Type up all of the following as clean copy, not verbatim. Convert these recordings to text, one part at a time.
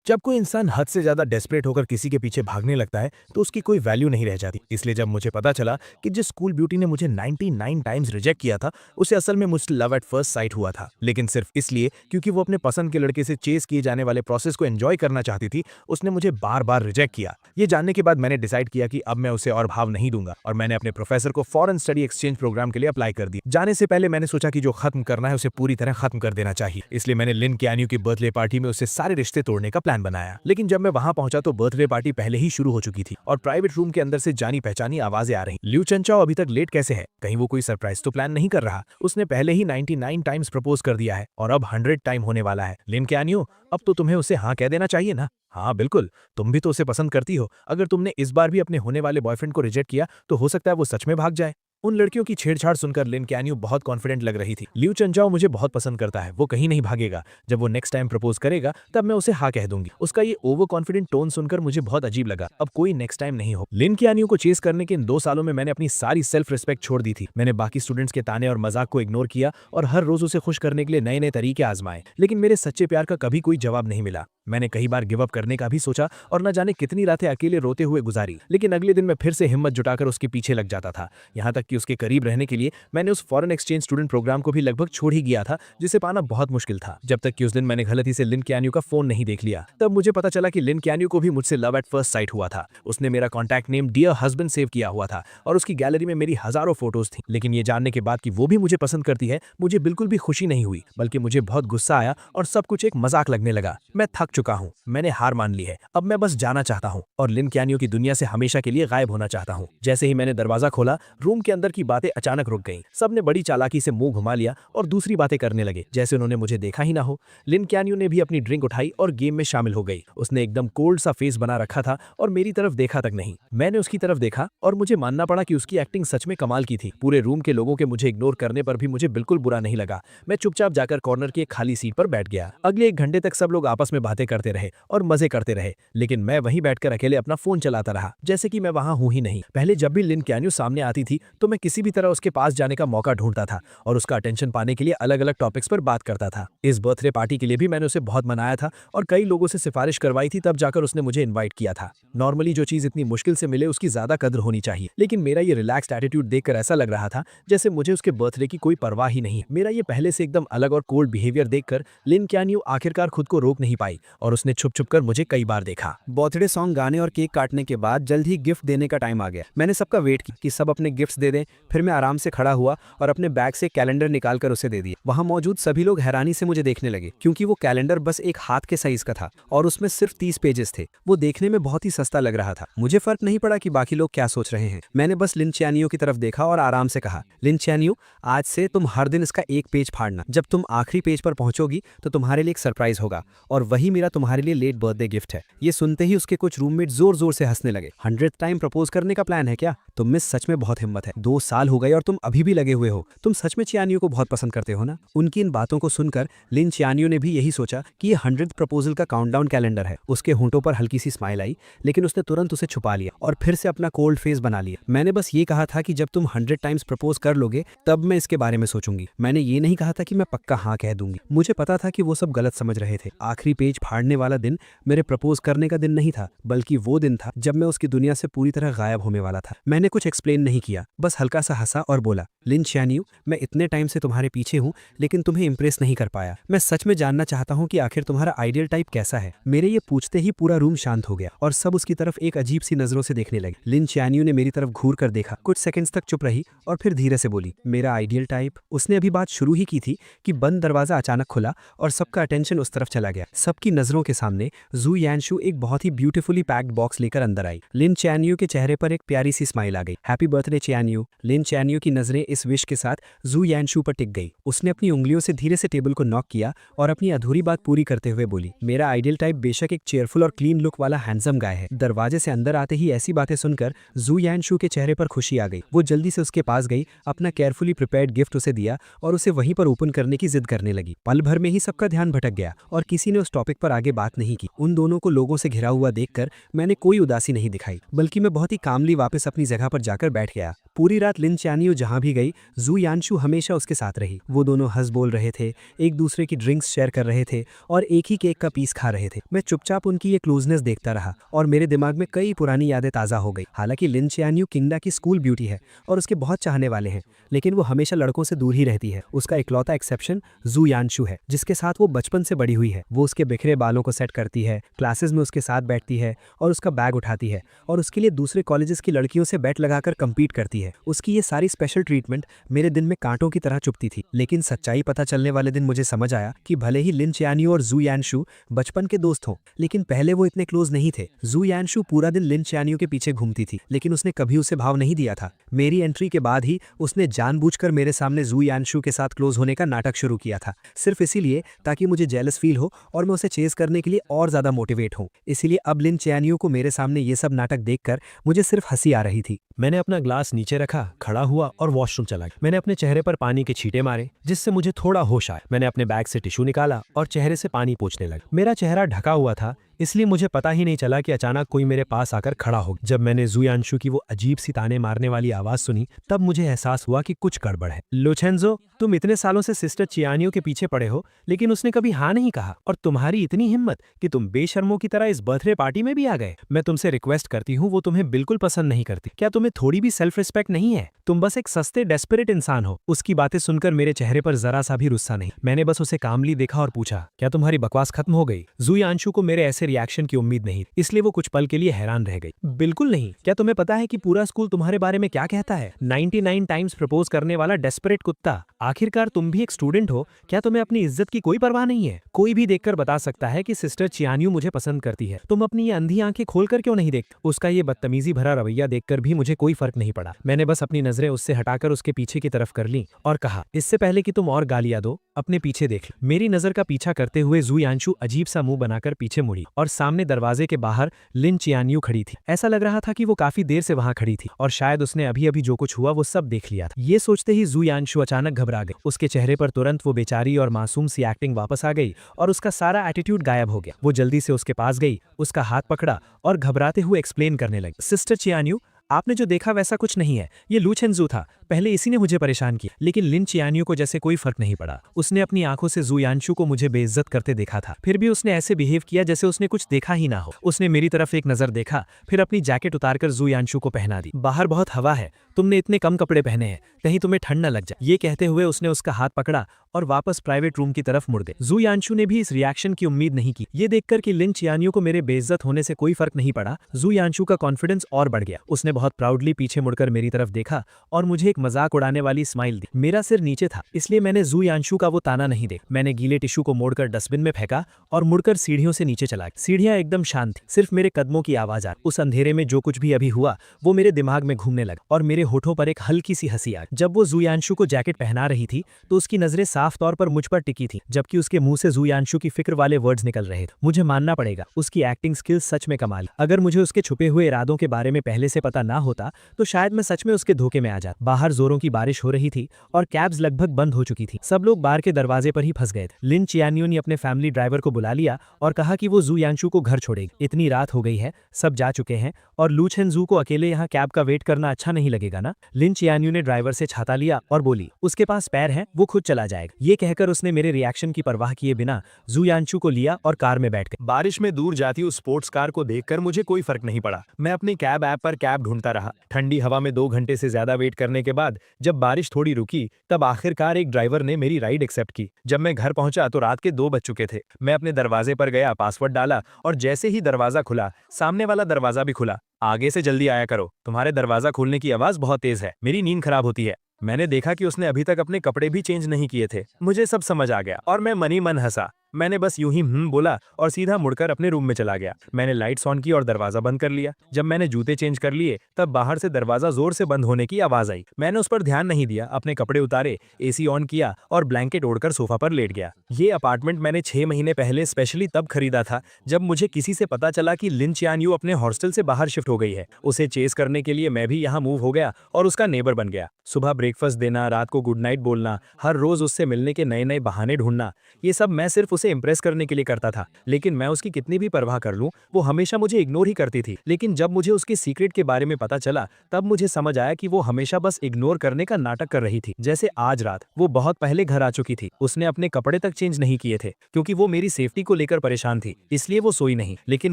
जब कोई इंसान हद से ज्यादा डेस्परेट होकर किसी के पीछे भागने लगता है तो उसकी कोई वैल्यू नहीं रह जाती। इसलिए जब मुझे पता चला कि जिस स्कूल ब्यूटी ने मुझे 99 टाइम्स रिजेक्ट किया था उसे असल में मुझसे लव एट फर्स्ट साइट हुआ था, लेकिन सिर्फ इसलिए क्योंकि वो अपने पसंद के लड़के से चेस किए जाने वाले प्रोसेस को एंजॉय करना चाहती थी, उसने मुझे बार बार रिजेक्ट किया। ये जानने के बाद मैंने डिसाइड किया कि अब मैं उसे और भाव नहीं दूंगा और मैंने अपने प्रोफेसर को फॉरेन स्टडी एक्सचेंज प्रोग्राम के लिए अप्लाई कर दिया। जाने से पहले मैंने सोचा कि जो खत्म करना है उसे पूरी तरह खत्म कर देना चाहिए, इसलिए मैंने लिन कैन्यू की बर्थडे पार्टी में उससे सारे रिश्ते तोड़ने का प्लान बनाया। लेकिन जब मैं वहां पहुंचा तो बर्थडे पार्टी पहले ही शुरू हो चुकी थी और प्राइवेट रूम के अंदर से जानी पहचानी आवाजें आ रही। लिu चंचाओ अभी तक लेट कैसे है? कहीं वो कोई सरप्राइज तो प्लान नहीं कर रहा? उसने पहले ही 99 टाइम्स प्रपोज कर दिया है और अब 100 टाइम होने वाला है। लिन कैन्यू, अब तो तुम्हें उसे हाँ कह देना चाहिए ना। हाँ बिल्कुल, तुम भी तो उसे पसंद करती हो। अगर तुमने इस बार भी अपने होने वाले बॉयफ्रेंड को रिजेक्ट किया तो हो सकता है वो सच में भाग जाए। उन लड़कियों की छेड़छाड़ सुनकर लिन कैन्यू बहुत कॉन्फिडेंट लग रही थी। लिu चंचाओ मुझे बहुत पसंद करता है, वो कहीं नहीं भागेगा। जब वो नेक्स्ट टाइम प्रपोज करेगा तब मैं उसे हाँ कह दूंगी। उसका ये ओवर कॉन्फिडेंट टोन सुनकर मुझे बहुत अजीब लगा। अब कोई नेक्स्ट टाइम नहीं हो। लिन कैन्यू को चेस करने के इन 2 सालों में मैंने अपनी सारी सेल्फ रिस्पेक्ट छोड़ दी थी। मैंने बाकी स्टूडेंट्स के ताने और मजाक को इग्नोर किया और हर रोज उसे खुश करने के लिए नए नए तरीके आजमाए, लेकिन मेरे सच्चे प्यार का कभी कोई जवाब नहीं मिला। मैंने कई बार गिव अप करने का भी सोचा और न जाने कितनी रातें अकेले रोते हुए गुजारी, लेकिन अगले दिन मैं फिर से हिम्मत जुटाकर उसके पीछे लग जाता था। यहाँ तक कि उसके करीब रहने के लिए मैंने उस फॉरेन एक्सचेंज स्टूडेंट प्रोग्राम को भी लगभग छोड़ ही गया था, जिसे पाना बहुत मुश्किल था। जब तक कि उस दिन मैंने गलती से लिन कैन्यू का फोन नहीं देख लिया। तब मुझे पता चला कि लिन कैन्यू को भी मुझसे लव एट फर्स्ट साइट हुआ था। उसने मेरा contact name dear husband save किया हुआ था और उसकी गैलरी में मेरी हजारों फोटोज थी। लेकिन ये जानने के बाद कि वो भी मुझे पसंद करती है, मुझे बिल्कुल भी खुशी नहीं हुई, बल्कि मुझे बहुत गुस्सा आया और सब कुछ एक मजाक लगने लगा। मैं थक चुका हूँ, मैंने हार मान ली है। अब मैं बस जाना चाहता हूँ और लिन कैन्यू की दुनिया से हमेशा के लिए गायब होना चाहता हूँ। जैसे ही मैंने दरवाजा खोला, रूम के अंदर की बातें अचानक रुक गईं। सबने बड़ी चालाकी से मुंह घुमा लिया और दूसरी बातें करने लगे, जैसे उन्होंने मुझे देखा ही ना हो। लिन कैन्यू ने भी अपनी ड्रिंक उठाई और गेम में शामिल हो गई। उसने एकदम कोल्ड सा फेस बना रखा था और मेरी तरफ देखा तक नहीं। मैंने उसकी तरफ देखा और मुझे मानना पड़ा कि उसकी एक्टिंग सच में कमाल की थी। पूरे रूम के लोगों के मुझे इग्नोर करने पर भी मुझे बिल्कुल बुरा नहीं लगा। मैं चुपचाप जाकर कॉर्नर की एक खाली सीट पर बैठ गया। अगले 1 घंटे तक सब लोग आपस में बातें करते रहे और मजे करते रहे, लेकिन मैं वहीं बैठकर अकेले अपना फोन चलाता रहा, जैसे कि मैं वहां हूं ही नहीं। पहले जब भी लिन कैन्यू सामने आती थी तो मैं किसी भी तरह उसके पास जाने का मौका ढूंढता था और उसका अटेंशन पाने के लिए अलग अलग टॉपिक्स पर बात करता था। इस बर्थडे पार्टी के लिए भी मैंने उसे बहुत मनाया था और कई लोगों से सिफारिश करवाई थी, तब जाकर उसने मुझे इन्वाइट किया था। नॉर्मली जो चीज इतनी मुश्किल से मिले उसकी ज्यादा कदर होनी चाहिए, लेकिन मेरा ये रिलैक्स्ड एटीट्यूड देखकर ऐसा लग रहा था जैसे मुझे उसके बर्थडे की कोई परवाह ही नहीं। मेरा ये पहले से एकदम अलग और कोल्ड बिहेवियर देखकर लिन कैन्यू आखिरकार खुद को रोक नहीं पाई और उसने छुप छुप कर मुझे कई बार देखा। बर्थडे सॉन्ग गाने और केक काटने के बाद जल्द ही गिफ्ट देने का टाइम आ गया। मैंने सबका वेट किया कि सब अपने गिफ्ट्स दे दें। फिर मैं आराम से खड़ा हुआ और अपने बैग से कैलेंडर निकालकर उसे दे दिया। वहां मौजूद सभी लोग हैरानी से मुझे देखने लगे, क्योंकि वो कैलेंडर बस एक हाथ के साइज का था और उसमें सिर्फ 30 पेजेस थे। वो देखने में बहुत ही सस्ता लग रहा था। मुझे फर्क नहीं पड़ा कि बाकी लोग क्या सोच रहे हैं। मैंने बस लिन चैनियो की तरफ देखा और आराम से कहा, लिन चैनियो, आज से तुम हर दिन इसका एक पेज फाड़ना। जब तुम आखिरी पेज पर पहुंचोगी तो तुम्हारे लिए एक सरप्राइज होगा और वही मेरा तुम्हारे लिए लेट बर्थडे गिफ्ट है। ये सुनते ही उसके कुछ रूममेट जोर जोर से हंसने लगे। 100th टाइम प्रपोज करने का प्लान है क्या? तुम में सच में बहुत हिम्मत है। 2 साल हो गए और तुम अभी भी लगे हुए हो। तुम सच में चियानियो को बहुत पसंद करते हो ना? उनकी इन बातों को सुनकर लिन चियानियो ने भी यही सोचा कि ये 100th प्रपोजल का काउंटडाउन कैलेंडर है। उसके होंठों पर हल्की सी स्माइल आई, लेकिन उसने तुरंत उसे छुपा लिया और फिर से अपना कोल्ड फेस बना लिया। मैंने बस ये कहा था कि जब तुम 100 टाइम्स प्रपोज कर लोगे तब मैं इसके बारे में सोचूंगी। मैंने ये नहीं कहा था कि मैं पक्का हाँ कह दूंगी। मुझे पता था कि वो सब गलत समझ रहे थे। आखिरी पेज फाड़ने वाला दिन मेरे प्रपोज करने का दिन नहीं था, बल्कि वो दिन था जब मैं उसकी दुनिया से पूरी तरह गायब होने वाला था। मैंने कुछ एक्सप्लेन नहीं किया, बस हल्का सा हंसा और बोला, लिन चियानियो, मैं इतने टाइम से तुम्हारे पीछे हूँ लेकिन तुम्हें इंप्रेस नहीं कर पाया। मैं सच में जानना चाहता हूँ कि आखिर तुम्हारा आइडियल टाइप कैसा है। मेरे ये पूछते ही पूरा रूम शांत हो गया और सब उसकी तरफ एक अजीब सी नजरों से देखने लगे। लिन चियानियो ने मेरी तरफ घूर कर देखा, कुछ सेकंड्स तक चुप रही और फिर धीरे से बोली, मेरा आइडियल टाइप। उसने अभी बात शुरू ही की थी कि बंद दरवाजा अचानक खुला और सबका अटेंशन उस तरफ चला गया। सबकी नजरों के सामने जू यानशु एक बहुत ही ब्यूटीफुली पैक्ड बॉक्स लेकर अंदर आई। लिन चियानियो के चेहरे पर एक प्यारी सी स्माइल आ गई। Happy birthday चियानियो। लिन चियानियो की नजरें इस विश के साथ जू यानशु पर टिक गई। उसने अपनी उंगलियों से धीरे से टेबल को नॉक किया और अपनी अधूरी बात पूरी करते हुए बोली, मेरा आइडियल टाइप बेशक एक चेयरफुल और क्लीन लुक वाला हैंडसम गाय है। दरवाजे से अंदर आते ही ऐसी बातें सुनकर जू यानशु के चेहरे पर खुशी आ गई। वो जल्दी से उसके पास गई, अपना केयरफुली प्रिपेयर्ड गिफ्ट उसे दिया और उसे वहीं पर ओपन करने की जिद करने लगी। पल भर में ही सबका ध्यान भटक गया और किसी ने उस टॉपिक पर पर आगे बात नहीं की। उन दोनों को लोगों से घिरा हुआ देखकर मैंने कोई उदासी नहीं दिखाई, बल्कि मैं बहुत ही कामली वापस अपनी जगह पर जाकर बैठ गया। पूरी रात लिन च्यानियो जहां भी गई, जू यानशु हमेशा उसके साथ रही। वो दोनों हंस बोल रहे थे, एक दूसरे की ड्रिंक्स शेयर कर रहे थे और एक ही केक का पीस खा रहे थे। मैं चुपचाप उनकी ये क्लोजनेस देखता रहा और मेरे दिमाग में कई पुरानी यादें ताज़ा हो गई। हालांकि लिन च्यानियो किंगडा की स्कूल ब्यूटी है और उसके बहुत चाहने वाले हैं, लेकिन वो हमेशा लड़कों से दूर ही रहती है। उसका इकलौता एक्सेप्शन जू यानशु है, जिसके साथ वो बचपन से बड़ी हुई है। वो उसके बिखरे बालों को सेट करती है, क्लासेस में उसके साथ बैठती है और उसका बैग उठाती है और उसके लिए दूसरे कॉलेजेस की लड़कियों से बैट लगाकर कम्पीट करती है। उसकी ये सारी स्पेशल ट्रीटमेंट मेरे दिन में कांटों की तरह चुभती थी। लेकिन सच्चाई पता चलने वाले दिन मुझे समझ आया कि भले ही लिन च्यानियो और जू यानशु बचपन के दोस्त हों, लेकिन पहले वो इतने क्लोज नहीं थे। जू यानशु पूरा दिन लिन च्यानियो के पीछे घूमती थी, लेकिन उसने कभी उसे भाव नहीं दिया था। मेरी एंट्री के बाद ही उसने जानबूझकर मेरे सामने जू यानशु के साथ क्लोज होने का नाटक शुरू किया था, सिर्फ इसीलिए ताकि मुझे जेलस फील हो और मैं उसे चेज करने के लिए और ज्यादा मोटिवेट हूं। इसीलिए अब लिन च्यानियो को मेरे सामने ये सब नाटक देखकर मुझे सिर्फ हंसी आ रही थी। मैंने अपना ग्लास नीचे रखा, खड़ा हुआ और वॉशरूम चला गया। मैंने अपने चेहरे पर पानी के छींटे मारे, जिससे मुझे थोड़ा होश आया। मैंने अपने बैग से टिश्यू निकाला और चेहरे से पानी पोंछने लगा। मेरा चेहरा ढका हुआ था, इसलिए मुझे पता ही नहीं चला कि अचानक कोई मेरे पास आकर खड़ा हो गया। जब मैंने जू यानशु की वो अजीब सी ताने मारने वाली आवाज सुनी, तब मुझे एहसास हुआ कि कुछ गड़बड़ है। लोचेंजो, तुम इतने सालों से सिस्टर चियानियो के पीछे पड़े हो, लेकिन उसने कभी हाँ नहीं कहा, और तुम्हारी इतनी हिम्मत कि तुम बेशर्मों की तरह इस बर्थडे पार्टी में भी आ गए। मैं तुमसे रिक्वेस्ट करती हूँ, वो तुम्हें बिल्कुल पसंद नहीं करती। क्या तुम्हें थोड़ी भी सेल्फ रिस्पेक्ट नहीं है? तुम बस एक सस्ते डेस्परेट इंसान हो। उसकी बातें सुनकर मेरे चेहरे पर जरा सा भी गुस्सा नहीं। मैंने बस उसे कामली देखा और पूछा, क्या तुम्हारी बकवास खत्म हो गई? जू यानशु को मेरे ऐसे रिएक्शन की उम्मीद नहीं, इसलिए वो कुछ पल के लिए हैरान रह गई। बिल्कुल नहीं। क्या तुम्हें पता है कि पूरा स्कूल तुम्हारे बारे में क्या कहता है? 99 टाइम्स प्रपोज करने वाला डेस्परेट कुत्ता। आखिरकार तुम भी एक स्टूडेंट हो, क्या तुम्हें अपनी इज्जत की कोई परवाह नहीं है? कोई भी देखकर बता सकता है कि सिस्टर चियानियो मुझे पसंद करती है। तुम अपनी ये अंधी आंखें खोलकर क्यों नहीं देखते? उसका ये बदतमीजी भरा रवैया देखकर भी मुझे कोई फर्क नहीं पड़ा। मैंने बस अपनी नजरें उससे हटाकर उसके पीछे की तरफ कर ली और कहा, इससे पहले कि तुम और गालियां दो, अपने पीछे देख लो। मेरी नजर का पीछा करते हुए जू यानशु अजीब सा मुंह बनाकर पीछे मुड़ी और सामने दरवाजे के बाहर लिन चियानियो खड़ी थी। ऐसा लग रहा था कि वो काफी देर से वहां खड़ी थी और शायद उसने अभी अभी जो कुछ हुआ वो सब देख लिया था। ये सोचते ही जू यानशु अचानक घबरा गई। उसके चेहरे पर तुरंत वो बेचारी और मासूम सी एक्टिंग वापस आ गई और उसका सारा एटीट्यूड गायब हो गया। वो जल्दी से उसके पास गई, उसका हाथ पकड़ा और घबराते हुए एक्सप्लेन करने लगी, सिस्टर चियानियो, आपने जो देखा वैसा कुछ नहीं है। ये लूचेंजू था। पहले इसी ने मुझे परेशान किया, लेकिन लिन चियानियो को जैसे कोई फर्क नहीं पड़ा। उसने अपनी आंखों से जू यानशु को मुझे बेइज्जत करते देखा था, फिर भी उसने ऐसे बिहेव किया जैसे उसने कुछ देखा ही ना हो। उसने मेरी तरफ एक नजर देखा, फिर अपनी जैकेट उतारकर जू यानशु को पहना दी। बाहर बहुत हवा है, तुमने इतने कम कपड़े पहने हैं, कहीं तुम्हें ठंड न लग जाए। ये कहते हुए उसने उसका हाथ पकड़ा और वापस प्राइवेट रूम की तरफ मुड़ गए। जू यानशु ने भी इस रिएक्शन की उम्मीद नहीं की। ये देखकर कि लिन चियानियो को मेरे बेइज्जत होने से कोई फर्क नहीं पड़ा, जू यानशु का कॉन्फिडेंस और बढ़ गया। उसने बहुत प्राउडली पीछे मुड़कर मेरी तरफ देखा और मुझे एक मजाक उड़ाने वाली स्माइल दी। मेरा सिर नीचे था, इसलिए मैंने जू यानशु का वो ताना नहीं देखा। मैंने गीले टिश्यू को मोड़कर डस्टबिन में फेंका और मुड़कर सीढ़ियों से नीचे चला गया। सीढ़ियां एकदम शांत थी, सिर्फ मेरे कदमों की आवाज आ रही। उस अंधेरे में जो कुछ भी अभी हुआ वो मेरे दिमाग में घूमने लगा और मेरे होठों पर एक हल्की सी हंसी आ गई। जब वो जू यानशु को जैकेट पहना रही थी तो उसकी नजरें साफ तौर पर मुझ पर टिकी थी, जबकि उसके मुंह से जू यानशु की फिक्र वाले वर्ड्स निकल रहे थे। मुझे मानना पड़ेगा, उसकी एक्टिंग स्किल्स सच में कमाल। अगर मुझे उसके छुपे हुए इरादों के बारे में पहले से पता ना होता तो शायद मैं सच में उसके धोखे में आ जाता। बाहर जोरों की बारिश हो रही थी और कैब्स लगभग बंद हो चुकी थी। सब लोग बार के दरवाजे पर ही फंस गए थे। लिन चियानियो ने अपने फैमिली ड्राइवर को बुला लिया और कहा कि वो जू यानशु को घर छोड़ेगी। इतनी रात हो गई है, सब जा चुके हैं और लूचेंजू को अकेले यहाँ कैब का वेट करना अच्छा नहीं लगेगा ना। लिन चियानियो ने ड्राइवर से छाता लिया और बोली, उसके पास पैर है, वो खुद चला जाएगा। ये कहकर उसने मेरे रिएक्शन की परवाह किए बिना जू यानशु को लिया और कार में बैठ गए। बारिश में दूर जाती उस स्पोर्ट्स कार को देखकर मुझे कोई फर्क नहीं पड़ा। मैं अपनी कैब ऐप पर कैब ढूंढता रहा। ठंडी हवा में 2 घंटे से ज्यादा वेट करने के बाद जब बारिश थोड़ी रुकी, तब आखिरकार एक ड्राइवर ने मेरी राइड एक्सेप्ट की। जब मैं घर पहुंचा तो रात के 2 बज चुके थे। मैं अपने दरवाजे पर गया, पासवर्ड डाला और जैसे ही दरवाजा खुला, सामने वाला दरवाजा भी खुला। आगे से जल्दी आया करो, तुम्हारे दरवाजा खोलने की आवाज बहुत तेज है, मेरी नींद खराब होती है। मैंने देखा कि उसने अभी तक अपने कपड़े भी चेंज नहीं किए थे। मुझे सब समझ आ गया और मैं मनी मन हंसा। मैंने बस यूं ही बोला और सीधा मुड़कर अपने रूम में चला गया। मैंने लाइट्स ऑन की और दरवाजा बंद कर लिया। जब मैंने जूते चेंज कर लिए तब बाहर से दरवाजा जोर से बंद होने की आवाज आई। मैंने उस पर ध्यान नहीं दिया, अपने कपड़े उतारे, एसी ऑन किया और ब्लैंकेट ओढ़कर सोफा पर लेट गया। ये अपार्टमेंट मैंने 6 महीने पहले स्पेशली तब खरीदा था जब मुझे किसी से पता चला कि लिन चियानियो अपने हॉस्टल से बाहर शिफ्ट हो गई है। उसे चेस करने के लिए मैं भी यहाँ मूव हो गया और उसका नेबर बन गया। सुबह ब्रेकफास्ट देना, रात को गुड नाइट बोलना, हर रोज उससे मिलने के नए नए बहाने ढूंढना, ये सब मैं सिर्फ उसे इंप्रेस करने के लिए करता था। लेकिन मैं उसकी कितनी भी परवाह कर लूं, वो हमेशा मुझे इग्नोर ही करती थी। लेकिन जब मुझे उसके सीक्रेट के बारे में पता चला, तब मुझे समझ आया कि वो हमेशा बस इग्नोर करने का नाटक कर रही थी। जैसे आज रात वो बहुत पहले घर आ चुकी थी, उसने अपने कपड़े तक चेंज नहीं किए थे क्योंकि वो मेरी सेफ्टी को लेकर परेशान थी, इसलिए वो सोई नहीं। लेकिन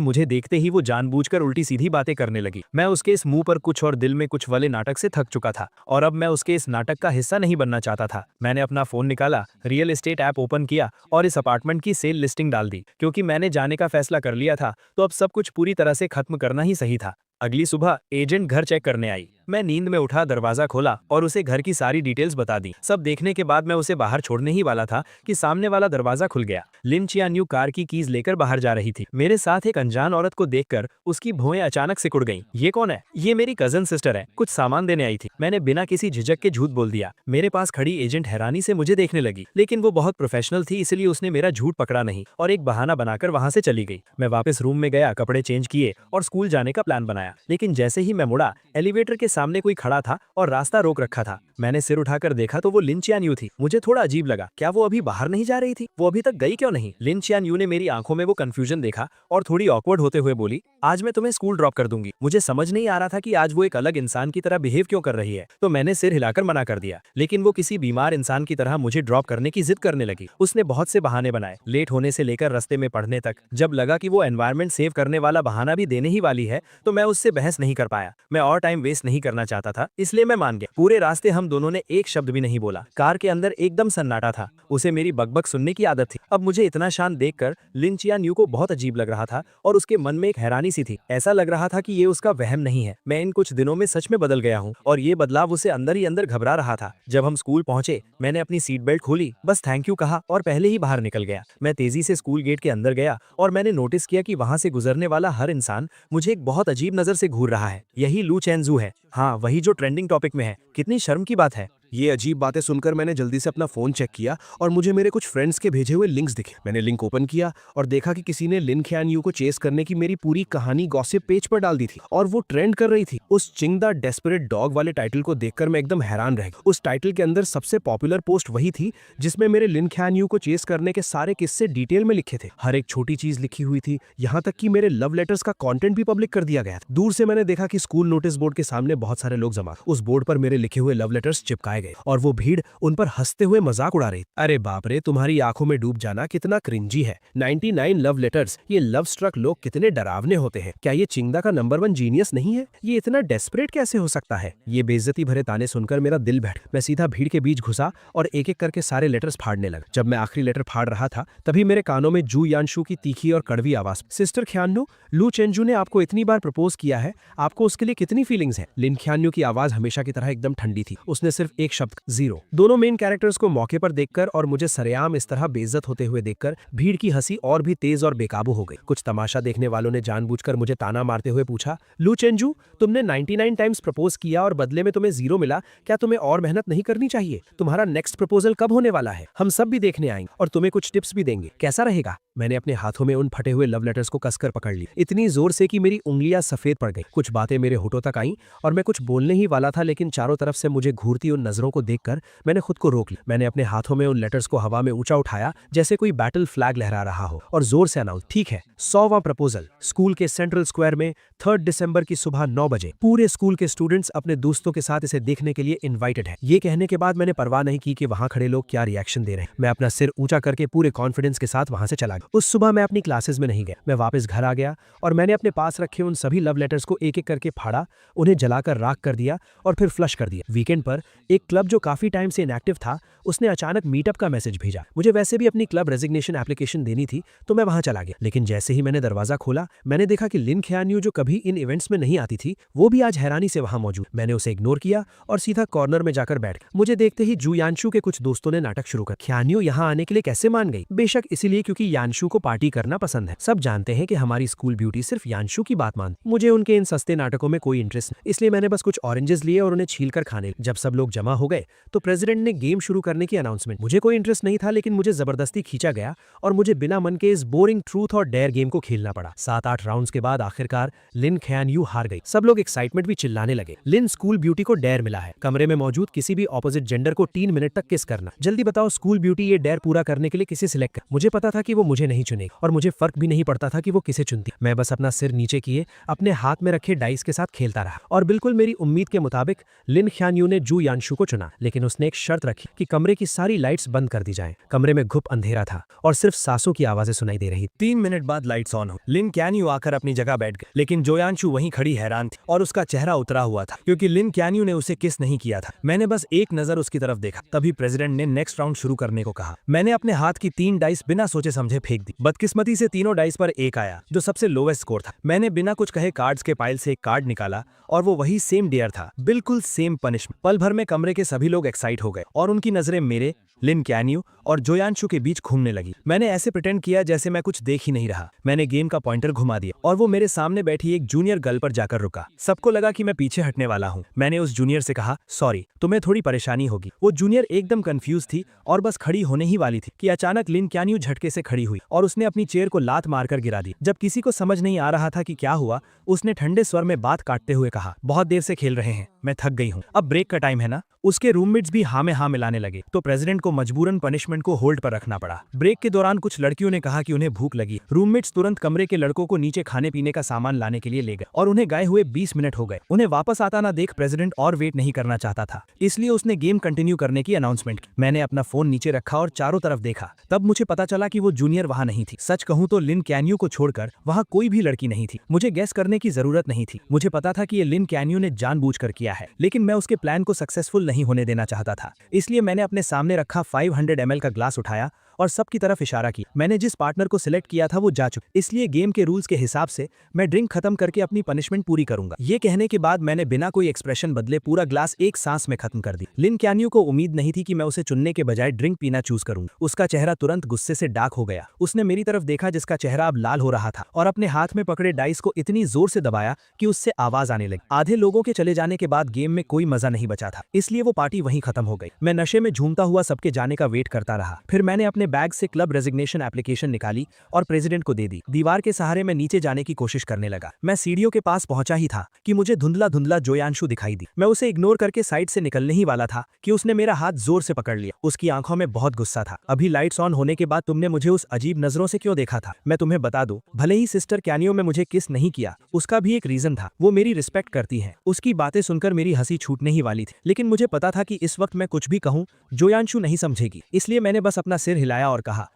मुझे देखते ही वो जानबूझकर उल्टी सीधी बातें करने लगी। मैं उसके इस मुंह पर कुछ और दिल में कुछ वाले नाटक से थक चुका था और अब मैं उसके इस नाटक का हिस्सा नहीं बनना चाहता था। मैंने अपना फोन निकाला, रियल एस्टेट ऐप ओपन किया और इस अपार्टमेंट की सेल लिस्टिंग डाल दी। क्योंकि मैंने जाने का फैसला कर लिया था, तो अब सब कुछ पूरी तरह से खत्म करना ही सही था। अगली सुबह एजेंट घर चेक करने आई। मैं नींद में उठा, दरवाजा खोला और उसे घर की सारी डिटेल्स बता दी। सब देखने के बाद मैं उसे बाहर छोड़ने ही वाला था कि सामने वाला दरवाजा खुल गया। लिन चियान्यू कार की कीज लेकर बाहर जा रही थी। मेरे साथ एक अनजान औरत को देखकर उसकी भौएं अचानक सिकुड़ गईं। ये कौन है? ये मेरी कजन सिस्टर है, कुछ सामान देने आई थी। मैंने बिना किसी झिझक के झूठ बोल दिया। मेरे पास खड़ी एजेंट हैरानी से मुझे देखने लगी, लेकिन वो बहुत प्रोफेशनल थी, इसलिए उसने मेरा झूठ पकड़ा नहीं और एक बहाना बनाकर वहां से चली गई। मैं वापस रूम में गया, कपड़े चेंज किए और स्कूल जाने का प्लान बनाया। लेकिन जैसे ही मैं मुड़ा, एलिवेटर के सामने कोई खड़ा था और रास्ता रोक रखा था। मैंने सिर उठाकर देखा तो वो लिन चियान्यू थी। मुझे थोड़ा अजीब लगा, क्या वो अभी बाहर नहीं जा रही थी? वो अभी तक गई क्यों नहीं? लिन चियान्यू ने मेरी आंखों में वो कंफ्यूजन देखा और थोड़ी ऑकवर्ड होते हुए बोली, आज मैं तुम्हें स्कूल ड्रॉप कर दूंगी। मुझे समझ नहीं आ रहा था कि आज वो एक अलग इंसान की तरह बिहेव क्यों कर रही है, तो मैंने सिर हिलाकर मना कर दिया। लेकिन वो किसी बीमार इंसान की तरह मुझे ड्रॉप करने की जिद करने लगी। उसने बहुत से बहाने बनाए, लेट होने से लेकर रास्ते में पढ़ने तक। जब लगा कि वो एनवायरनमेंट सेव करने वाला बहाना भी देने ही वाली है, तो मैं उससे बहस नहीं कर पाया। मैं और टाइम वेस्ट नहीं करना चाहता था, इसलिए मैं मान गया। पूरे रास्ते हम दोनों ने एक शब्द भी नहीं बोला। कार के अंदर एकदम सन्नाटा था। उसे मेरी बकबक सुनने की आदत थी। अब मुझे इतना शांत देखकर लिन चियान्यू को बहुत अजीब लग रहा था और उसके मन में एक हैरानी सी थी। ऐसा लग रहा था कि ये उसका वहम नहीं है। मैं इन कुछ दिनों में सच में बदल गया हूँ और ये बदलाव उसे अंदर ही अंदर घबरा रहा था। जब हम स्कूल पहुंचे, मैंने अपनी सीट बेल्ट खोली, बस थैंक यू कहा और पहले ही बाहर निकल गया। मैं तेजी से स्कूल गेट के अंदर गया और मैंने नोटिस किया कि वहां से गुजरने वाला हर इंसान मुझे एक बहुत अजीब नजर से घूर रहा है। यही लू चेंजू है। हाँ, वही जो ट्रेंडिंग टॉपिक में है। कितनी शर्म की बात है। ये अजीब बातें सुनकर मैंने जल्दी से अपना फोन चेक किया और मुझे मेरे कुछ फ्रेंड्स के भेजे हुए लिंक्स दिखे। मैंने लिंक ओपन किया और देखा कि किसी ने लिन ख्यानयू को चेस करने की मेरी पूरी कहानी गॉसिप पेज पर डाल दी थी और वो ट्रेंड कर रही थी। उस चिंग द डेस्परेट डॉग वाले टाइटल को देखकर मैं एकदम हैरान रह गया। उस टाइटल के अंदर सबसे पॉपुलर पोस्ट वही थी जिसमें मेरे लिन ख्यानयू को चेस करने के सारे किस्से डिटेल में लिखे थे। हर एक छोटी चीज लिखी हुई थी, यहाँ तक कि मेरे लव लेटर्स का कॉन्टेंट भी पब्लिक कर दिया गया था। दूर से मैंने देखा कि स्कूल नोटिस बोर्ड के सामने बहुत सारे लोग जमा। उस बोर्ड पर मेरे लिखे हुए लव लेटर्स चिपकाए गए और वो भीड़ उन पर हंसते हुए मजाक उड़ा रही। अरे बाप रे, तुम्हारी आंखों में डूब जाना कितना क्रिंजी है। 99 लव लेटर्स। ये लव स्ट्रक लोग कितने डरावने होते हैं। क्या ये चिंगदा का नंबर 1 जीनियस नहीं है? ये इतना डेस्परेट कैसे हो सकता है? ये बेइज्जती भरे ताने सुनकर मेरा दिल बैठ। मैं सीधा भीड़ के बीच घुसा और एक एक करके सारे लेटर्स फाड़ने लगा। जब मैं आखिरी लेटर फाड़ रहा था, तभी मेरे कानों में जू यानशु की तीखी और कड़वी आवाज, सिस्टर ख्यान्यू, लू चेंजू ने आपको इतनी बार प्रपोज किया है, आपको उसके लिए कितनी फीलिंग्स है? लिन ख्यान्यू की आवाज हमेशा की तरह एकदम ठंडी थी। उसने सिर्फ एक शब्द, जीरो। दोनों मेन कैरेक्टर्स को मौके पर देखकर और मुझे सरेआम इस तरह बेइज्जत होते हुए देखकर भीड़ की हंसी और भी तेज और बेकाबू हो गई। कुछ तमाशा देखने वालों ने जानबूझकर मुझे ताना मारते हुए पूछा, लू चेंजू, तुमने 99 टाइम्स प्रपोज किया और बदले में तुम्हें जीरो मिला, क्या तुम्हें और मेहनत नहीं करनी चाहिए? तुम्हारा नेक्स्ट प्रपोजल कब होने वाला है? हम सब भी देखने आएंगे और तुम्हें कुछ टिप्स भी देंगे, कैसा रहेगा? मैंने अपने हाथों में उन फटे हुए लव लेटर्स को कसकर पकड़ ली, इतनी जोर से कि मेरी उंगलियां सफेद पड़ गई। कुछ बातें मेरे होठों तक आईं और मैं कुछ बोलने ही वाला था, लेकिन चारों तरफ से मुझे घूरती उन नजरों को देखकर मैंने खुद को रोक लिया। मैंने अपने हाथों में उन लेटर्स को हवा में ऊंचा उठाया जैसे कोई बैटल फ्लैग लहरा रहा हो और जोर से अनाउंस, ठीक है, 100वां प्रपोजल स्कूल के सेंट्रल स्क्वायर में 3 दिसंबर की सुबह 9 बजे। पूरे स्कूल के स्टूडेंट्स अपने दोस्तों के साथ इसे देखने के लिए इन्वाइटेड है। ये कहने के बाद मैंने परवाह नहीं की कि वहां खड़े लोग क्या रिएक्शन दे रहे हैं। मैं अपना सिर ऊंचा करके पूरे कॉन्फिडेंस के साथ वहां से चला गया। उस सुबह मैं अपनी क्लासेस में नहीं गया। मैं वापस घर आ गया और मैंने अपने पास रखे उन सभी लव लेटर्स को एक एक करके फाड़ा, उन्हें जलाकर राख कर दिया और फिर फ्लश कर दिया। वीकेंड पर एक क्लब जो काफी टाइम से इनएक्टिव था, उसने अचानक मीटअप का मैसेज भेजा। मुझे वैसे भी अपनी क्लब रेजिग्नेशन एप्लीकेशन देनी थी, तो मैं वहां चला गया। लेकिन जैसे ही मैंने दरवाजा खोला, मैंने देखा कि लिन ख्यान्यू, जो कभी इन इवेंट्स में नहीं आती थी, वो भी आज हैरानी से वहां मौजूद। मैंने उसे इग्नोर किया और सीधा कॉर्नर में जाकर बैठ गया। मुझे देखते ही जू यानशु के कुछ दोस्तों ने नाटक शुरू कर, ख्यान्यू यहाँ आने के लिए कैसे मान गई? बेशक इसीलिए क्योंकि यानशु को पार्टी करना पसंद है। सब जानते हैं कि हमारी स्कूल ब्यूटी सिर्फ यानशु की बात मानती। मुझे उनके इन सस्ते नाटकों में कोई इंटरेस्ट नहीं, इसलिए मैंने बस कुछ ऑरेंजेस लिए और उन्हें छीलकर खाने। जब सब लोग जमा जमा हो गए तो प्रेसिडेंट ने गेम शुरू करने की अनाउंसमेंट। मुझे कोई इंटरेस्ट नहीं था, लेकिन मुझे जबरदस्ती खींचा गया और मुझे बिना मन के इस बोरिंग ट्रूथ और डेयर गेम को खेलना पड़ा। 7-8 राउंड्स के बाद आखिरकार लिन ख्यान यू हार गई। सब लोग एक्साइटमेंट भी चिल्लाने लगे। लिन स्कूल ब्यूटी को डेयर मिला है, कमरे में मौजूद किसी भी ऑपोजिट जेंडर को 3 मिनट तक किस करना। जल्दी बताओ स्कूल ब्यूटी ये डेयर पूरा करने के लिए किसे सिलेक्ट कर। मुझे पता था कि वो मुझे नहीं चुनेगी और मुझे फर्क भी नहीं पड़ता था कि वो किसे चुनती। मैं बस अपना सिर नीचे किए अपने हाथ में रखे डाइस के साथ खेलता रहा और बिल्कुल मेरी उम्मीद के मुताबिक लिन ख्यान यू ने जू यानशु को चुना। लेकिन उसने एक शर्त रखी कि कमरे की सारी लाइट्स बंद कर दी जाएं। कमरे में घुप अंधेरा था और सिर्फ सांसों की आवाजें सुनाई दे रही। 3 मिनट बाद लाइट्स ऑन हो। लिन क्यान्यू आकर अपनी जगह बैठ गए, लेकिन जोयांशु वहीं खड़ी हैरान थी और उसका चेहरा उतरा हुआ था क्योंकि लिन क्यान्यू ने उसे किस नहीं किया था। मैंने बस एक नजर उसकी तरफ देखा, तभी प्रेसिडेंट ने नेक्स्ट राउंड शुरू करने को कहा। मैंने अपने हाथ की 3 डाइस बिना सोचे समझे फेंक दी। बदकिस्मती से तीनों डाइस पर 1 आया, जो सबसे लोवेस्ट स्कोर था। मैंने बिना कुछ कहे कार्ड्स के पाइल से एक कार्ड निकाला और वो वही सेम डेयर था, बिल्कुल सेम पनिशमेंट। पल भर में कमरे के सभी लोग एक्साइट हो गए और उनकी नजरें मेरे, लिन क्यान्यू और जोयांशु के बीच घूमने लगी। मैंने ऐसे प्रिटेंड किया जैसे मैं कुछ देख ही नहीं रहा। मैंने गेम का पॉइंटर घुमा दिया और वो मेरे सामने बैठी एक जूनियर गर्ल पर जाकर रुका। सबको लगा कि मैं पीछे हटने वाला हूँ। मैंने उस जूनियर से कहा, सॉरी, तुम्हें थोड़ी परेशानी होगी। वो जूनियर एकदम कंफ्यूज थी और बस खड़ी होने ही वाली थी कि अचानक लिन क्यान्यू झटके से खड़ी हुई और उसने अपनी चेयर को लात मारकर गिरा दी। जब किसी को समझ नहीं आ रहा था कि क्या हुआ, उसने ठंडे स्वर में बात काटते हुए कहा, बहुत देर से खेल रहे हैं, मैं थक गई हूँ, अब ब्रेक का टाइम है ना। उसके रूममेट्स भी हाँ में हाँ मिलाने लगे तो प्रेसिडेंट को मजबूरन पनिशमेंट को होल्ड पर रखना पड़ा। ब्रेक के दौरान कुछ लड़कियों ने कहा कि उन्हें भूख लगी। रूममेट्स तुरंत कमरे के लड़कों को नीचे खाने पीने का सामान लाने के लिए ले गए और उन्हें गए हुए 20 मिनट हो गए। उन्हें वापस आता ना देख प्रेसिडेंट और वेट नहीं करना चाहता था, इसलिए उसने गेम कंटिन्यू करने की अनाउंसमेंट की। मैंने अपना फोन नीचे रखा और चारों तरफ देखा। तब मुझे पता चला कि वो जूनियर वहां नहीं थी। सच कहूं तो लिन क्यान्यू को छोड़कर वहां कोई भी लड़की नहीं थी। मुझे गेस करने की जरूरत नहीं थी, मुझे पता था कि ये लिन क्यान्यू ने जानबूझकर किया है, लेकिन मैं उसके प्लान को सक्सेसफुल नहीं होने देना चाहता था। इसलिए मैंने अपने सामने रखा 500 ml का ग्लास उठाया और सबकी तरफ इशारा किया। मैंने जिस पार्टनर को सिलेक्ट किया था वो जा चुका, इसलिए गेम के रूल्स के हिसाब से मैं ड्रिंक खत्म करके अपनी पनिशमेंट पूरी करूंगा। ये कहने के बाद मैंने बिना कोई एक्सप्रेशन बदले पूरा ग्लास एक सांस में खत्म कर दी। लिन क्यान्यू को उम्मीद नहीं थी कि मैं उसे चुनने के बजाय ड्रिंक पीना चूज करूंगा। उसका चेहरा तुरंत गुस्से से डार्क हो गया। उसने मेरी तरफ देखा जिसका चेहरा अब लाल हो रहा था और अपने हाथ में पकड़े डाइस को इतनी जोर से दबाया कि उससे आवाज आने लगी। आधे लोगों के चले जाने के बाद गेम में कोई मजा नहीं बचा था, इसलिए वो पार्टी वहीं खत्म हो गई। मैं नशे में झूमता हुआ सबके जाने का वेट करता रहा। फिर मैंने अपने बैग से क्लब रेजिग्नेशन एप्लीकेशन निकाली और प्रेसिडेंट को दे दी। दीवार के सहारे मैं नीचे जाने की कोशिश करने लगा। मैं सीढ़ियों के पास पहुंचा ही था कि मुझे धुंधला धुंधला जोयांशु दिखाई दी। मैं उसे इग्नोर करके साइड से निकलने ही वाला था कि उसने मेरा हाथ जोर से पकड़ लिया। उसकी आंखों में बहुत गुस्सा था। अभी लाइट्स ऑन होने के बाद तुमने मुझे उस अजीब नजरों से क्यों देखा था? मैं तुम्हें बता दूं, भले ही सिस्टर क्यान्यू में मुझे किस नहीं किया, उसका भी एक रीजन था। वो मेरी रिस्पेक्ट करती है। उसकी बातें सुनकर मेरी हंसी छूटने ही वाली थी, लेकिन मुझे पता था कि इस वक्त मैं कुछ भी कहूं जोयांशु नहीं समझेगी, इसलिए मैंने बस अपना सिर हिलाया और कहा,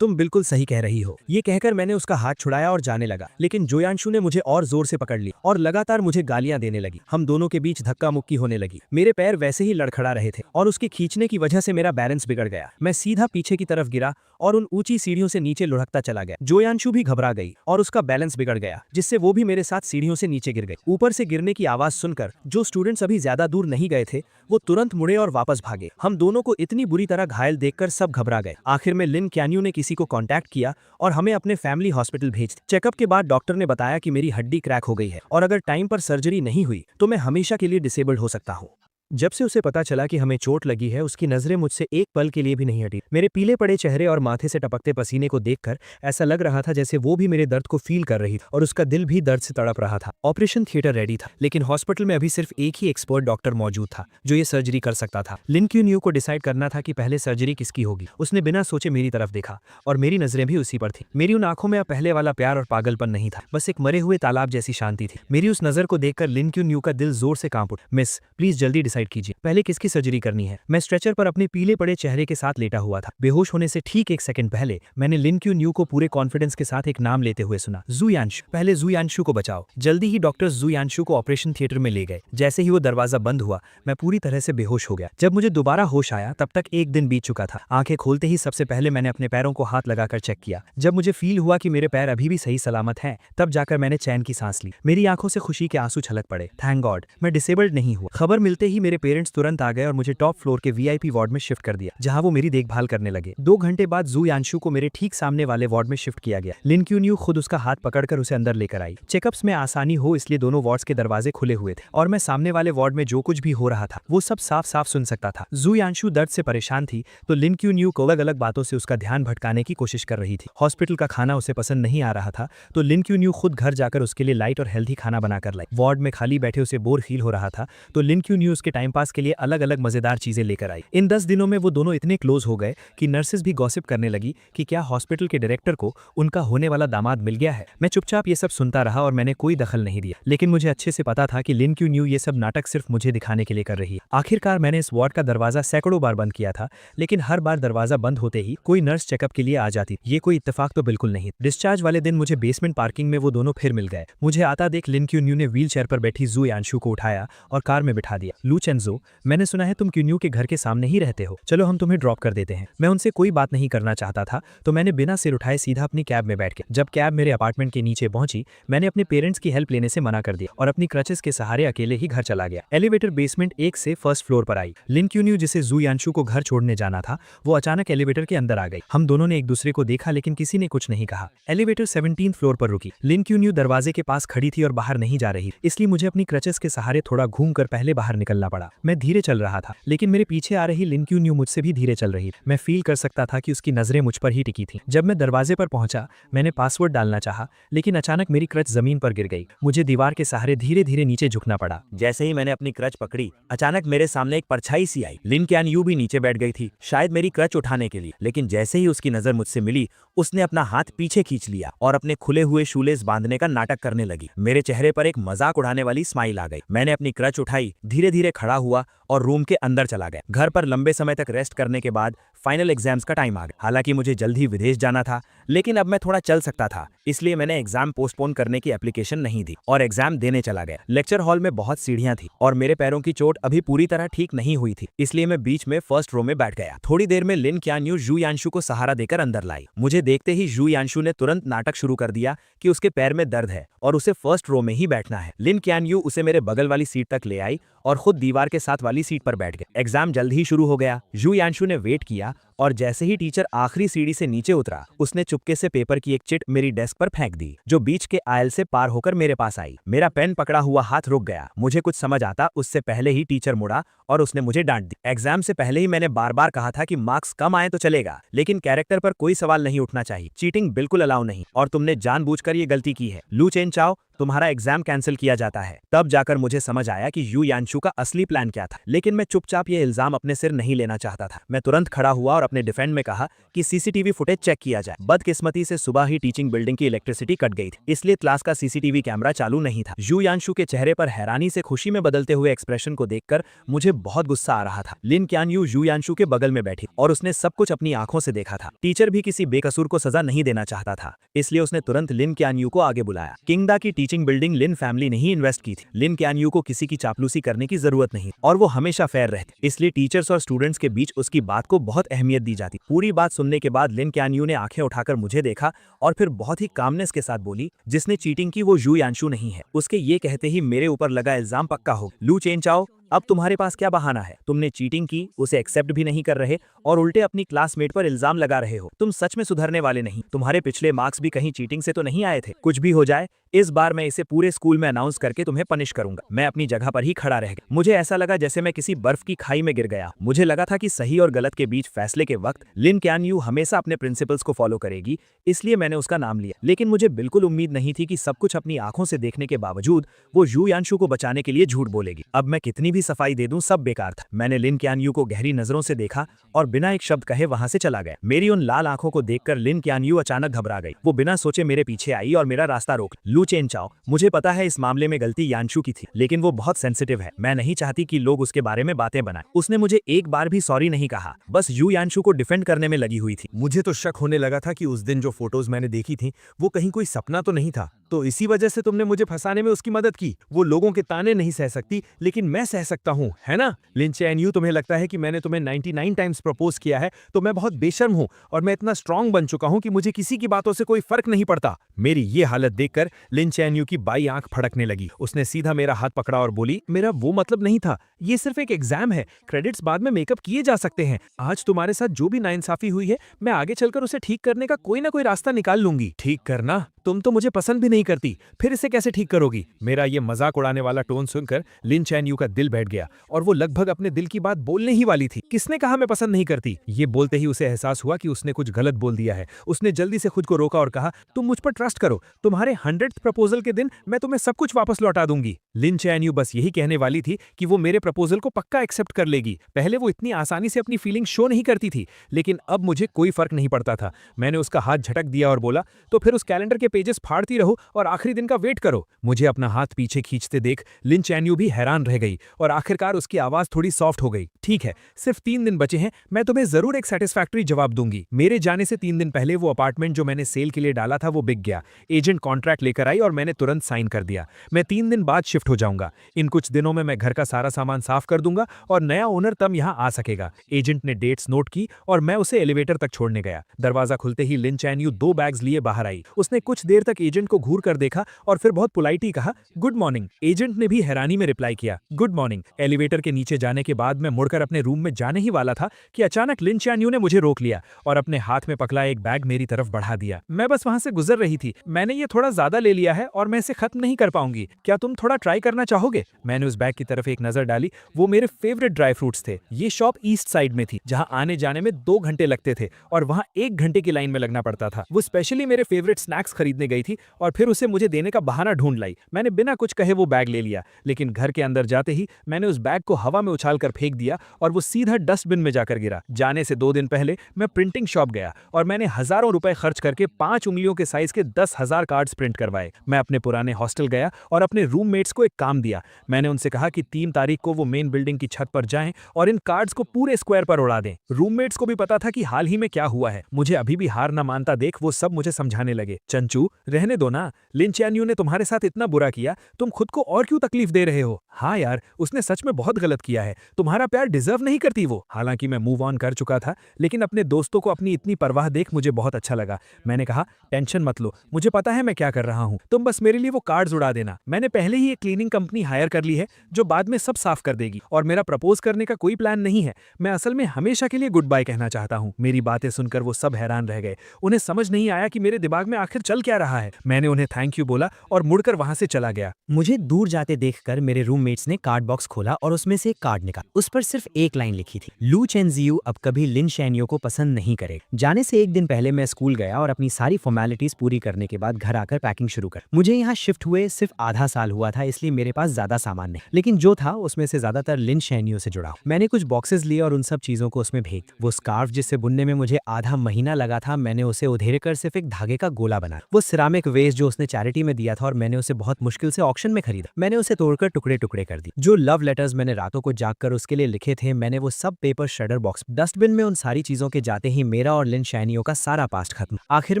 तुम बिल्कुल सही कह रही हो। ये कहकर मैंने उसका हाथ छुड़ाया और जाने लगा, लेकिन जोयांशु ने मुझे और जोर से पकड़ लिया और लगातार मुझे गालियां देने लगी। हम दोनों के बीच धक्का मुक्की होने लगी। मेरे पैर वैसे ही लड़खड़ा रहे थे और उसके खींचने की वजह से मेरा बैलेंस बिगड़ गया। मैं सीधा पीछे की तरफ गिरा और उन ऊंची सीढ़ियों से नीचे लुढ़कता चला गया। जोयांशु भी घबरा गई और उसका बैलेंस बिगड़ गया, जिससे वो भी मेरे साथ सीढ़ियों से नीचे गिर गई। ऊपर से गिरने की आवाज सुनकर जो स्टूडेंट्स अभी ज्यादा दूर नहीं गए थे वो तुरंत मुड़े और वापस भागे। हम दोनों को इतनी बुरी तरह घायल देखकर सब घबरा गए। आखिर में लिन क्यान्यू ने किसी को कांटेक्ट किया और हमें अपने फैमिली हॉस्पिटल भेज दिया। चेकअप के बाद डॉक्टर ने बताया कि मेरी हड्डी क्रैक हो गई है और अगर टाइम पर सर्जरी नहीं हुई तो मैं हमेशा के लिए डिसेबल्ड हो सकता हूँ। जब से उसे पता चला कि हमें चोट लगी है, उसकी नजरें मुझसे एक पल के लिए भी नहीं हटी। मेरे पीले पड़े चेहरे और माथे से टपकते पसीने को देखकर ऐसा लग रहा था जैसे वो भी मेरे दर्द को फील कर रही थी और उसका दिल भी दर्द से तड़प रहा था। ऑपरेशन थिएटर रेडी था, लेकिन हॉस्पिटल में अभी सिर्फ एक ही एक्सपर्ट डॉक्टर मौजूद था जो ये सर्जरी कर सकता था। लिन क्यान्यू को डिसाइड करना था कि पहले सर्जरी किसकी होगी। उसने बिना सोचे मेरी तरफ देखा और मेरी नजरें भी उसी पर थी। मेरी उन आंखों में अब पहले वाला प्यार और पागलपन नहीं था, बस एक मरे हुए तालाब जैसी शांति थी। मेरी उस नजर को देखकर लिन क्यान्यू का दिल जोर से कांप उठा। मिस, प्लीज जल्दी डिसाइड कीजिए, पहले की सर्जरी करनी है। मैं स्ट्रेचर पर अपने पीले पड़े चेहरे के साथ लेटा हुआ था। बेहोश होने से ठीक 1 सेकंड पहले मैंने लिन क्यान्यू को पूरे कॉन्फिडेंस के साथ एक नाम लेते हुए सुना, जोयांशु। पहले जोयांशु को बचाओ। जल्दी ही डॉक्टर्स जोयांशु को ऑपरेशन थिएटर में ले गए। जैसे ही वो दरवाजा बंद हुआ मैं पूरी तरह से बेहोश हो गया। जब मुझे दोबारा होश आया तब तक 1 दिन बीत चुका था। आंखें खोलते ही सबसे पहले मैंने अपने पैरों को हाथ लगाकर चेक किया। जब मुझे फील हुआ कि मेरे पैर अभी भी सही सलामत हैं, तब जाकर मैंने चैन की सांस ली। मेरी आंखों से खुशी के आंसू छलक पड़े। थैंक गॉड, मैं डिसेबल्ड नहीं हुआ। खबर मिलते ही मेरे मेरे पेरेंट्स तुरंत आ गए और मुझे टॉप फ्लोर के वीआईपी वार्ड में शिफ्ट कर दिया, जहां वो मेरी देखभाल करने लगे। 2 घंटे बाद जू यांशु को मेरे ठीक सामने वाले वार्ड में शिफ्ट किया गया। लिन क्यून्यू खुद उसका हाथ पकड़कर उसे अंदर लेकर आई। चेकअप्स में आसानी हो इसलिए दोनों वार्ड्स के दरवाजे खुले हुए थे और मैं सामने वाले वार्ड में जो कुछ भी हो रहा था वो सब साफ साफ सुन सकता था। जू यांशु दर्द से परेशान थी तो लिन क्यून्यू को अलग अलग बातों से उसका ध्यान भटकाने की कोशिश कर रही थी। हॉस्पिटल का खाना उसे पसंद नहीं आ रहा था तो लिन क्यून्यू खुद घर जाकर उसके लिए लाइट और हेल्थी खाना बनाकर लाई। वार्ड में खाली बैठे उसे बोर फील हो रहा था तो लिन क्यून्यू उसके टाइम पास के लिए अलग अलग मजेदार चीजें लेकर आई। इन 10 दिनों में वो दोनों इतने क्लोज हो गए कि नर्सेस भी गॉसिप करने लगी कि क्या हॉस्पिटल के डायरेक्टर को उनका होने वाला दामाद मिल गया है। मैं चुपचाप ये सब सुनता रहा और मैंने कोई दखल नहीं दिया, लेकिन मुझे अच्छे से पता था कि लिन क्यून्यू ये सब नाटक सिर्फ मुझे दिखाने के लिए कर रही है। आखिरकार मैंने इस वार्ड का दरवाजा सैकड़ों बार बंद किया था, लेकिन हर बार दरवाजा बंद होते ही कोई नर्स चेकअप के लिए आ जाती। ये कोई इत्तेफाक तो बिल्कुल नहीं। डिस्चार्ज वाले दिन मुझे बेसमेंट पार्किंग में वो दोनों फिर मिल गए। मुझे आता देख लिन क्यून्यू ने व्हील चेयर पर बैठी जू यांशु को उठाया और कार में बिठा दिया। लू चेंजो, मैंने सुना है तुम क्यून्यू के घर के सामने ही रहते हो, चलो हम तुम्हें ड्रॉप कर देते हैं। मैं उनसे कोई बात नहीं करना चाहता था तो मैंने बिना सिर उठाए सीधा अपनी कैब में बैठ गया। जब कैब मेरे अपार्टमेंट के नीचे पहुंची मैंने अपने पेरेंट्स की हेल्प लेने से मना कर दिया और अपनी क्रचेस के सहारे अकेले ही घर चला गया। एलिवेटर बेसमेंट 1 से फर्स्ट फ्लोर पर आई। लिन क्यून्यू जिसे जू यांशु को घर छोड़ने जाना था वो अचानक एलिवेटर के अंदर आ गई। हम दोनों ने एक दूसरे को देखा लेकिन किसी ने कुछ नहीं कहा। एलिवेटर 17th फ्लोर पर रुकी। लिन क्यून्यू दरवाजे के पास खड़ी थी और बाहर नहीं जा रही, इसलिए मुझे अपनी क्रचेस के सहारे थोड़ा घूमकर पहले बाहर निकलना पड़ा। मैं धीरे चल रहा था लेकिन मेरे पीछे आ रही लिन क्यून्यू मुझसे भी धीरे चल रही। मैं फील कर सकता था कि उसकी नजरें मुझ पर ही टिकी थी। जब मैं दरवाजे पर पहुंचा मैंने पासवर्ड डालना चाहा लेकिन अचानक मेरी क्रच जमीन पर गिर गई। मुझे दीवार के सहारे धीरे धीरे नीचे झुकना पड़ा। जैसे ही मैंने अपनी क्रच पकड़ी अचानक मेरे सामने एक परछाई सी आई। लिन क्यानयू भी नीचे बैठ गई थी, शायद मेरी क्रच उठाने के लिए, लेकिन जैसे ही उसकी नजर मुझसे मिली उसने अपना हाथ पीछे खींच लिया और अपने खुले हुए शूलेस बांधने का नाटक करने लगी। मेरे चेहरे पर एक मजाक उड़ाने वाली स्माइल आ गई। मैंने अपनी क्रच उठाई, धीरे धीरे खड़ा हुआ और रूम के अंदर चला गया। घर पर लंबे समय तक रेस्ट करने के बाद फाइनल एग्जाम्स का टाइम आ गया। हालांकि मुझे जल्द ही विदेश जाना था लेकिन अब मैं थोड़ा चल सकता था, इसलिए मैंने एग्जाम पोस्टपोन करने की एप्लीकेशन नहीं दी और एग्जाम देने चला गया। लेक्चर हॉल में बहुत सीढ़ियां थी और मेरे पैरों की चोट अभी पूरी तरह ठीक नहीं हुई थी, इसलिए मैं बीच में फर्स्ट रो में बैठ गया। थोड़ी देर में लिन क्यानयू जू यांशु को सहारा देकर अंदर लाई। मुझे देखते ही जू यांशु ने तुरंत नाटक शुरू कर दिया कि उसके पैर में दर्द है और उसे फर्स्ट रो में ही बैठना है। लिन क्यानयू उसे मेरे बगल वाली सीट तक ले आई और खुद दीवार के साथ वाली सीट पर बैठ गए। एग्जाम जल्द ही शुरू हो गया। जू यांशु ने वेट किया और जैसे ही टीचर आखिरी सीढ़ी से नीचे उतरा उसने चुपके से पेपर की एक चिट मेरी डेस्क पर फेंक दी जो बीच के आयल से पार होकर मेरे पास आई। मेरा पेन पकड़ा हुआ हाथ रुक गया। मुझे कुछ समझ आता उससे पहले ही टीचर मुड़ा और उसने मुझे डांट दी। एग्जाम से पहले ही मैंने बार बार कहा था कि मार्क्स कम आए तो चलेगा लेकिन कैरेक्टर पर कोई सवाल नहीं उठना चाहिए, चीटिंग बिल्कुल अलाउ नहीं और तुमने जानबूझकर ये गलती की है। लू चेनचाओ, तुम्हारा एग्जाम कैंसिल किया जाता है। तब जाकर मुझे समझ आया कि यू यांशु का असली प्लान क्या था, लेकिन मैं चुपचाप ये इल्जाम अपने सिर नहीं लेना चाहता था। मैं तुरंत खड़ा हुआ और अपने डिफेंड में कहा कि सीसीटीवी फुटेज चेक किया जाए। बदकिस्मती से सुबह ही टीचिंग बिल्डिंग की इलेक्ट्रिसिटी कट गई थी, इसलिए क्लास का सीसीटीवी कैमरा चालू नहीं था। यू यांशु के चेहरे पर हैरानी से खुशी में बदलते हुए एक्सप्रेशन को देखकर मुझे बहुत गुस्सा आ रहा था। लिन क्यानयू यू यांशु के बगल में बैठी और उसने सब कुछ अपनी आंखों से देखा था। टीचर भी किसी बेकसूर को सजा नहीं देना चाहता था, इसलिए उसने तुरंत लिन क्यानयू को आगे बुलाया। किंगडा की टीचिंग बिल्डिंग लिन फैमिली ने ही इन्वेस्ट की थी। लिन क्यानयू को किसी की चापलूसी करने की जरूरत नहीं और वो हमेशा फेयर रहती, इसलिए टीचर्स और स्टूडेंट्स के बीच उसकी बात को बहुत अहमियत दी जाती। पूरी बात सुनने के बाद लिन क्यानयू ने आंखें उठाकर मुझे देखा और फिर बहुत ही कामनेस के साथ बोली, जिसने चीटिंग की वो यू यांशु नहीं है। उसके ये कहते ही मेरे ऊपर लगा इल्जाम पक्का हो। लू चेनचाओ, अब तुम्हारे पास क्या बहाना है? तुमने चीटिंग की, उसे एक्सेप्ट भी नहीं कर रहे और उल्टे अपनी क्लासमेट पर इल्जाम लगा रहे हो। तुम सच में सुधरने वाले नहीं। तुम्हारे पिछले मार्क्स भी कहीं चीटिंग से तो नहीं आए थे? कुछ भी हो जाए इस बार मैं इसे पूरे स्कूल में अनाउंस करके तुम्हें पनिश करूंगा। मैं अपनी जगह पर ही खड़ा रह गया। मुझे ऐसा लगा जैसे मैं किसी बर्फ की खाई में गिर गया। मुझे लगा था कि सही और गलत के बीच फैसले के वक्त लिन क्यानयू हमेशा अपने प्रिंसिपल्स को फॉलो करेगी, इसलिए मैंने उसका नाम लिया। लेकिन मुझे बिल्कुल उम्मीद नहीं थी कि सब कुछ अपनी आंखों से देखने के बावजूद वो यू यांशु को बचाने के लिए झूठ बोलेगी। अब मैं कितनी भी सफाई दे दूं सब बेकार था। मैंने लिन क्यानयू को गहरी नजरों से देखा और बिना एक शब्द कहे वहां से चला गया। मेरी उन लाल आंखों को देखकर लिन क्यानयू अचानक घबरा गई। वो बिना सोचे मेरे पीछे आई और मेरा रास्ता रोक। लू चेनचाओ, मुझे पता है इस मामले में गलती यांशु की थी, लेकिन वो बहुत सेंसिटिव है। मैं नहीं चाहती कि लोग उसके बारे में बातें बनाएं। उसने मुझे एक बार भी सॉरी नहीं कहा, बस यू यांशु को डिफेंड करने में लगी हुई थी। मुझे तो शक होने लगा था कि उस दिन जो फोटोज मैंने देखी थी वो कहीं कोई सपना तो नहीं था, तो इसी वजह से तुमने मुझे फंसाने में उसकी मदद की। वो लोगों के ताने नहीं सह सकती लेकिन मैं सह सकता हूँ, है ना? लिन चैन-यू, तुम्हें लगता है कि मैंने तुम्हें 99 टाइम्स प्रपोज किया है तो मैं बहुत बेशर्म हूँ और मैं इतना स्ट्रांग बन चुका हूँ कि मुझे किसी की बातों से कोई फर्क नहीं पड़ता। मेरी ये हालत देखकर लिन चैन-यू की बाई आंख फड़कने लगी। उसने सीधा मेरा हाथ पकड़ा और बोली, मेरा वो मतलब नहीं था, ये सिर्फ एक एग्जाम है, क्रेडिट्स बाद में मेकअप किए जा सकते हैं। आज तुम्हारे साथ जो भी नाइंसाफी हुई है, मैं आगे चलकर उसे ठीक करने का कोई ना कोई रास्ता निकाल लूंगी। ठीक करना? तुम तो मुझे पसंद भी नहीं करती, फिर इसे कैसे ठीक करोगी? मेरा ये मजाक उड़ाने वाला टोन सुनकर लिन चैन-यू का दिल बैठ गया और वो लगभग अपने दिल की बात बोलने ही वाली थी। किसने कहा मैं पसंद नहीं करती? ये बोलते ही उसे एहसास हुआ कि उसने कुछ गलत बोल दिया है। उसने जल्दी से खुद को रोका और कहा, तुम मुझ पर ट्रस्ट करो, तुम्हारे 100th प्रपोजल के दिन मैं तुम्हें सब कुछ वापस लौटा दूंगी। लिन चैन-यू बस यही कहने वाली थी कि वो मेरे प्रपोजल को पक्का एक्सेप्ट कर लेगी। पहले वो इतनी आसानी से अपनी फीलिंग शो नहीं करती थी, लेकिन अब मुझे कोई फर्क नहीं पड़ता था। मैंने उसका हाथ झटक दिया और बोला, तो फिर उस कैलेंडर के पेजेस फाड़ती रहो और आखिरी दिन का वेट करो। मुझे अपना हाथ पीछे खींचते देख लिन चैन-यू भी हैरान रह गई और आखिरकार उसकी आवाज थोड़ी सॉफ्ट हो गई। ठीक है, सिर्फ 3 दिन बचे हैं, मैं तुम्हें जरूर एक सेटिस्फैक्टरी जवाब दूंगी। मेरे जाने से 3 दिन पहले वो अपार्टमेंट जो मैंने सेल के लिए डाला था वो बिक गया। एजेंट कॉन्ट्रैक्ट लेकर आई और मैंने तुरंत साइन कर दिया। मैं 3 दिन बाद शिफ्ट हो जाऊंगा। इन कुछ दिनों में मैं घर का सारा सामान साफ कर दूंगा और नया ओनर तब यहाँ आ सकेगा। एजेंट ने डेट्स नोट की और मैं उसे एलिवेटर तक छोड़ने गया। दरवाजा खुलते ही लिन चैन-यू 2 बैग्स लिए बाहर आई। उसने कुछ देर तक एजेंट को घूर कर देखा और फिर बहुत पोलाइटली कहा, गुड मॉर्निंग। एजेंट ने भी हैरानी में रिप्लाई किया, गुड मॉर्निंग। एलिवेटर के नीचे जाने के बाद मैं मुड़कर अपने रूम में जाने ही वाला था कि अचानक लिन चैन-यू ने मुझे रोक लिया और अपने हाथ में पकड़ा एक बैग मेरी तरफ बढ़ा दिया। मैं बस वहां से गुजर रही थी। मैंने ये थोड़ा ज्यादा ले लिया है और मैं इसे खत्म नहीं कर पाऊंगी। क्या तुम थोड़ा ट्राई करना चाहोगे? मैंने उस बैग की तरफ एक नजर डाली। वो मेरे फेवरेट ड्राई फ्रूट्स थे। ये शॉप ईस्ट साइड में थी, जहां आने जाने में 2 घंटे लगते थे और वहां 1 घंटे की लाइन में लगना पड़ता था। वो स्पेशली मेरे फेवरेट स्नैक्स खरीदने गई थी और फिर उसे मुझे देने का बहाना ढूंढ लाई। मैंने बिना कुछ कहे वो बैग ले लिया, लेकिन घर के अंदर जाते ही मैंने उस बैग को हवा में उछाल कर फेंक दिया और वो सीधा डस्टबिन में जाकर गिरा। जाने से 2 दिन पहले मैं प्रिंटिंग शॉप गया और मैंने हजारों रुपए खर्च करके 5 उंगलियों के साइज के 10,000 कार्ड्स प्रिंट करवाए। मैं अपने पुराने हॉस्टल गया और अपने रूममेट्स को एक काम दिया। मैंने उनसे कहा कि 3 तारीख को वो मेन बिल्डिंग की छत पर जाएं और इन कार्ड्स को पूरे स्क्वायर पर उड़ा दें। रूममेट्स को भी पता था कि हाल ही में क्या हुआ है। मुझे अभी भी हार न मानता देख वो सब मुझे समझाने लगे, चंचू रहने दो ना, लिन चैन-यू ने तुम्हारे साथ इतना बुरा किया, तुम खुद को और क्यों तकलीफ दे रहे हो? हाँ यार, उसने सच में बहुत गलत किया है। तुम्हारा प्यार डिजर्व नहीं करती वो। हालांकि मैं मूव ऑन कर चुका था, लेकिन अपने दोस्तों को अपनी इतनी परवाह देख मुझे बहुत अच्छा लगा। मैंने कहा, टेंशन मत लो, मुझे पता है मैं क्या कर रहा हूँ, तुम बस मेरे लिए वो कार्ड्स उड़ा देना। मैंने पहले ही एक क्लीनिंग कंपनी हायर कर ली है जो बाद में सब साफ कर देगी और मेरा प्रपोज करने का कोई प्लान नहीं है। मैं असल में हमेशा के लिए गुड बाय कहना चाहता हूँ। मेरी बातें सुनकर वो सब हैरान रह गए। उन्हें समझ नहीं आया कि मेरे दिमाग में आखिर चल क्या रहा है। मैंने उन्हें थैंक यू बोला और मुड़कर वहां से चला गया। मुझे दूर जाते देखकर मेरे रूममेट्स ने कार्ड बॉक्स खोला और उसमें से एक कार्ड निकाला। उस पर सिर्फ एक लाइन लिखी थी, लू चेन-जियू अब कभी लिन चैन-यू को पसंद नहीं करेगा। जाने से 1 दिन पहले मैं स्कूल गया और अपनी सारी फॉर्मेलिटीज पूरी करने के बाद घर आकर पैकिंग शुरू कर। मुझे यहाँ शिफ्ट हुए सिर्फ आधा साल हुआ था, इसलिए मेरे पास ज्यादा सामान नहीं, लेकिन जो था उसमें से ज्यादातर लिन चैन-यू से जुड़ा। मैंने कुछ बॉक्सेस लिए और उन सब चीजों को उसमें भेज। वो स्कार्फ जिससे बुनने में मुझे आधा महीना लगा था, मैंने उसे उधेड़ कर सिर्फ एक धागे का गोला बना। वो सिरामिक वेस्ट जो उसने चैरिटी में दिया था और मैंने उसे बहुत मुश्किल से ऑक्शन में खरीदा। मैंने उसे तोड़कर टुकड़े टुकड़े कर दिए। जो लव लेटर्स मैंने रातों को जागकर उसके लिए लिखे थे, मैंने वो सब पेपर श्रेडर बॉक्स डस्टबिन में। उन सारी चीजों के जाते ही मेरा और लिन चैन-यू का सारा पास्ट खत्म। आखिर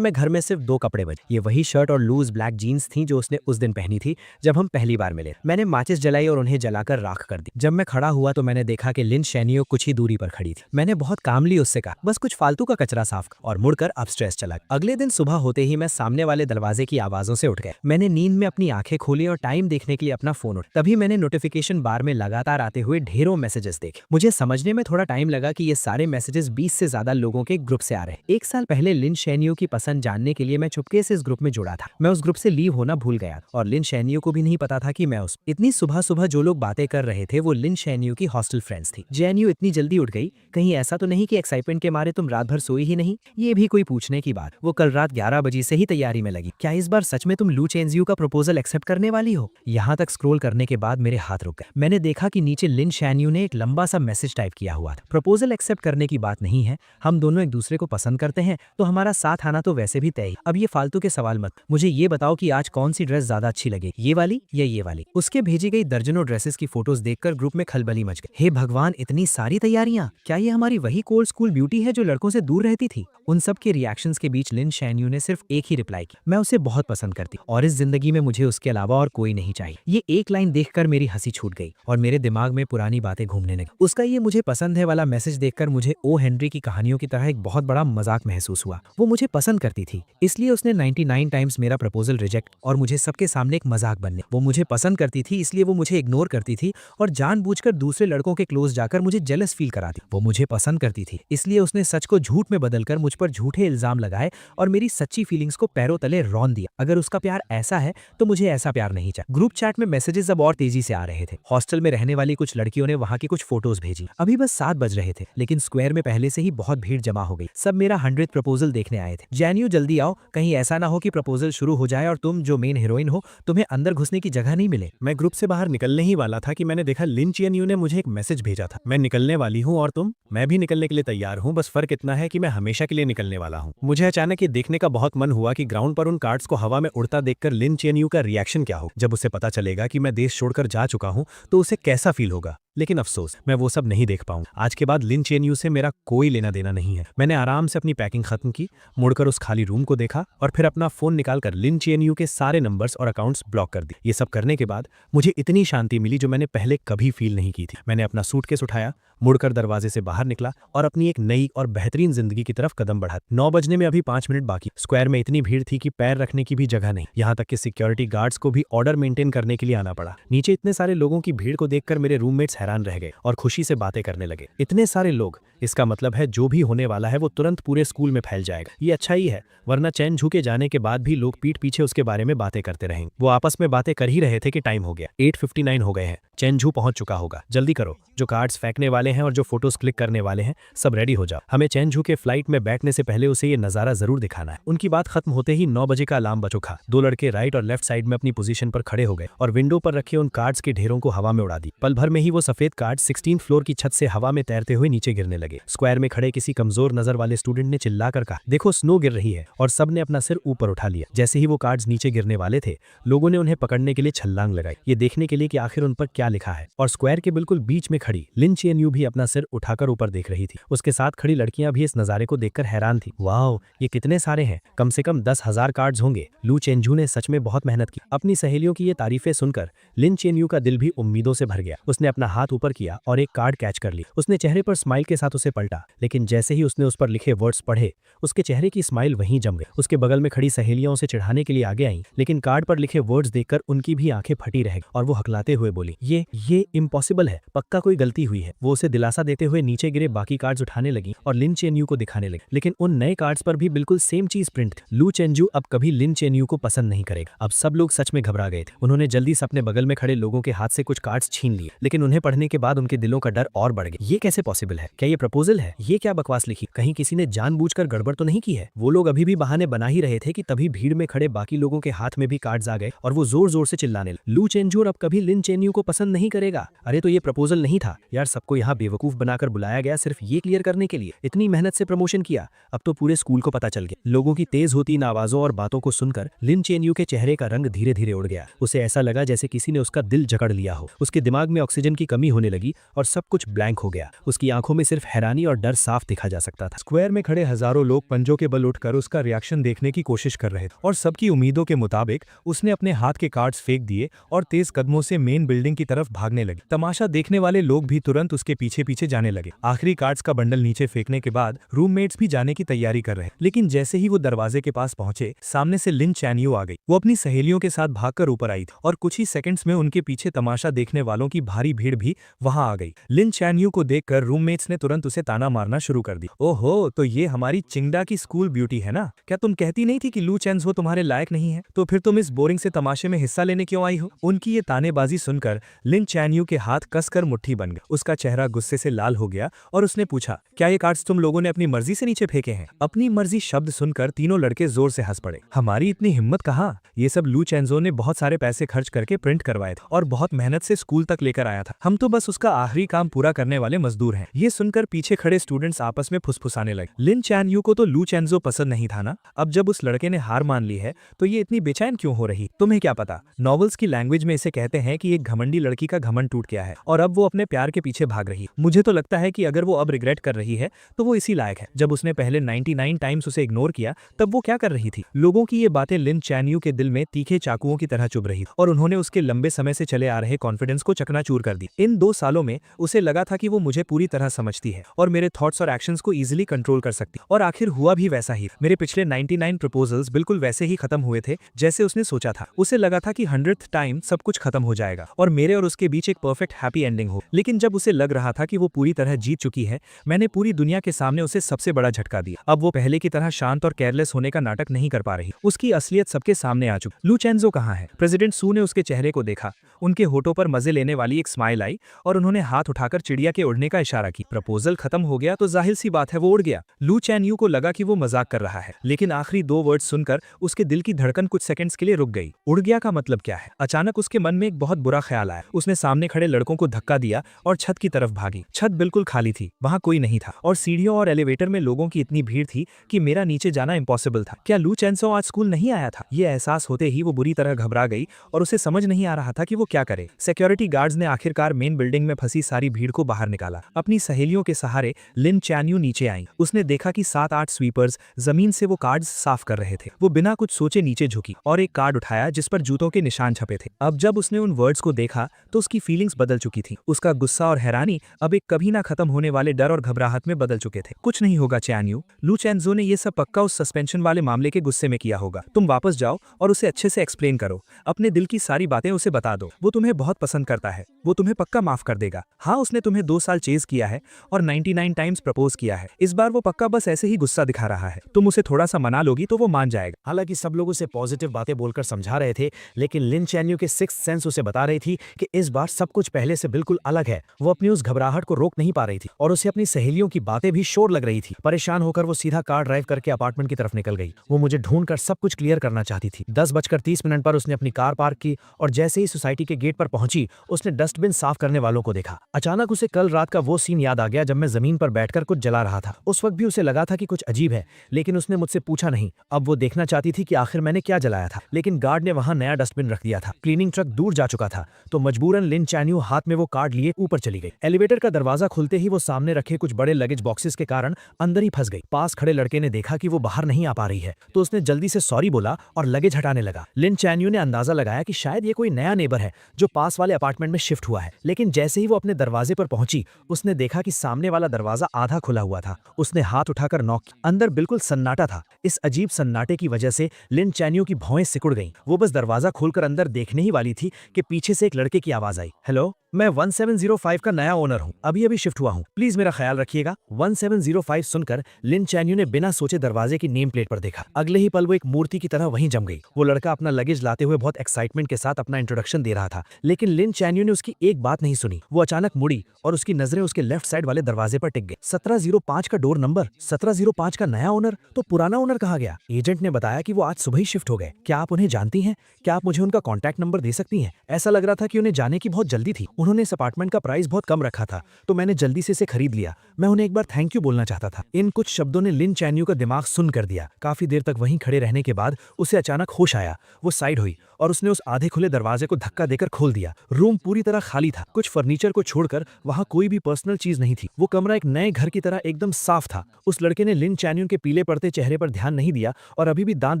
में घर में सिर्फ 2 कपड़े बचे। ये वही शर्ट और लूज ब्लैक जीन्स थी जो उसने उस दिन पहनी थी जब हम पहली बार मिले। मैंने माचिस जलाई और उन्हें जलाकर राख कर दी। जब मैं खड़ा हुआ तो मैंने देखा कि लिन चैन-यू कुछ ही दूरी पर खड़ी थी। मैंने बहुत कामली उससे कहा, बस कुछ फालतू का कचरा साफ कर, और मुड़कर अपस्टेयर्स चला। अगले दिन सुबह होते ही मैं सामने वाले दरवाजे की आवाजों से उठ गया। मैंने नींद में अपनी आंखें खोली और टाइम देखने के लिए अपना फोन उठाया। तभी मैंने नोटिफिकेशन बार में लगातार आते हुए ढेरों मैसेजेस देखे। मुझे समझने में थोड़ा टाइम लगा कि ये सारे मैसेजेस 20 से ज्यादा लोगों के ग्रुप से आ रहे हैं। 1 साल पहले लिन चैन-यू की पसंद जानने के लिए मैं चुपके से इस ग्रुप में जुड़ा था। मैं उस ग्रुप से लीव होना भूल गया और लिन चैन-यू को भी नहीं पता था कि मैं उस इतनी सुबह सुबह जो लोग बातें कर रहे थे वो लिन चैन-यू की हॉस्टल फ्रेंड्स थी। चैन-यू इतनी जल्दी उठ गई, कहीं ऐसा तो नहीं कि एक्साइटमेंट के मारे तुम रात भर सोई ही नहीं? ये भी कोई पूछने की बात। वो कल रात 11 बजे से ही तैयारी में लगी। क्या इस बार सच में तुम लू चेन-जियू का प्रपोजल एक्सेप्ट करने वाली हो? यहाँ तक स्क्रॉल करने के बाद मेरे हाथ रुक गए। मैंने देखा कि नीचे लिन चैन-यू ने एक लंबा सा मैसेज टाइप किया हुआ था। प्रपोजल एक्सेप्ट करने की बात नहीं है, हम दोनों एक दूसरे को पसंद करते हैं तो हमारा साथ आना तो वैसे भी तय। अब ये फालतू के सवाल मत, मुझे ये बताओ कि आज कौन सी ड्रेस ज्यादा अच्छी लगेगी, ये वाली या ये ये वाली। उसके भेजी गई दर्जनों ड्रेसेस की फोटोज देखकर ग्रुप में खलबली मच गई। हे भगवान, इतनी सारी तैयारियां! क्या ये हमारी वही कोल्ड स्कूल ब्यूटी है जो लड़कों से दूर रहती थी? उन सब के रिएक्शंस के बीच लिन शैनयू ने सिर्फ एक ही रिप्लाई की, मैं उसे बहुत पसंद करती और इस जिंदगी में मुझे उसके अलावा और कोई नहीं चाहिए। ये एक लाइन देखकर मेरी हंसी छूट गई और मेरे दिमाग में पुरानी बातें घूमने लगी। उसका ये मुझे पसंद है वाला मैसेज देखकर मुझे ओ हेनरी की कहानियों की तरह एक बहुत बड़ा मजाक महसूस हुआ। वो मुझे पसंद करती थी, इसलिए उसने 99 टाइम्स मेरा प्रपोजल रिजेक्ट और मुझे सबके सामने एक मजाक बनने। वो मुझे पसंद करती थी, इसलिए वो मुझे इग्नोर करती थी और जानबूझकर दूसरे लड़कों के क्लोज जाकर मुझे जेलस फील कराती। वो मुझे पसंद करती थी, इसलिए उसने सच को झूठ में बदलकर मुझ पर झूठे इल्जाम लगाए और मेरी सच्ची फीलिंग्स को पैरों तले रौंद दिया। अगर उसका प्यार ऐसा है तो मुझे ऐसा प्यार नहीं चाहिए। ग्रुप चैट में मैसेजेस अब और तेजी से आ रहे थे। हॉस्टल में रहने वाली कुछ लड़कियों ने वहां की कुछ फोटोज भेजी। अभी बस 7 बज रहे थे, लेकिन स्क्वायर में पहले से ही बहुत भीड़ जमा हो गई। सब मेरा 100th प्रपोजल देखने आए थे। जैनियो जल्दी आओ, कहीं ऐसा ना हो कि प्रपोजल शुरू हो जाए और तुम जो मेन हीरोइन हो तुम्हें अंदर घुसने की जगह नहीं मिले। मैं ग्रुप से बाहर निकलने ही वाला था कि मैंने देखा लिन चियनयू ने मुझे एक मैसेज भेजा था, मैं निकलने वाली हूँ और तुम? मैं भी निकलने के लिए तैयार हूँ, बस फर्क इतना है कि मैं हमेशा के लिए निकलने वाला हूँ। मुझे अचानक ये देखने का बहुत मन हुआ कि ग्राउंड पर उन कार्ड्स को हवा में उड़ता देखकर लिन चियनयू का रिएक्शन क्या हो। जब उसे पता चलेगा कि मैं देश छोड़कर जा चुका हूँ तो उसे कैसा फील होगा। लेकिन अफसोस, मैं वो सब नहीं देख पाऊंगा। आज के बाद लिन चियनयू से मेरा कोई लेना देना नहीं है। मैंने आराम से अपनी पैकिंग खत्म की, मुड़कर उस खाली रूम को देखा और फिर अपना फोन निकालकर लिन चियनयू के सारे नंबर्स और अकाउंट्स ब्लॉक कर दिए। ये सब करने के बाद मुझे इतनी शांति मिली जो मैंने पहले कभी फील नहीं की थी। मैंने अपना सूटकेस उठाया, मुड़कर दरवाजे से बाहर निकला और अपनी एक नई और बेहतरीन जिंदगी की तरफ कदम बढ़ा। 9 बजने में अभी 5 मिनट बाकी। स्क्वायर में इतनी भीड़ थी कि पैर रखने की भी जगह नहीं। यहाँ तक कि सिक्योरिटी गार्ड्स को भी ऑर्डर मेंटेन करने के लिए आना पड़ा। नीचे इतने सारे लोगों की भीड़ को देखकर मेरे रूममेट्स हैरान रह गए और खुशी से बातें करने लगे। इतने सारे लोग, इसका मतलब है जो भी होने वाला है वो तुरंत पूरे स्कूल में फैल जाएगा। ये अच्छा ही है, वरना चैन झू के जाने के बाद भी लोग पीठ पीछे उसके बारे में बातें करते रहेंगे। वो आपस में बातें कर ही रहे थे कि टाइम हो गया। 8:59 हो गए हैं, चैन झू पहुंच चुका होगा। जल्दी करो, जो कार्ड्स फेंकने वाले हैं और जो फोटोज क्लिक करने वाले हैं सब रेडी हो जाओ। हमें चैन झू के फ्लाइट में बैठने से पहले उसे ये नजारा जरूर दिखाना है। उनकी बात खत्म होते ही 9 बजे का अलार्म बज उठा। 2 लड़के राइट और लेफ्ट साइड में अपनी पोजीशन पर खड़े हो गए और विंडो पर रखे उन कार्ड्स के ढेरों को हवा में उड़ा दी। पल भर में ही वो सफेद कार्ड 16th फ्लोर की छत से हवा में तैरते हुए नीचे गिरने लगे। स्क्वायर में खड़े किसी कमजोर नजर वाले स्टूडेंट ने चिल्लाकर कहा, देखो स्नो गिर रही है, और सबने अपना सिर ऊपर उठा लिया। जैसे ही वो कार्ड्स नीचे गिरने वाले थे, लोगों ने उन्हें पकड़ने के लिए छलांग लगाई, ये देखने के लिए कि आखिर उन पर क्या लिखा है। और स्क्वायर के बिल्कुल बीच में खड़ी लिन चियनयू भी अपना सिर उठाकर ऊपर देख रही थी। उसके साथ खड़ी लड़कियां भी इस नजारे को देखकर हैरान थी। वाओ, ये कितने सारे हैं, कम से कम 10,000 कार्ड्स होंगे। लू चेनझू ने सच में बहुत मेहनत की। अपनी सहेलियों की ये तारीफें सुनकर लिन चियनयू का दिल भी उम्मीदों से भर गया। उसने अपना हाथ ऊपर किया और एक कार्ड कैच कर ली। उसने चेहरे पर स्माइल के साथ उसे पलटा, लेकिन जैसे ही उसने उस पर लिखे वर्ड्स पढ़े, उसके चेहरे की स्माइल वहीं जम गई। उसके बगल में खड़ी सहेलियां उसे चिढ़ाने के लिए आगे आईं, लेकिन कार्ड पर लिखे वर्ड्स देखकर उनकी भी आंखें फटी रह गई और वो हकलाते हुए बोली, ये इम्पॉसिबल है, पक्का कोई गलती हुई है। वो उसे दिलासा देते हुए नीचे गिरे बाकी कार्ड्स उठाने लगी और लिन चेनयू को दिखाने लगी, लेकिन उन नए कार्ड्स पर भी बिल्कुल सेम चीज प्रिंट थी। लू चेनजू अब कभी लिन चेनयू को पसंद नहीं करेगा। अब सब लोग सच में घबरा गए थे। उन्होंने जल्दी से अपने बगल में खड़े लोगों के हाथ से कुछ कार्ड्स छीन लिए, लेकिन उन्हें पढ़ने के बाद उनके दिलों का डर और बढ़ गया। ये कैसे पॉसिबल है? क्या ये प्रपोजल है? ये क्या बकवास लिखी? कहीं किसी ने जानबूझकर गड़बड़ तो नहीं की है? वो लोग अभी भी बहाने बना ही रहे थे कि तभी भीड़ में खड़े बाकी लोगों के हाथ में भी कार्ड्स आ गए और वो जोर जोर से चिल्लाने लगे, लू चेनजू अब कभी लिन चेनयू को पसंद नहीं करेगा। अरे तो ये प्रपोजल नहीं था यार, सबको यहाँ बेवकूफ बनाकर बुलाया गया सिर्फ ये क्लियर करने के लिए। इतनी मेहनत से प्रमोशन किया, अब तो पूरे स्कूल को पता चल गया। लोगों की तेज होती इन आवाजों और बातों को सुनकर लिन चेनयू के चेहरे का रंग धीरे धीरे उड़ गया। उसे ऐसा लगा जैसे किसी ने उसका दिल जकड़ लिया हो। उसके दिमाग में ऑक्सीजन की कमी होने लगी और सब कुछ ब्लैंक हो गया। उसकी आंखों में सिर्फ हैरानी और डर साफ दिखा जा सकता था। स्क्वायर में खड़े हजारों लोग पंजों के बल उठकर उसका रिएक्शन देखने की कोशिश कर रहे थे और सबकी उम्मीदों के मुताबिक उसने अपने हाथ के कार्ड्स फेंक दिए और तेज कदमों से मेन बिल्डिंग की तरफ भागने लगे। तमाशा देखने वाले लोग भी तुरंत उसके पीछे पीछे जाने लगे। आखिरी कार्ड्स का बंडल नीचे फेंकने के बाद रूममेट्स भी जाने की तैयारी कर रहे, लेकिन जैसे ही वो दरवाजे के पास पहुंचे, सामने से लिन चैनयू आ गई। वो अपनी सहेलियों के साथ भागकर ऊपर आई थी और कुछ ही सेकंड्स में उनके पीछे तमाशा देखने वालों की भारी भीड़ भी वहां आ गई। लिन चैनयू को देखकर रूममेट्स ने तुरंत उसे ताना मारना शुरू कर दी। ओहो, तो ये हमारी चिंगडा की स्कूल ब्यूटी है ना? क्या तुम कहती नहीं थी कि लू चेन्झू तुम्हारे लायक नहीं है? तो फिर तुम इस बोरिंग से तमाशे में हिस्सा लेने क्यों आई हो? उनकी ये तानेबाजी सुनकर लिन चैनयू के हाथ कसकर मुट्ठी बन गए। उसका चेहरा गुस्से से लाल हो गया और उसने पूछा, क्या ये कार्ड्स तुम लोगों ने अपनी मर्जी से नीचे फेंके हैं? अपनी मर्जी शब्द सुनकर तीनों लड़के जोर से हंस पड़े। हमारी इतनी हिम्मत कहाँ? ये सब लू चेंजो ने बहुत सारे पैसे खर्च करके प्रिंट करवाए थे और बहुत मेहनत से स्कूल तक लेकर आया था। हम तो बस उसका आखिरी काम पूरा करने वाले मजदूर हैं। ये सुनकर पीछे खड़े स्टूडेंट्स आपस में फुसफुसाने लगे। लिन चैन यू को तो लू चेंजो पसंद नहीं था ना। अब जब उस लड़के ने हार मान ली है तो ये इतनी बेचैन क्यों हो रही? तुम्हें क्या पता, नॉवेल्स की लैंग्वेज में इसे कहते हैं कि एक घमंडी लड़की का घमंड टूट गया है और अब वो अपने प्यार के पीछे भाग रही है। मुझे तो लगता है कि अगर वो अब रिग्रेट कर रही है तो वो इसी लायक है। जब उसने पहले 99 टाइम्स उसे इग्नोर किया तब वो क्या कर रही थी? लोगों की ये बातें लिन चैन यू के दिल में तीखे चाकुओं की तरह चुभ रही और उन्होंने उसके लंबे समय से चले आ रहे कॉन्फिडेंस को चकनाचूर कर दी। इन 2 सालों में उसे लगा था कि वो मुझे पूरी तरह समझती है और मेरे थॉट्स और एक्शंस को इजीली कंट्रोल कर सकती, और आखिर हुआ भी वैसा ही। मेरे पिछले 99 प्रपोजल्स बिल्कुल वैसे ही खत्म हुए थे जैसे उसने सोचा था। उसे लगा था कि 100th टाइम सब कुछ खत्म हो जाएगा और मेरे और उसके बीच एक परफेक्ट हैप्पी एंडिंग हो। लेकिन जब उसे लग रहा था कि वो पूरी तरह जीत चुकी है, मैंने पूरी दुनिया के सामने उसे सबसे बड़ा झटका दिया। अब वो पहले की तरह शांत और केयरलेस होने का नाटक नहीं कर पा रही। उसकी असलियत सबके सामने आ चुकी। लू चेंजो कहाँ है? प्रेसिडेंट सू ने उसके चेहरे को देखा। उनके होठों पर मजे लेने वाली एक स्माइल आई और उन्होंने हाथ उठाकर चिड़िया के उड़ने का इशारा की। प्रपोजल खत्म हो गया तो जाहिर सी बात है वो उड़ गया। लू चैन यू को लगा कि वो मजाक कर रहा है, लेकिन आखिरी 2 वर्ड सुनकर उसके दिल की धड़कन कुछ सेकंड्स के लिए रुक गई। उड़ गया का मतलब क्या है? अचानक उसके मन में एक बहुत बुरा ख्याल आया। उसने सामने खड़े लड़कों को धक्का दिया और छत की तरफ भागी। छत बिल्कुल खाली थी, वहां कोई नहीं था और सीढ़ियों और एलिवेटर में लोगों की इतनी भीड़ थी कि मेरा नीचे जाना इम्पॉसिबल था। क्या लू चेंजो आज स्कूल नहीं आया था? ये एहसास होते ही वो बुरी तरह घबरा गई और उसे समझ नहीं आ रहा था कि वो क्या करे। सिक्योरिटी गार्ड्स ने आखिरकार मेन बिल्डिंग में फंसी सारी भीड़ को बाहर निकाला। अपनी सहेलियों के सहारे लिन चैन यू नीचे आई। उसने देखा कि 7-8 स्वीपर्स जमीन से वो कार्ड्स साफ कर रहे थे। वो बिना कुछ सोचे नीचे झुकी और एक कार्ड उठाया जिस पर जूतों के निशान छपे थे। अब जब उसने उन वर्ड्स को देखा तो उसकी फीलिंग्स बदल चुकी थी। उसका गुस्सा और हैरानी अब एक कभी ना खत्म होने वाले डर और घबराहट में बदल चुके थे। कुछ नहीं होगा चैन यू, लू चेंजो ने ये सब पक्का उस सस्पेंशन वाले मामले के गुस्से में किया होगा। तुम वापस जाओ और उसे अच्छे से एक्सप्लेन करो। अपने दिल की सारी बातें उसे बता दो। वो तुम्हें बहुत पसंद करता है, वो तुम्हें पक्का माफ कर देगा। हाँ, उसने तुम्हें 2 साल चेज किया है और 99 टाइम्स प्रपोज किया है। इस बार वो पक्का बस ऐसे ही गुस्सा दिखा रहा है। तुम उसे थोड़ा सा मना लोगी तो वो मान जाएगा। हालांकि सब लोग उसे पॉजिटिव बातें बोलकर समझा रहे थे, लेकिन लिन चैन यू के सिक्स्थ सेंस उसे बता रही थी कि इस बार सब कुछ पहले से बिल्कुल अलग है। वो अपनी उस घबराहट को रोक नहीं पा रही थी और उसे अपनी सहेलियों की बातें भी शोर लग रही थी। परेशान होकर वो सीधा कार ड्राइव करके अपार्टमेंट की तरफ निकल गई। वो मुझे ढूंढकर सब कुछ क्लियर करना चाहती थी। 10:30 पर उसने अपनी कार पार्क की और जैसे ही सोसाइटी के गेट पर पहुंची उसने डस्टबिन साफ करने वालों को देखा। अचानक उसे कल रात का वो सीन याद आ गया जब मैं जमीन पर बैठकर कुछ जला रहा था। उस वक्त भी उसे लगा था कि कुछ अजीब है, लेकिन उसने मुझसे पूछा नहीं। अब वो देखना चाहती थी कि आखिर मैंने क्या जलाया था, लेकिन गार्ड ने वहां नया डस्टबिन रख दिया था। क्लीनिंग ट्रक दूर जा चुका था तो मजबूरन लिन चैन यू हाथ में वो कार्ड लिए ऊपर चली गई। एलिवेटर का दरवाजा खुलते ही वो सामने रखे कुछ बड़े लगेज बॉक्सेस के कारण अंदर ही फंस गई। पास खड़े लड़के ने देखा कि वो बाहर नहीं आ पा रही है तो उसने जल्दी से सॉरी बोला और लगेज हटाने लगा। लिन चैन यू ने अंदाजा लगाया कि शायद ये कोई नया नेबर है जो पास वाले अपार्टमेंट में शिफ्ट हुआ है, लेकिन जैसे ही वो अपने दरवाजे पर पहुंची उसने देखा कि सामने वाला दरवाजा आधा खुला हुआ था। उसने हाथ उठाकर नॉक किया। अंदर बिल्कुल सन्नाटा था। इस अजीब सन्नाटे की वजह से लिन चैन यू की भौएं सिकुड़ गईं। वो बस दरवाजा खोलकर अंदर देखने ही वाली थी कि पीछे से एक लड़के की आवाज आई, हेलो, मैं 1705 का नया ओनर हूँ, अभी शिफ्ट हुआ हूँ, प्लीज मेरा ख्याल रखिएगा। 1705 सुनकर लिन चैन यू ने बिना सोचे दरवाजे की नेम प्लेट पर देखा। अगले ही पल वो एक मूर्ति की तरह वहीं जम गई। वो लड़का अपना लगेज लाते हुए बहुत एक्साइटमेंट के साथ अपना इंट्रोडक्शन दे रहा था, लेकिन लिन चैन यू ने उसकी एक बात नहीं सुनी। वो अचानक मुड़ी और उसकी नजरें उसके लेफ्ट साइड वाले दरवाजे पर टिक गई। 1705 का डोर नंबर, 1705 का नया ओनर, तो पुराना ओनर कहाँ गया? एजेंट ने बताया कि वो आज सुबह ही शिफ्ट हो गए। क्या आप उन्हें जानती हैं? क्या आप मुझे उनका कॉन्टैक्ट नंबर दे सकती हैं? ऐसा लग रहा था कि उन्हें जाने की बहुत जल्दी थी। उन्होंने इस अपार्टमेंट का प्राइस बहुत कम रखा था तो मैंने जल्दी से इसे खरीद लिया। मैं उन्हें एक बार थैंक यू बोलना चाहता था। इन कुछ शब्दों ने लिन चैन यू का दिमाग सुन कर दिया। काफी देर तक वहीं खड़े रहने के बाद उसे अचानक होश आया। वो साइड हुई और उसने उस आधे खुले दरवाजे को धक्का देकर खोल दिया। रूम पूरी तरह खाली था। कुछ फर्नीचर को छोड़कर वहां कोई भी पर्सनल चीज नहीं थी। वो कमरा एक नए घर की तरह एकदम साफ था। उस लड़के ने लिन चैन यू के पीले पड़ते चेहरे पर ध्यान नहीं दिया और अभी भी दांत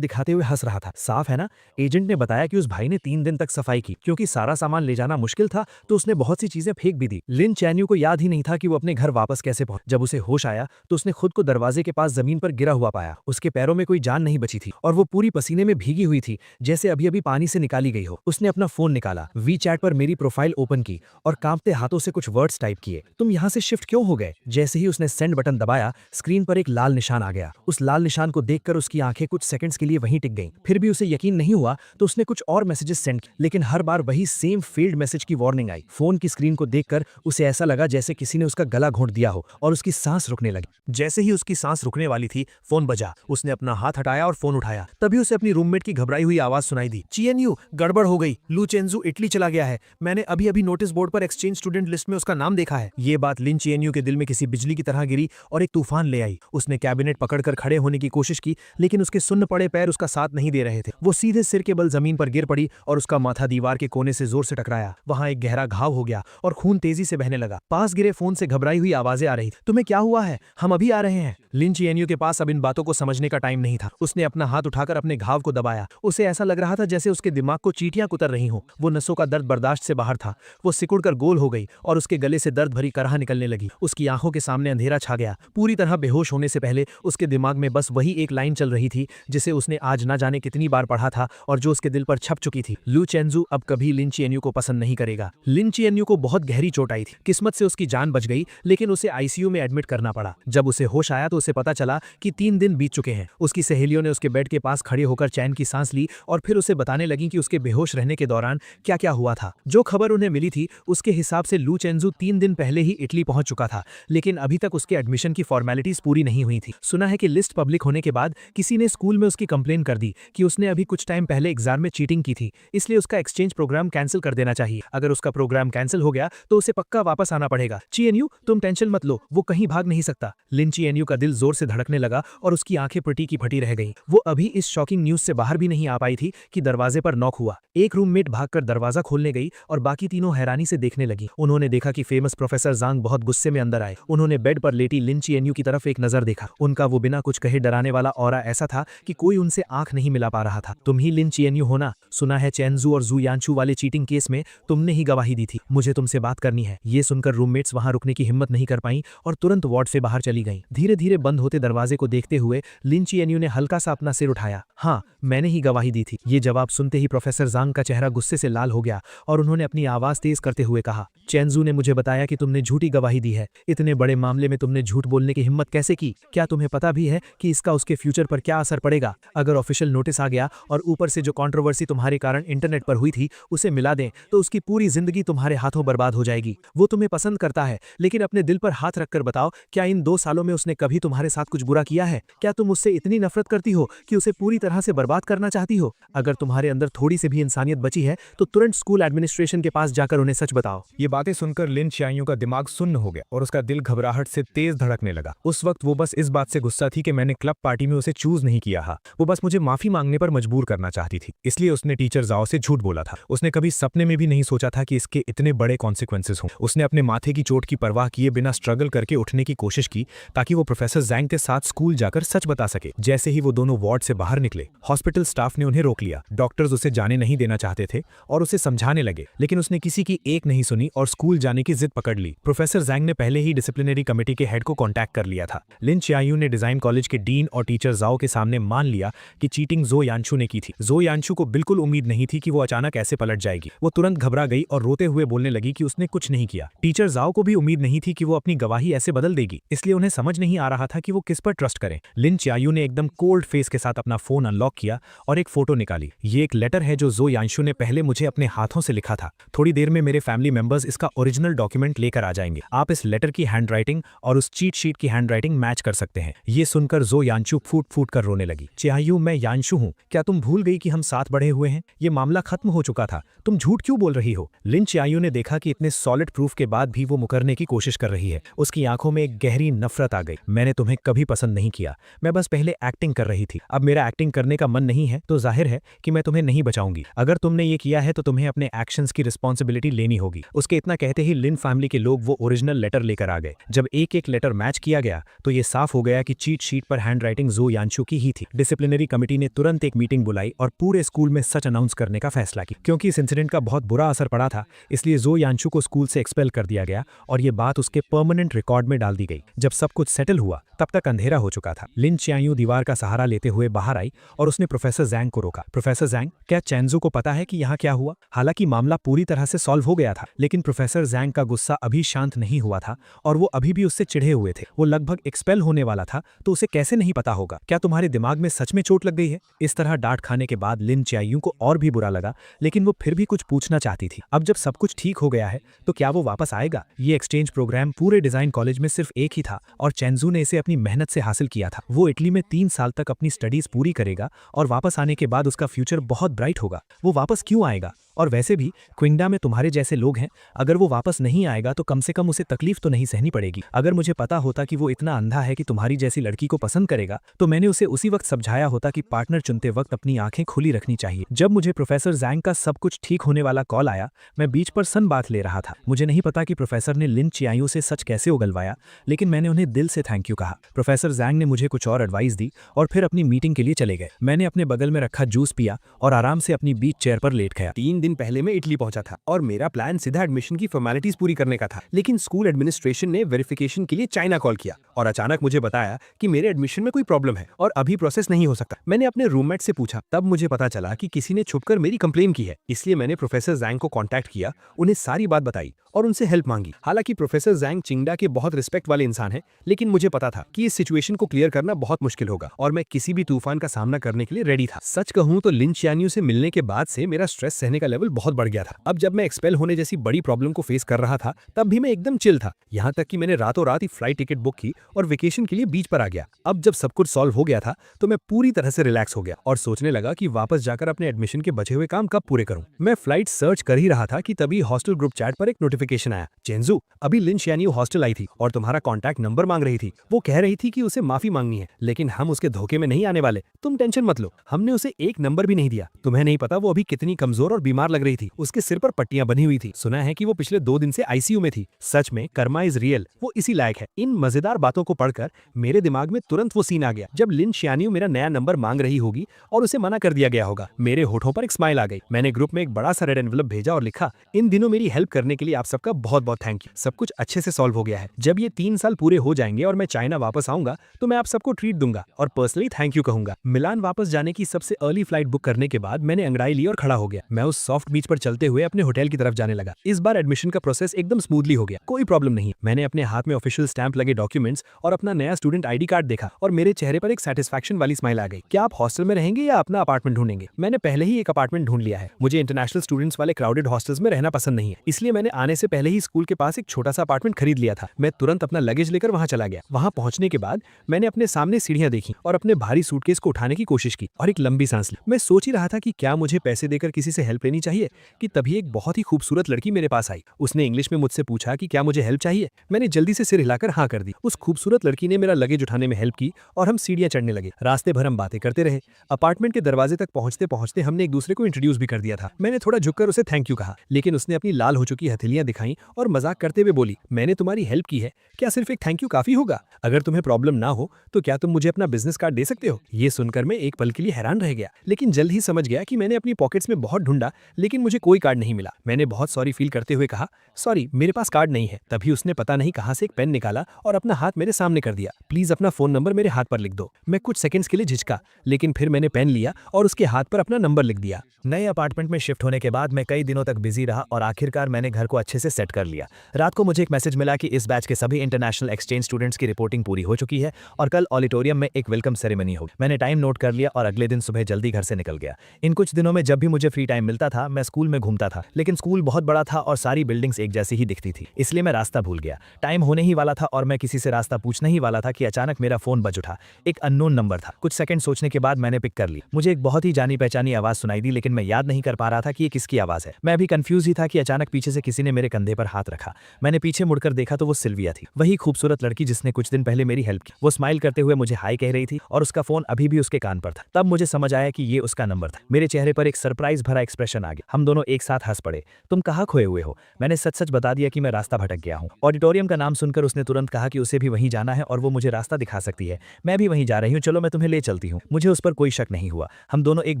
दिखाते हुए हंस रहा था। साफ है ना? एजेंट ने बताया कि उस भाई ने 3 दिन तक सफाई की क्योंकि सारा सामान ले जाना मुश्किल था तो उसने बहुत सी चीजें फेंक भी दी। लिन चैन यू को याद ही नहीं था कि वो अपने घर वापस कैसे पहुंचा। जब उसे होश आया तो उसने खुद को दरवाजे के पास जमीन पर गिरा हुआ पाया। उसके पैरों में कोई जान नहीं बची थी और वो पूरी पसीने में भीगी हुई थी, जैसे अभी अभी पानी से निकाली गई हो। उसने अपना फोन निकाला, वी चैट पर मेरी प्रोफाइल ओपन की और कांपते हाथों से कुछ वर्ड्स टाइप किए। तुम यहाँ से शिफ्ट क्यों हो गए? जैसे ही उसने सेंड बटन दबाया, स्क्रीन पर एक लाल निशान आ गया। उस लाल निशान को देखकर उसकी आंखें कुछ सेकंड्स के लिए वहीं टिक गईं। फिर भी उसे यकीन नहीं हुआ तो उसने कुछ और मैसेजेस सेंड किए, लेकिन हर बार वही सेम फेल्ड मैसेज की वार्निंग आई। फोन की स्क्रीन को देखकर उसे ऐसा लगा जैसे किसी ने उसका गला घोंट दिया हो और उसकी सांस रुकने लगी। जैसे ही उसकी सांस रुकने वाली थी, फोन बजा। उसने अपना हाथ हटाया और फोन उठाया। तभी उसे अपनी रूममेट की घबराई हुई आवाज सुनाई दी। चीएनयू, गड़बड़ हो गई। लू चेंजू इटली चला गया है। मैंने अभी अभी नोटिस बोर्ड पर एक्सचेंज स्टूडेंट लिस्ट में उसका नाम देखा है। ये बात लिन चीएनयू के दिल में किसी बिजली की तरह गिरी और एक तूफान ले आई। उसने कैबिनेट पकड़कर खड़े होने की कोशिश की, लेकिन उसके सुन्न पड़े पैर उसका साथ नहीं दे रहे थे। वो सीधे सिर के बल जमीन पर गिर पड़ी और उसका माथा दीवार के कोने से जोर से टकराया। वहां एक गहरा घाव हो गया और खून तेजी से बहने लगा। पास गिरे फोन से घबराई हुई आवाजें आ रही। तुम्हें क्या हुआ है? हम अभी आ रहे हैं। लिन चीएनयू के पास अब इन बातों को समझने का टाइम नहीं था। उसने अपना हाथ उठाकर अपने घाव को दबाया। उसे ऐसा लग रहा था जैसे उसके दिमाग को चींटियां कुतर रही हों। वो नसों का दर्द बर्दाश्त से बाहर था। वो सिकुड़कर गोल हो गई और उसके गले से दर्द भरी कराह निकलने लगी। उसकी आंखों के सामने अंधेरा छा गया। पूरी तरह बेहोश होने से पहले उसके दिमाग में बस वही एक लाइन चल रही थी जिसे उसने आज ना जाने कितनी बार पढ़ा था और जो उसके दिल पर छप चुकी थी। लू चेंजू अब कभी लिन चीएनयू को पसंद नहीं करेगा। लिन चीएनयू को बहुत गहरी चोट आई थी। किस्मत से उसकी जान बच गई, लेकिन उसे आईसीयू में एडमिट करना पड़ा। जब उसे होश आया तो उसे पता चला कि 3 दिन बीत चुके हैं। उसकी सहेलियों ने उसके बेड के पास खड़े होकर चैन की सांस ली और फिर उसे बताने लगी कि उसके बेहोश रहने के दौरान क्या क्या हुआ था। जो खबर उन्हें मिली थी उसके हिसाब से लू चेंजू 3 दिन पहले ही इटली पहुंच चुका था, लेकिन अभी तक उसके एडमिशन की फॉर्मेलिटीज पूरी नहीं हुई थी। सुना है कि लिस्ट पब्लिक होने के बाद किसी ने स्कूल में उसकी कंप्लेन कर दी कि उसने अभी कुछ टाइम पहले एग्जाम में चीटिंग की थी, इसलिए उसका एक्सचेंज प्रोग्राम कैंसिल कर देना चाहिए। अगर उसका प्रोग्राम कैंसिल हो गया तो उसे पक्का वापस आना पड़ेगा। चीएनयू, तुम टेंशन मत लो, वो कहीं भाग नहीं सकता। लिन चीएनयू का दिल जोर से धड़कने लगा और उसकी आंखें फटी की फटी रह गईं। वो अभी इस शॉकिंग न्यूज से बाहर भी नहीं आ पाई थी कि दरवाजे पर नॉक हुआ। एक रूममेट भागकर दरवाजा खोलने गई और बाकी तीनों हैरानी से देखने लगी। उन्होंने देखा कि फेमस प्रोफेसर जांग बहुत गुस्से में अंदर आए। उन्होंने बेड पर लेटी लिन चीएनयू की तरफ एक नजर देखा। उनका वो बिना कुछ कहे डराने वाला ऑरा ऐसा था कि कोई उनसे आंख नहीं मिला पा रहा था। तुम ही लिन चीएनयू हो ना? सुना है चेंजू और जू यानचू वाले चीटिंग केस में तुमने ही गवाही दी थी। मुझे तुमसे बात करनी है। ये सुनकर रूममेट्स वहां रुकने की हिम्मत नहीं कर पाई और तुरंत वार्ड से बाहर चली गईं। धीरे धीरे बंद होते दरवाजे को देखते हुए लिन चीएनयू ने हल्का सा अपना सिर उठाया। हाँ, मैंने ही गवाही दी थी। ये जवाब सुनते ही प्रोफेसर जांग का चेहरा गुस्से से लाल हो गया और उन्होंने अपनी आवाज तेज करते हुए कहा, चेंजू ने मुझे बताया कि तुमने झूठी गवाही दी है। इतने बड़े मामले में तुमने झूठ बोलने की हिम्मत कैसे की? क्या तुम्हें पता भी है कि इसका उसके फ्यूचर पर क्या असर पड़ेगा? अगर ऑफिशियल नोटिस आ गया और ऊपर से जो कंट्रोवर्सी तुम्हारे कारण इंटरनेट पर हुई थी उसे मिला दें तो उसकी पूरी जिंदगी तुम्हारे हाथों बर्बाद हो जाएगी। वो तुम्हें पसंद करता है, लेकिन अपने दिल पर हाथ रखकर बताओ, क्या इन 2 सालों में उसने कभी तुम्हारे साथ कुछ बुरा किया है? क्या तुम उससे इतनी नफरत करती हो कि उसे पूरी तरह से बर्बाद करना चाहती हो? अगर तुम्हारे अंदर थोड़ी सी भी इंसानियत बची है तो तुरंत स्कूल एडमिनिस्ट्रेशन के पास जाकर उन्हें सच बताओ। ये बातें सुनकर लिन चीएनयू का दिमाग सुन्न हो गया और उसका दिल घबराहट से तेज धड़कने लगा। उस वक्त वो बस इस बात से गुस्सा थी कि मैंने क्लब पार्टी में उसे चूज नहीं किया था। वो बस मुझे माफी मांगने पर मजबूर करना चाहती थी, इसलिए उसने टीचर जाओ से झूठ बोला था। उसने कभी सपने में भी नहीं सोचा था कि इसके इतने बड़े कॉन्सिक्वेंसेस हों। उसने अपने माथे की चोट की परवाह किए बिना स्ट्रगल करके उठने की कोशिश की ताकि वो प्रोफेसर जैंग के साथ स्कूल जाकर सच बता सके। जैसे ही वो दोनों वार्ड से बाहर निकले, हॉस्पिटल स्टाफ ने उन्हें रोक लिया। डॉक्टर्स उसे जाने नहीं देना चाहते थे और उसे समझाने लगे, लेकिन उसने किसी की एक नहीं सुनी और स्कूल जाने की जिद पकड़ ली। प्रोफेसर जैंग ने पहले ही डिसिप्लिनरी कमेटी के हेड को कांटेक्ट कर लिया था। लिन चीएनयू ने डिजाइन कॉलेज के डीन और टीचर जाओ के सामने मान लिया कि चीटिंग जो यानचू ने की थी। जो यानचू को बिल्कुल उम्मीद नहीं थी कि वो अचानक ऐसे पलट जाएगी। वो तुरंत घबरा गई और रोते हुए बोलने लगी कि उसने कुछ नहीं किया। टीचर जाओ को भी उम्मीद नहीं थी कि वो अपनी गवाही ऐसे बदल देगी, इसलिए उन्हें समझ नहीं आ रहा था कि वो किस पर ट्रस्ट करें। लिन चीएनयू ने एकदम कोल्ड फेस के साथ अपना फोन अनलॉक किया और एक फोटो निकाली। ये एक लेटर है जो यानचू ने पहले मुझे अपने हाथों से लिखा था। थोड़ी देर में मेरे फैमिली मेंबर्स इसका ओरिजिनल डॉक्यूमेंट लेकर आ जाएंगे। आप इस लेटर की हैंडराइटिंग और उस चीट शीट की हैंडराइटिंग मैच कर सकते हैं। ये सुनकर जो यानचू फूट फूट कर रोने लगी। चीएनयू, मैं यानचू हूँ। क्या तुम भूल गई कि हम साथ बढ़े हुए हैं? ये मामला खत्म हो चुका था। तुम झूठ क्यों बोल रही हो? लिन चीएनयू ने देखा कि इतने सॉलिड प्रूफ के बाद भी वो मुकरने की कोशिश कर रही है। उसकी आंखों में एक गहरी नफरत आ गई। मैंने तुम्हें कभी पसंद नहीं किया। मैं बस पहले एक्टिंग कर रही थी। अब मेरा एक्टिंग करने का मन नहीं है तो जाहिर है कि मैं तुम्हें नहीं बचाऊंगी। अगर तुमने ये किया है तो तुम्हें अपने एक्शंस की रिस्पॉन्सिबिलिटी लेनी होगी। उसके इतना कहते ही लिन फैमिली के लोग वो ओरिजिनल लेटर लेकर आ गए। जब एक एक लेटर मैच किया गया तो ये साफ हो गया कि चीट शीट पर हैंडराइटिंग जो यानचू की ही थी। डिसिप्लिनरी कमेटी ने तुरंत एक मीटिंग बुलाई और पूरे स्कूल में सच अनाउंस करने का फैसला किया। क्योंकि इस इंसिडेंट का बहुत बुरा असर पड़ा था, इसलिए जो यानचू को स्कूल से एक्सपेल कर दिया गया और ये बात उसके परमानेंट रिकॉर्ड में डाल दी गई। जब सब कुछ सेटल हुआ तब तक अंधेरा हो चुका था। लिन चीएनयू दीवार का सहारा लेते हुए बाहर आई और उसने प्रोफेसर जैंग को रोका। प्रोफेसर जैंग, क्या चैंजू को पता है कि यहाँ क्या हुआ? हालांकि मामला पूरी तरह से सॉल्व हो गया था, लेकिन प्रोफेसर जैंग का गुस्सा अभी शांत नहीं हुआ था और वो अभी भी उससे चिढ़े हुए थे। वो लगभग एक्सपेल होने वाला था, तो उसे कैसे नहीं पता होगा? क्या तुम्हारे दिमाग में सच में चोट लग गई है? इस तरह डांट खाने के बाद लिन च्यायू को और भी बुरा लगा, लेकिन वो फिर भी कुछ पूछना चाहती थी। अब जब सब कुछ ठीक हो गया है, तो क्या वो वापस आएगा? ये एक्सचेंज प्रोग्राम पूरे डिजाइन कॉलेज में सिर्फ एक ही था और चैंजू ने इसे अपनी मेहनत से हासिल किया था। वो इटली में 3 साल तक अपनी स्टडीज पूरी करेगा और वापस आने के बाद उसका फ्यूचर बहुत ब्राइट होगा। वो वापस क्यों आएगा? और वैसे भी क्विंगडा में तुम्हारे जैसे लोग हैं, अगर वो वापस नहीं आएगा तो कम से कम उसे तकलीफ तो नहीं सहनी पड़ेगी। अगर मुझे पता होता कि वो इतना अंधा है कि तुम्हारी जैसी लड़की को पसंद करेगा, तो मैंने उसे उसी वक्त समझाया होता कि पार्टनर चुनते वक्त अपनी आंखें खुली रखनी चाहिए। जब मुझे प्रोफेसर जैंग का सब कुछ ठीक होने वाला कॉल आया, मैं बीच पर सन बात ले रहा था। मुझे नहीं पता कि प्रोफेसर ने लिन च्यायू से सच कैसे उगलवाया, लेकिन मैंने उन्हें दिल से थैंक यू कहा। प्रोफेसर जैंग ने मुझे कुछ और एडवाइस दी और फिर अपनी मीटिंग के लिए चले गए। मैंने अपने बगल में रखा जूस पिया और आराम से अपनी बीच चेयर पर लेट गया। 3 दिन पहले मैं इटली पहुंचा था और मेरा प्लान सीधा एडमिशन की फॉर्मेलिटीज पूरी करने का था, लेकिन स्कूल एडमिनिस्ट्रेशन ने वेरिफिकेशन के लिए चाइना कॉल किया और अचानक मुझे बताया कि मेरे एडमिशन में कोई प्रॉब्लम है और अभी प्रोसेस नहीं हो सकता। मैंने अपने रूममेट से पूछा, तब मुझे पता चला कि किसी ने छुपकर मेरी कंप्लेन की है। इसलिए मैंने प्रोफेसर जैंग को कांटेक्ट किया, उन्हें सारी बात बताई और उनसे हेल्प मांगी। हालांकि प्रोफेसर जैंग चिंगडा के बहुत रिस्पेक्ट वाले इंसान हैं, लेकिन मुझे पता था कि इस सिचुएशन को क्लियर करना बहुत मुश्किल होगा और मैं किसी भी तूफान का सामना करने के लिए रेडी था। सच कहूं तो लिन च्यायू से मिलने के बाद से मेरा स्ट्रेस सहने का लेवल बहुत बढ़ गया था। अब जब मैं एक्सपेल होने जैसी बड़ी प्रॉब्लम को फेस कर रहा था, तब भी मैं एकदम चिल था। यहाँ तक कि मैंने रातों रात ही फ्लाइट टिकट बुक की और वेकेशन के लिए बीच पर आ गया। अब जब सब कुछ सॉल्व हो गया था, तो मैं पूरी तरह से रिलैक्स हो गया और सोचने लगा कि वापस जाकर अपने एडमिशन के बचे हुए काम कब पूरे करूं। मैं फ्लाइट सर्च कर ही रहा था कि तभी हॉस्टल ग्रुप चैट पर एक नोटिफिकेशन आया, चेंजू अभी लिन च्यायू हॉस्टल आई थी और तुम्हारा कॉन्टैक्ट नंबर मांग रही थी। वो कह रही थी कि उसे माफी मांगनी है, लेकिन हम उसके धोखे में नहीं आने वाले, तुम टेंशन मत लो। हमने उसे एक नंबर भी नहीं दिया। तुम्हें नहीं पता वो अभी कितनी कमजोर और बीमार लग रही थी। उसके सिर पर पट्टियां बनी हुई थी। सुना है कि वो पिछले 2 दिन से आईसीयू में थी। सच में कर्मा इज रियल, वो इसी लायक है। इन मजेदार बातों को पढ़कर मेरे दिमाग में तुरंत वो सीन आ गया जब लिन च्यायू मेरा नया नंबर मांग रही होगी और उसे मना कर दिया गया होगा। मेरे होठों पर एक स्माइल आ गई। मैंने ग्रुप में एक बड़ा सा रेड एनवेलप भेजा और लिखा, इन दिनों मेरी हेल्प करने के लिए आप सबका बहुत बहुत थैंक यू। सब कुछ अच्छे से सॉल्व हो गया है। जब ये 3 साल पूरे हो जाएंगे और मैं चाइना वापस आऊंगा, तो मैं आप सबको ट्रीट दूंगा और पर्सनली थैंक यू कहूंगा। मिलान वापस जाने की सबसे अर्ली फ्लाइट बुक करने के बाद मैंने अंगड़ाई ली और खड़ा हो गया। मैं उस सॉफ्ट बीच पर चलते हुए अपने होटल की तरफ जाने लगा। इस बार एडमिशन का प्रोसेस एकदम स्मूथली हो गया, कोई प्रॉब्लम नहीं। मैंने अपने हाथ में ऑफिशियल स्टैंप लगे डॉक्यूमेंट्स और अपना नया स्टूडेंट आईडी कार्ड देखा और मेरे चेहरे पर एक सेटिस्फैक्शन वाली स्माइल आ गई। क्या आप हॉस्टल में रहेंगे या अपना अपार्टमेंट ढूंढेंगे? मैंने पहले ही एक अपार्टमेंट ढूंढ लिया है। मुझे इंटरनेशनल स्टूडेंट्स वाले क्राउडेड हॉस्टल्स में रहना पसंद नहीं है, इसलिए मैंने आने से पहले ही स्कूल के पास एक छोटा सा अपार्टमेंट खरीद लिया था। मैं तुरंत अपना लगेज लेकर वहां चला गया। वहां पहुंचने के बाद मैंने अपने सामने सीढ़ियां देखी और अपने भारी सूटकेस को उठाने की कोशिश की और एक लंबी सांस ली। मैं सोच ही रहा था कि क्या मुझे पैसे देकर किसी से हेल्प लेनी चाहिए कि तभी एक बहुत ही खूबसूरत लड़की मेरे पास आई। उसने इंग्लिश में मुझसे पूछा कि क्या मुझे हेल्प चाहिए। मैंने जल्दी से सिर हिलाकर हाँ कर दी। उस खूबसूरत लड़की ने मेरा लगेज उठाने में हेल्प की और हम सीढ़ियां चढ़ने लगे। रास्ते भर हम बातें करते रहे। अपार्टमेंट के दरवाजे तक पहुंचते पहुंचते हमने एक दूसरे को इंट्रोड्यूस भी कर दिया था। मैंने थोड़ा झुककर उसे थैंक यू कहा, लेकिन उसने अपनी लाल हो चुकी हथेलियां दिखाई और मजाक करते हुए बोली, मैंने तुम्हारी हेल्प की है, क्या सिर्फ एक थैंक यू काफी होगा? अगर तुम्हें प्रॉब्लम ना हो तो क्या तुम मुझे अपना बिजनेस कार्ड दे सकते हो? ये सुनकर मैं एक पल के लिए हैरान रह गया, लेकिन जल्द ही समझ गया कि मैंने अपनी पॉकेट्स में बहुत ढूंढा, लेकिन मुझे कोई कार्ड नहीं मिला। मैंने बहुत सॉरी फील करते हुए कहा, सॉरी मेरे पास कार्ड नहीं है। तभी उसने पता नहीं कहां से एक पेन निकाला और अपना हाथ मेरे सामने कर दिया। प्लीज अपना फोन नंबर मेरे हाथ पर लिख दो। मैं कुछ सेकंड्स के लिए झिझका, लेकिन फिर मैंने पेन लिया और उसके हाथ पर अपना नंबर लिख दिया। नए अपार्टमेंट में शिफ्ट होने के बाद मैं कई दिनों तक बिजी रहा और आखिरकार मैंने घर को अच्छे से सेट कर लिया। रात को मुझे एक मैसेज मिला कि इस बैच के सभी इंटरनेशनल एक्सचेंज स्टूडेंट्स की रिपोर्टिंग पूरी हो चुकी है और कल ऑडिटोरियम में एक वेलकम सेरेमनी होगी। मैंने टाइम नोट कर लिया और अगले दिन सुबह जल्दी घर से निकल गया। इन कुछ दिनों में जब भी मुझे फ्री टाइम मिलता था, मैं स्कूल में घूमता था, लेकिन स्कूल बहुत बड़ा था और सारी बिल्डिंग्स एक जैसी ही दिखती थी, इसलिए मैं रास्ता भूल गया। टाइम होने ही वाला था और मैं किसी से रास्ता पूछने ही वाला था कि अचानक मेरा फोन बज उठा। एक अननोन नंबर था। कुछ सेकंड सोचने के बाद मैंने पिक कर ली। मुझे एक बहुत ही जानी पहचानी आवाज सुनाई दी, लेकिन मैं याद नहीं कर पा रहा था कि ये किसकी आवाज है। मैं अभी कंफ्यूज ही था कि अचानक पीछे से किसी ने मेरे कंधे पर हाथ रखा। मैंने पीछे मुड़कर देखा तो वो सिल्विया थी, वही खूबसूरत लड़की जिसने कुछ दिन पहले मेरी हेल्प की। वो स्माइल करते हुए मुझे हाय कह रही थी और उसका फोन अभी भी उसके कान पर था। तब मुझे समझ आया कि ये उसका नंबर था। मेरे चेहरे पर एक सरप्राइज भरा एक्सप्रेशन रिएक्शन आ गया। हम दोनों एक साथ हंस पड़े। तुम कहाँ खोए हुए हो? मैंने सच सच बता दिया कि मैं रास्ता भटक गया हूँ। ऑडिटोरियम का नाम सुनकर उसने तुरंत कहा कि उसे भी वहीं जाना है और वो मुझे रास्ता दिखा सकती है। मैं भी वहीं जा रही हूँ, चलो मैं तुम्हें ले चलती हूँ। मुझे उस पर कोई शक नहीं हुआ। हम दोनों एक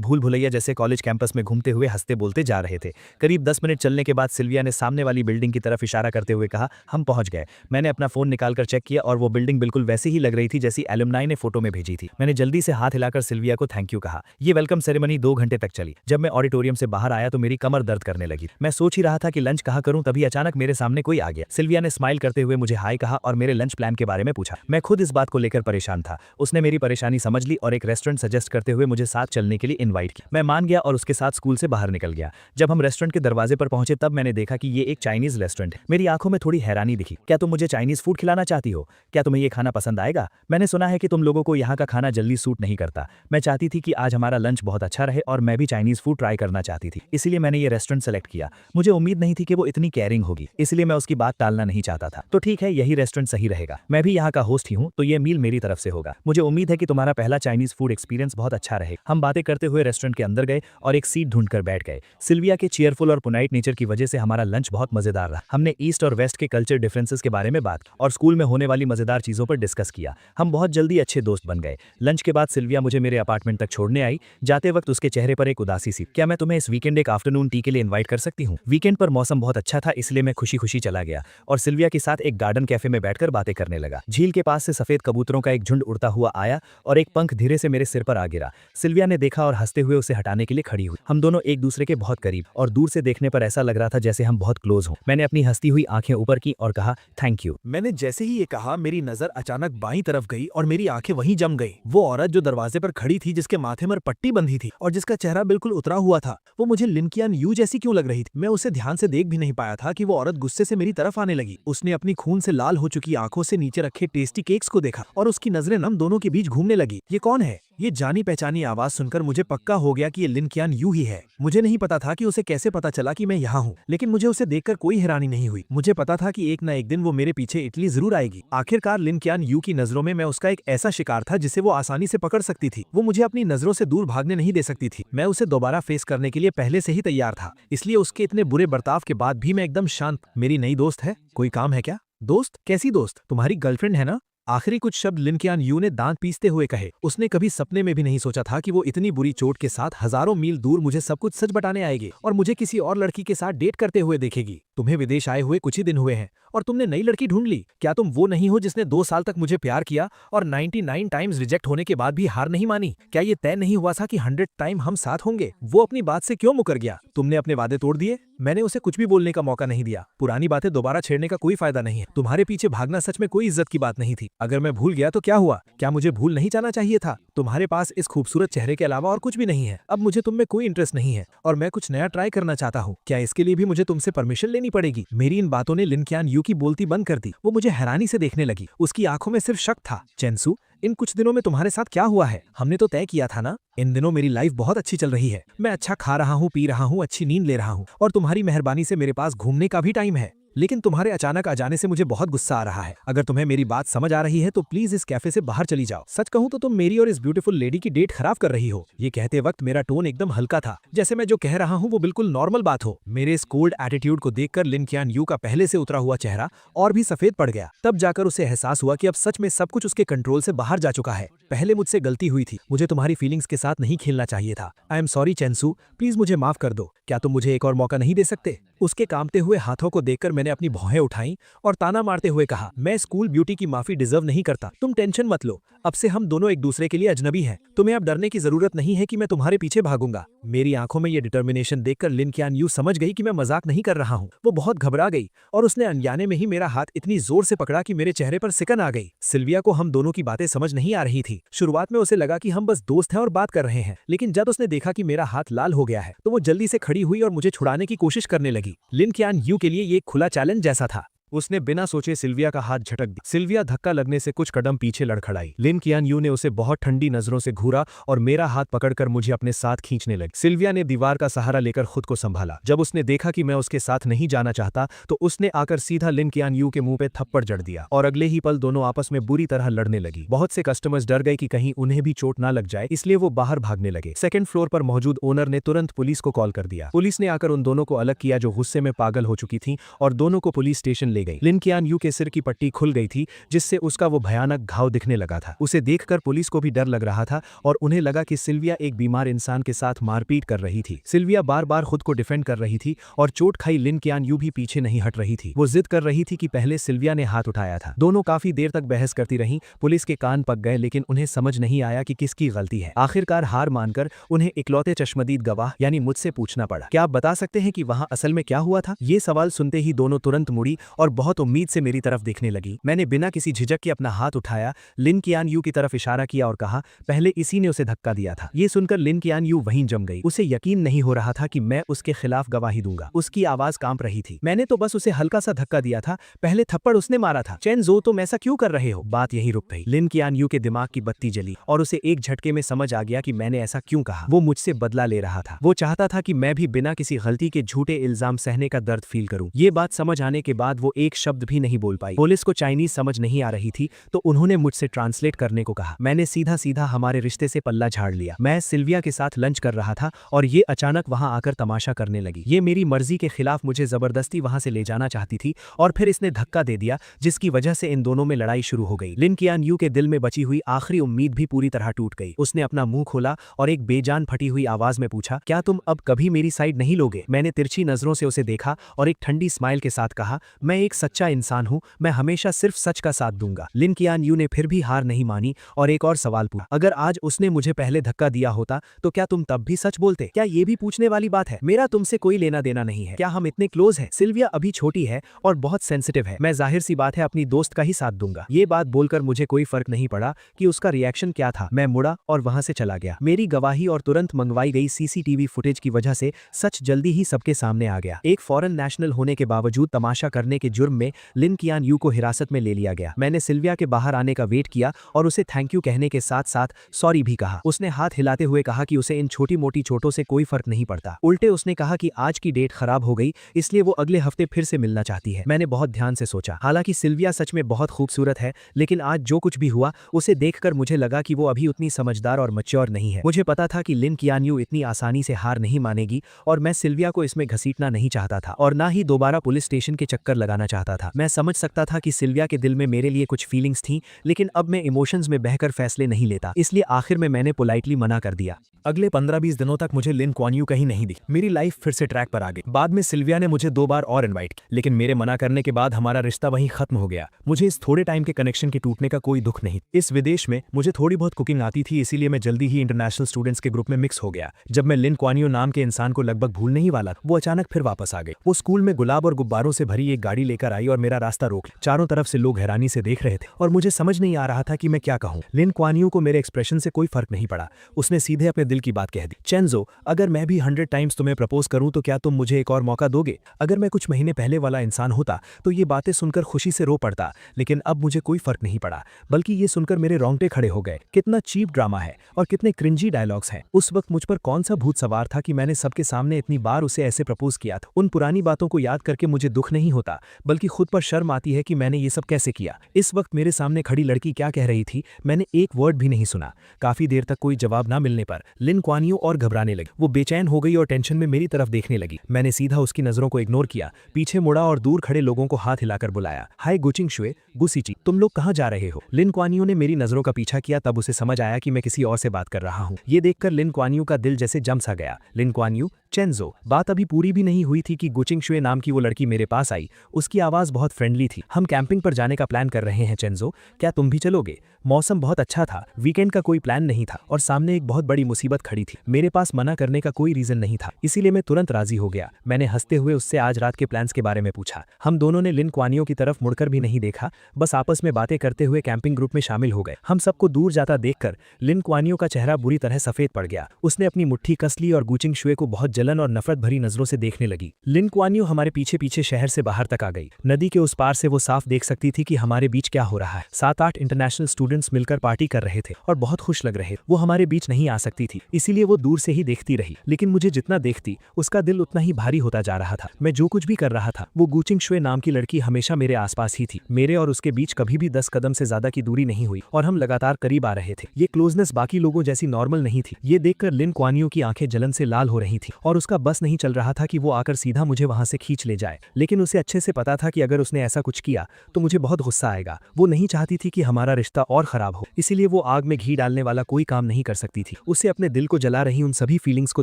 भूल भुलैया जैसे कॉलेज कैंपस में घूमते हुए हंसते बोलते जा रहे थे। करीब 10 मिनट चलने के बाद सिल्विया ने सामने वाली बिल्डिंग की तरफ इशारा करते हुए कहा, हम पहुंच गए। मैंने अपना फोन निकालकर चेक किया और वो बिल्डिंग बिल्कुल वैसी ही लग रही थी जैसी एलुमनाई ने फोटो में भेजी थी। मैंने जल्दी से हाथ हिलाकर सिल्विया को थैंक यू कहा। ये वेलकम सेरेमनी 2 घंटे तक चली। जब मैं ऑडिटोरियम से बाहर आया तो मेरी कमर दर्द करने लगी। मैं सोच ही रहा था कि लंच कहाँ करूं, तभी अचानक मेरे सामने कोई आ गया। सिल्विया ने स्माइल करते हुए मुझे हाय कहा और मेरे लंच प्लान के बारे में पूछा। मैं खुद इस बात को लेकर परेशान था। उसने मेरी परेशानी समझ ली और एक रेस्टोरेंट सजेस्ट करते हुए मुझे साथ चलने के लिए इनवाइट किया। मैं मान गया और उसके साथ स्कूल से बाहर निकल गया। जब हम रेस्टोरेंट के दरवाजे पर पहुंचे तब मैंने देखा कि ये एक चाइनीज रेस्टोरेंट है। मेरी आंखों में थोड़ी हैरानी दिखी। क्या तुम मुझे चाइनीज फूड खिलाना चाहती हो? क्या तुम्हें ये खाना पसंद आएगा? मैंने सुना है कि तुम लोगों को यहाँ का खाना जल्दी सूट नहीं करता। मैं चाहती थी कि आज हमारा लंच बहुत अच्छा रहे और मैं भी चाइनीज फूड ट्राई करना चाहती थी, इसलिए मैंने ये रेस्टोरेंट सेलेक्ट किया। मुझे उम्मीद नहीं थी कि वो इतनी केयरिंग होगी, इसलिए मैं उसकी बात टालना नहीं चाहता था। तो ठीक है, यही रेस्टोरेंट सही रहेगा। मैं भी यहाँ का होस्ट ही हूँ, तो ये मील मेरी तरफ से होगा। मुझे उम्मीद है कि तुम्हारा पहला चाइनीज फूड एक्सपीरियंस बहुत अच्छा रहे। हम बातें करते हुए रेस्टोरेंट के अंदर गए और एक सीट ढूंढकर बैठ गए। सिल्विया के चीयरफुल और पुनाइट नेचर की वजह से हमारा लंच बहुत मजेदार रहा। हमने ईस्ट और वेस्ट के कल्चर डिफरेंसेस के बारे में बात और स्कूल में होने वाली मजेदार चीजों पर डिस्कस किया। हम बहुत जल्दी अच्छे दोस्त बन गए। लंच के बाद सिल्विया मुझे मेरे अपार्टमेंट तक छोड़ने आई। जाते वक्त उसके चेहरे पर एक उदासी सी। क्या मैं तुम्हें इस वीकेंड एक आफ्टरनून टी के लिए इनवाइट कर सकती हूँ? वीकेंड पर मौसम बहुत अच्छा था, इसलिए मैं खुशी खुशी चला गया और सिल्विया के साथ एक गार्डन कैफे में बैठकर बातें करने लगा। झील के पास से सफेद कबूतरों का एक झुंड उड़ता हुआ आया और एक पंख धीरे से मेरे सिर पर आ गिरा। सिल्विया ने देखा और हंसते हुए उसे हटाने के लिए खड़ी हुई। हम दोनों एक दूसरे के बहुत करीब और दूर से देखने पर ऐसा लग रहा था जैसे हम बहुत क्लोज हों। मैंने अपनी हंसती हुई आंखें ऊपर की और कहा, थैंक यू। मैंने जैसे ही ये कहा मेरी नजर अचानक बाईं तरफ गई और मेरी आंखें वहीं जम गई। वो औरत जो दरवाजे पर खड़ी थी, जिसके माथे पर पट्टी बंधी थी और जिसका चेहरा बिल्कुल उतरा हुआ था, वो मुझे लिन कियान यू जैसी क्यों लग रही थी? मैं उसे ध्यान से देख भी नहीं पाया था कि वो औरत गुस्से से मेरी तरफ आने लगी। उसने अपनी खून से लाल हो चुकी आंखों से नीचे रखे टेस्टी केक्स को देखा और उसकी नजरें हम दोनों के बीच घूमने लगी। ये कौन है? ये जानी पहचानी आवाज सुनकर मुझे पक्का हो गया कि ये लिन कियान यू ही है। मुझे नहीं पता था कि उसे कैसे पता चला कि मैं यहाँ हूँ, लेकिन मुझे उसे देखकर कोई हैरानी नहीं हुई। मुझे पता था कि एक न एक दिन वो मेरे पीछे इटली जरूर आएगी। आखिरकार लिन कियान यू की नजरों में मैं उसका एक ऐसा शिकार था जिसे वो आसानी से पकड़ सकती थी। वो मुझे अपनी नजरों से दूर भागने नहीं दे सकती थी। मैं उसे दोबारा फेस करने के लिए पहले से ही तैयार था, इसलिए उसके इतने बुरे बर्ताव के बाद भी मैं एकदम शांत। मेरी नई दोस्त है, कोई काम है क्या? दोस्त? कैसी दोस्त? तुम्हारी गर्लफ्रेंड है ना? आखिरी कुछ शब्द लिन कियान यू ने दांत पीसते हुए कहे। उसने कभी सपने में भी नहीं सोचा था कि वो इतनी बुरी चोट के साथ हजारों मील दूर मुझे सब कुछ सच बताने आएगी और मुझे किसी और लड़की के साथ डेट करते हुए देखेगी। तुम्हें विदेश आए हुए कुछ ही दिन हुए हैं और तुमने नई लड़की ढूंढ ली। क्या तुम वो नहीं हो जिसने 2 साल तक मुझे प्यार किया और 99 टाइम्स रिजेक्ट होने के बाद भी हार नहीं मानी? क्या ये तय नहीं हुआ था कि 100 टाइम हम साथ होंगे? वो अपनी बात से क्यों मुकर गया? तुमने अपने वादे तोड़ दिए। मैंने उसे कुछ भी बोलने का मौका नहीं दिया। पुरानी बातें दोबारा छेड़ने का कोई फायदा नहीं है। तुम्हारे पीछे भागना सच में कोई इज्जत की बात नहीं थी। अगर मैं भूल गया तो क्या हुआ? क्या मुझे भूल नहीं जाना चाहिए था? तुम्हारे पास इस खूबसूरत चेहरे के अलावा और कुछ भी नहीं है। अब मुझे तुम में कोई इंटरेस्ट नहीं है और मैं कुछ नया ट्राई करना चाहता हूँ। क्या इसके लिए भी मुझे तुमसे परमिशन लेनी पड़ेगी? मेरी इन बातों ने लिन कियान यू की बोलती बंद कर दी। वो मुझे हैरानी से देखने लगी। उसकी आंखों में सिर्फ शक था। चेंसू, इन कुछ दिनों में तुम्हारे साथ क्या हुआ है? हमने तो तय किया था ना। इन दिनों मेरी लाइफ बहुत अच्छी चल रही है। मैं अच्छा खा रहा हूँ, पी रहा हूँ, अच्छी नींद ले रहा हूँ और तुम्हारी मेहरबानी से मेरे पास घूमने का भी टाइम है। लेकिन तुम्हारे अचानक आ जाने से मुझे बहुत गुस्सा आ रहा है। अगर तुम्हें मेरी बात समझ आ रही है तो प्लीज इस कैफे से बाहर चली जाओ। सच कहूं तो तुम मेरी और इस ब्यूटीफुल लेडी की डेट खराब कर रही हो। ये कहते वक्त मेरा टोन एकदम हल्का था, जैसे मैं जो कह रहा हूं वो बिल्कुल नॉर्मल बात हो। मेरे इस कोल्ड एटीट्यूड को देखकर लिन कियान यू का पहले से उतरा हुआ चेहरा और भी सफेद पड़ गया। तब जाकर उसे एहसास हुआ कि अब सच में सब कुछ उसके कंट्रोल से बाहर जा चुका है। पहले मुझसे गलती हुई थी। मुझे तुम्हारी फीलिंग्स के साथ नहीं खेलना चाहिए था। आई एम सॉरी चेंसू, प्लीज मुझे माफ कर दो। क्या तुम मुझे एक और मौका नहीं दे सकते? उसके कांपते हुए हाथों को देखकर मैंने अपनी भौहें उठाई और ताना मारते हुए कहा, मैं स्कूल ब्यूटी की माफी डिजर्व नहीं करता। तुम टेंशन मत लो, अब से हम दोनों एक दूसरे के लिए अजनबी हैं। तुम्हें अब डरने की जरूरत नहीं है कि मैं तुम्हारे पीछे भागूंगा। मेरी आंखों में ये डिटर्मिनेशन देखकर लिन कियान यू समझ गई कि मैं मजाक नहीं कर रहा हूँ। वो बहुत घबरा गई और उसने अनजाने में ही मेरा हाथ इतनी जोर से पकड़ा कि मेरे चेहरे पर सिकन आ गई। सिल्विया को हम दोनों की बातें समझ नहीं आ रही थी। शुरुआत में उसे लगा कि हम बस दोस्त हैं और बात कर रहे हैं, लेकिन जब उसने देखा कि मेरा हाथ लाल हो गया है तो वो जल्दी से खड़ी हुई और मुझे छुड़ाने की कोशिश करने लगी। लिन कियान यू के लिए ये एक खुला चैलेंज जैसा था। उसने बिना सोचे सिल्विया का हाथ झटक दिया। सिल्विया धक्का लगने से कुछ कदम पीछे लड़खड़ाई। लिन कियान यू ने उसे बहुत ठंडी नजरों से घूरा और मेरा हाथ पकड़कर मुझे अपने साथ खींचने लगी। सिल्विया ने दीवार का सहारा लेकर खुद को संभाला। जब उसने देखा कि मैं उसके साथ नहीं जाना चाहता तो उसने आकर सीधा लिन कियान यू के मुंह पे थप्पड़ जड़ दिया और अगले ही पल दोनों आपस में बुरी तरह लड़ने लगी। बहुत से कस्टमर्स डर गए कि कहीं उन्हें भी चोट ना लग जाए, इसलिए वो बाहर भागने लगे। सेकंड फ्लोर पर मौजूद ओनर ने तुरंत पुलिस को कॉल कर दिया। पुलिस ने आकर उन दोनों को अलग किया जो गुस्से में पागल हो चुकी थी और दोनों को पुलिस स्टेशन ले गई। लिन कियान यू के सिर की पट्टी खुल गई थी जिससे उसका वो भयानक घाव दिखने लगा था। उसे देखकर पुलिस को भी डर लग रहा था और उन्हें लगा कि सिल्विया एक बीमार इंसान के साथ मारपीट कर रही थी। सिल्विया बार बार खुद को डिफेंड कर रही थी और चोट खाई लिन कियान यू भी पीछे नहीं हट रही थी। वो जिद कर रही थी कि पहले सिल्विया ने हाथ उठाया था। दोनों काफी देर तक बहस करती रहीं। पुलिस के कान पक गए लेकिन उन्हें समझ नहीं आया कि किसकी गलती है। आखिरकार हार मानकर उन्हें इकलौते चश्मदीद गवाह यानी मुझसे पूछना पड़ा, क्या आप बता सकते हैं कि वहां असल में क्या हुआ था? ये सवाल सुनते ही दोनों तुरंत मुड़ी और बहुत उम्मीद से मेरी तरफ देखने लगी। मैंने बिना किसी झिझक के अपना हाथ उठाया, लिन कियान यू की तरफ इशारा किया और कहा, पहले इसी ने उसे धक्का दिया था। ये सुनकर लिन कियान यू वहीं जम गई। उसे यकीन नहीं हो रहा था कि मैं उसके खिलाफ गवाही दूंगा। उसकी आवाज कांप रही थी। मैंने तो बस उसे हल्का सा धक्का दिया था, पहले थप्पड़ उसने मारा था। चेन जो, तुम ऐसा क्यों कर रहे हो? बात यहीं रुक गई। लिन कियान यू के दिमाग की बत्ती जली और उसे एक झटके में समझ आ गया कि मैंने ऐसा क्यों कहा। वो मुझसे बदला ले रहा था। वो चाहता था कि मैं भी बिना किसी गलती के झूठे इल्जाम सहने का दर्द फील करूं। ये बात समझ आने के बाद वो एक शब्द भी नहीं बोल पाई। पुलिस को चाइनीज समझ नहीं आ रही थी तो उन्होंने मुझसे ट्रांसलेट करने को कहा। मैंने सीधा सीधा हमारे रिश्ते से पल्ला झाड़ लिया। मैं सिल्विया के साथ लंच कर रहा था और ये अचानक वहां आकर तमाशा करने लगी। ये मेरी मर्जी के खिलाफ मुझे जबरदस्ती वहां से ले जाना चाहती थी और फिर इसने धक्का दे दिया जिसकी वजह से इन दोनों में लड़ाई शुरू हो गई। लिन कियान यू के दिल में बची हुई आखिरी उम्मीद भी पूरी तरह टूट गई। उसने अपना मुंह खोला और एक बेजान फटी हुई आवाज में पूछा, क्या तुम अब कभी मेरी साइड नहीं लोगे? मैंने तिरछी नजरों से उसे देखा और एक ठंडी स्माइल के साथ कहा, मैं एक सच्चा इंसान हूं, मैं हमेशा सिर्फ सच का साथ दूंगा। लिन कियान यू ने फिर भी हार नहीं मानी और एक और सवाल पूछा, अगर आज उसने मुझे पहले धक्का दिया होता तो क्या तुम तब भी सच बोलते? क्या ये भी पूछने वाली बात है? मेरा तुमसे कोई लेना देना नहीं है। क्या हम इतने क्लोज हैं? सिल्विया अभी छोटी है और बहुत सेंसिटिव है। मैं जाहिर सी बात है अपनी दोस्त का ही साथ दूंगा। ये बात बोलकर मुझे कोई फर्क नहीं पड़ा कि उसका रिएक्शन क्या था। मैं मुड़ा और वहां से चला गया। मेरी गवाही और तुरंत मंगवाई गई सीसीटीवी फुटेज की वजह से सच जल्दी ही सबके सामने आ गया। एक फॉरेन नेशनल होने के बावजूद तमाशा करने के जुर्म में लिन कियान यू को हिरासत में ले लिया गया। मैंने सिल्विया के बाहर आने का वेट किया और उसे थैंक यू कहने के साथ साथ सॉरी भी कहा। उसने हाथ हिलाते हुए कहा कि उसे इन छोटी मोटी चोटों से कोई फर्क नहीं पड़ता। उल्टे उसने कहा कि आज की डेट खराब हो गई इसलिए वो अगले हफ्ते फिर से मिलना चाहती है। मैंने बहुत ध्यान से सोचा। हालांकि सिल्विया सच में बहुत खूबसूरत है लेकिन आज जो कुछ भी हुआ उसे देखकर मुझे लगा कि वो अभी उतनी समझदार और मैच्योर नहीं है। मुझे पता था कि लिन कियान यू इतनी आसानी से हार नहीं मानेगी और मैं सिल्विया को इसमें घसीटना नहीं चाहता था और ना ही दोबारा पुलिस स्टेशन के चक्कर लगाना चाहता था। मैं समझ सकता था कि सिल्विया के दिल में मेरे लिए कुछ फीलिंग्स थीं लेकिन अब मैं इमोशंस में बहकर फैसले नहीं लेता, इसलिए आखिर में मैंने पोलाइटली मना कर दिया। अगले 15-20 दिनों तक मुझे लिन क्वान यू कहीं नहीं दिखी। मेरी लाइफ फिर से ट्रैक पर आ गई। बाद में सिल्विया ने मुझे 2 बार और इनवाइट किया लेकिन मेरे मना करने के बाद हमारा रिश्ता वहीं खत्म हो गया। मुझे इस थोड़े टाइम के कनेक्शन के टूटने का कोई दुख नहीं। इस विदेश में मुझे थोड़ी बहुत कुकिंग आती थी इसीलिए मैं जल्दी ही इंटरनेशनल स्टूडेंट्स के ग्रुप में मिक्स हो गया। जब मैं लिन क्वान यू नाम के इंसान को लगभग भूलने ही वाला वो अचानक फिर वापस आ गई। वो स्कूल में गुलाब और गुब्बारों से भरी एक गाड़ी लेकर आई और मेरा रास्ता रोक लिया। चारों तरफ से लोग हैरानी से देख रहे थे और मुझे समझ नहीं आ रहा था कि मैं क्या कहूं। लिन क्वान यू को मेरे एक्सप्रेशन से कोई फर्क नहीं पड़ा। उसने सीधे अपने दिल की बात कह दी, चेंजो, अगर मैं भी 100 टाइम्स तुम्हें प्रपोज करूं तो क्या तुम मुझे एक और मौका दोगे? अगर मैं कुछ महीने पहले वाला इंसान होता तो ये बातें सुनकर खुशी से रो पड़ता लेकिन अब मुझे कोई फर्क नहीं पड़ा बल्कि ये सुनकर मेरे रोंगटे खड़े हो गए। कितना चीप ड्रामा है और कितने क्रिंजी डायलॉग्स हैं। उस वक्त मुझ पर कौन सा भूत सवार था कि मैंने सबके सामने इतनी बार उसे ऐसे प्रपोज किया था। उन पुरानी बातों को याद करके मुझे दुख नहीं होता बल्कि खुद पर शर्म आती है कि मैंने ये सब कैसे किया। इस वक्त मेरे सामने खड़ी लड़की क्या कह रही थी मैंने एक वर्ड भी नहीं सुना। काफी देर तक कोई जवाब ना मिलने पर लिन क्वान यू और घबराने लगी। वो बेचैन हो गई और टेंशन में मेरी तरफ देखने लगी। मैंने सीधा उसकी नजरों को इग्नोर किया, पीछे मुड़ा और दूर खड़े लोगों को हाथ हिलाकर बुलाया, हाय गुचिंग शुए, गुसीची, तुम लोग कहाँ जा रहे हो? लिन क्वान यू ने मेरी नजरों का पीछा किया तब उसे समझ आया कि मैं किसी और से बात कर रहा हूँ। ये देखकर लिन क्वान यू का दिल जैसे जम सा गया। लिन क्वान यू, चेंजो, बात अभी पूरी भी नहीं हुई थी कि गुचिंग शुए नाम की वो लड़की मेरे पास आई। उसकी आवाज बहुत फ्रेंडली थी। हम कैंपिंग पर जाने का प्लान कर रहे हैं चेंजो, क्या तुम भी चलोगे? मौसम बहुत अच्छा था, वीकेंड का कोई प्लान नहीं था और सामने एक बहुत बड़ी मुसीबत मुसीबत खड़ी थी। मेरे पास मना करने का कोई रीजन नहीं था, इसीलिए मैं तुरंत राजी हो गया। मैंने हंसते हुए उससे आज रात के प्लान्स के बारे में पूछा। हम दोनों ने लिन क्वानियो की तरफ मुड़कर भी नहीं देखा, बस आपस में बातें करते हुए कैंपिंग ग्रुप में शामिल हो गए। हम सबको दूर जाता देखकर लिन क्वानियो का चेहरा बुरी तरह सफेद पड़ गया। उसने अपनी मुट्ठी कस ली और गुचिंग शुए को बहुत जलन और नफरत भरी नजरों से देखने लगी। लिन क्वानियो हमारे पीछे पीछे शहर से बाहर तक आ गई। नदी के उस पार से वो साफ देख सकती थी कि हमारे बीच क्या हो रहा है। 7-8 इंटरनेशनल स्टूडेंट्स मिलकर पार्टी कर रहे थे और बहुत खुश लग रहे। वो हमारे बीच नहीं आ सकती थी, इसीलिए वो दूर से ही देखती रही, लेकिन मुझे जितना देखती उसका दिल उतना ही भारी होता जा रहा था। मैं जो कुछ भी कर रहा था, वो गुचिंग शुए नाम की लड़की हमेशा मेरे आसपास ही थी। मेरे और उसके बीच कभी भी 10 कदम से ज्यादा की दूरी नहीं हुई और हम लगातार करीब आ रहे थे। ये क्लोजनेस बाकी लोगों जैसी नॉर्मल नहीं थी। ये देखकर लिन क्वानियो की आंखें जलन से लाल हो रही थी और उसका बस नहीं चल रहा था कि वो आकर सीधा मुझे वहां से खींच ले जाए, लेकिन उसे अच्छे से पता था कि अगर उसने ऐसा कुछ किया तो मुझे बहुत गुस्सा आएगा। वो नहीं चाहती थी कि हमारा रिश्ता और खराब हो, इसीलिए वो आग में घी डालने वाला कोई काम नहीं कर सकती थी। उसे अपने दिल को जला रही उन सभी फीलिंग्स को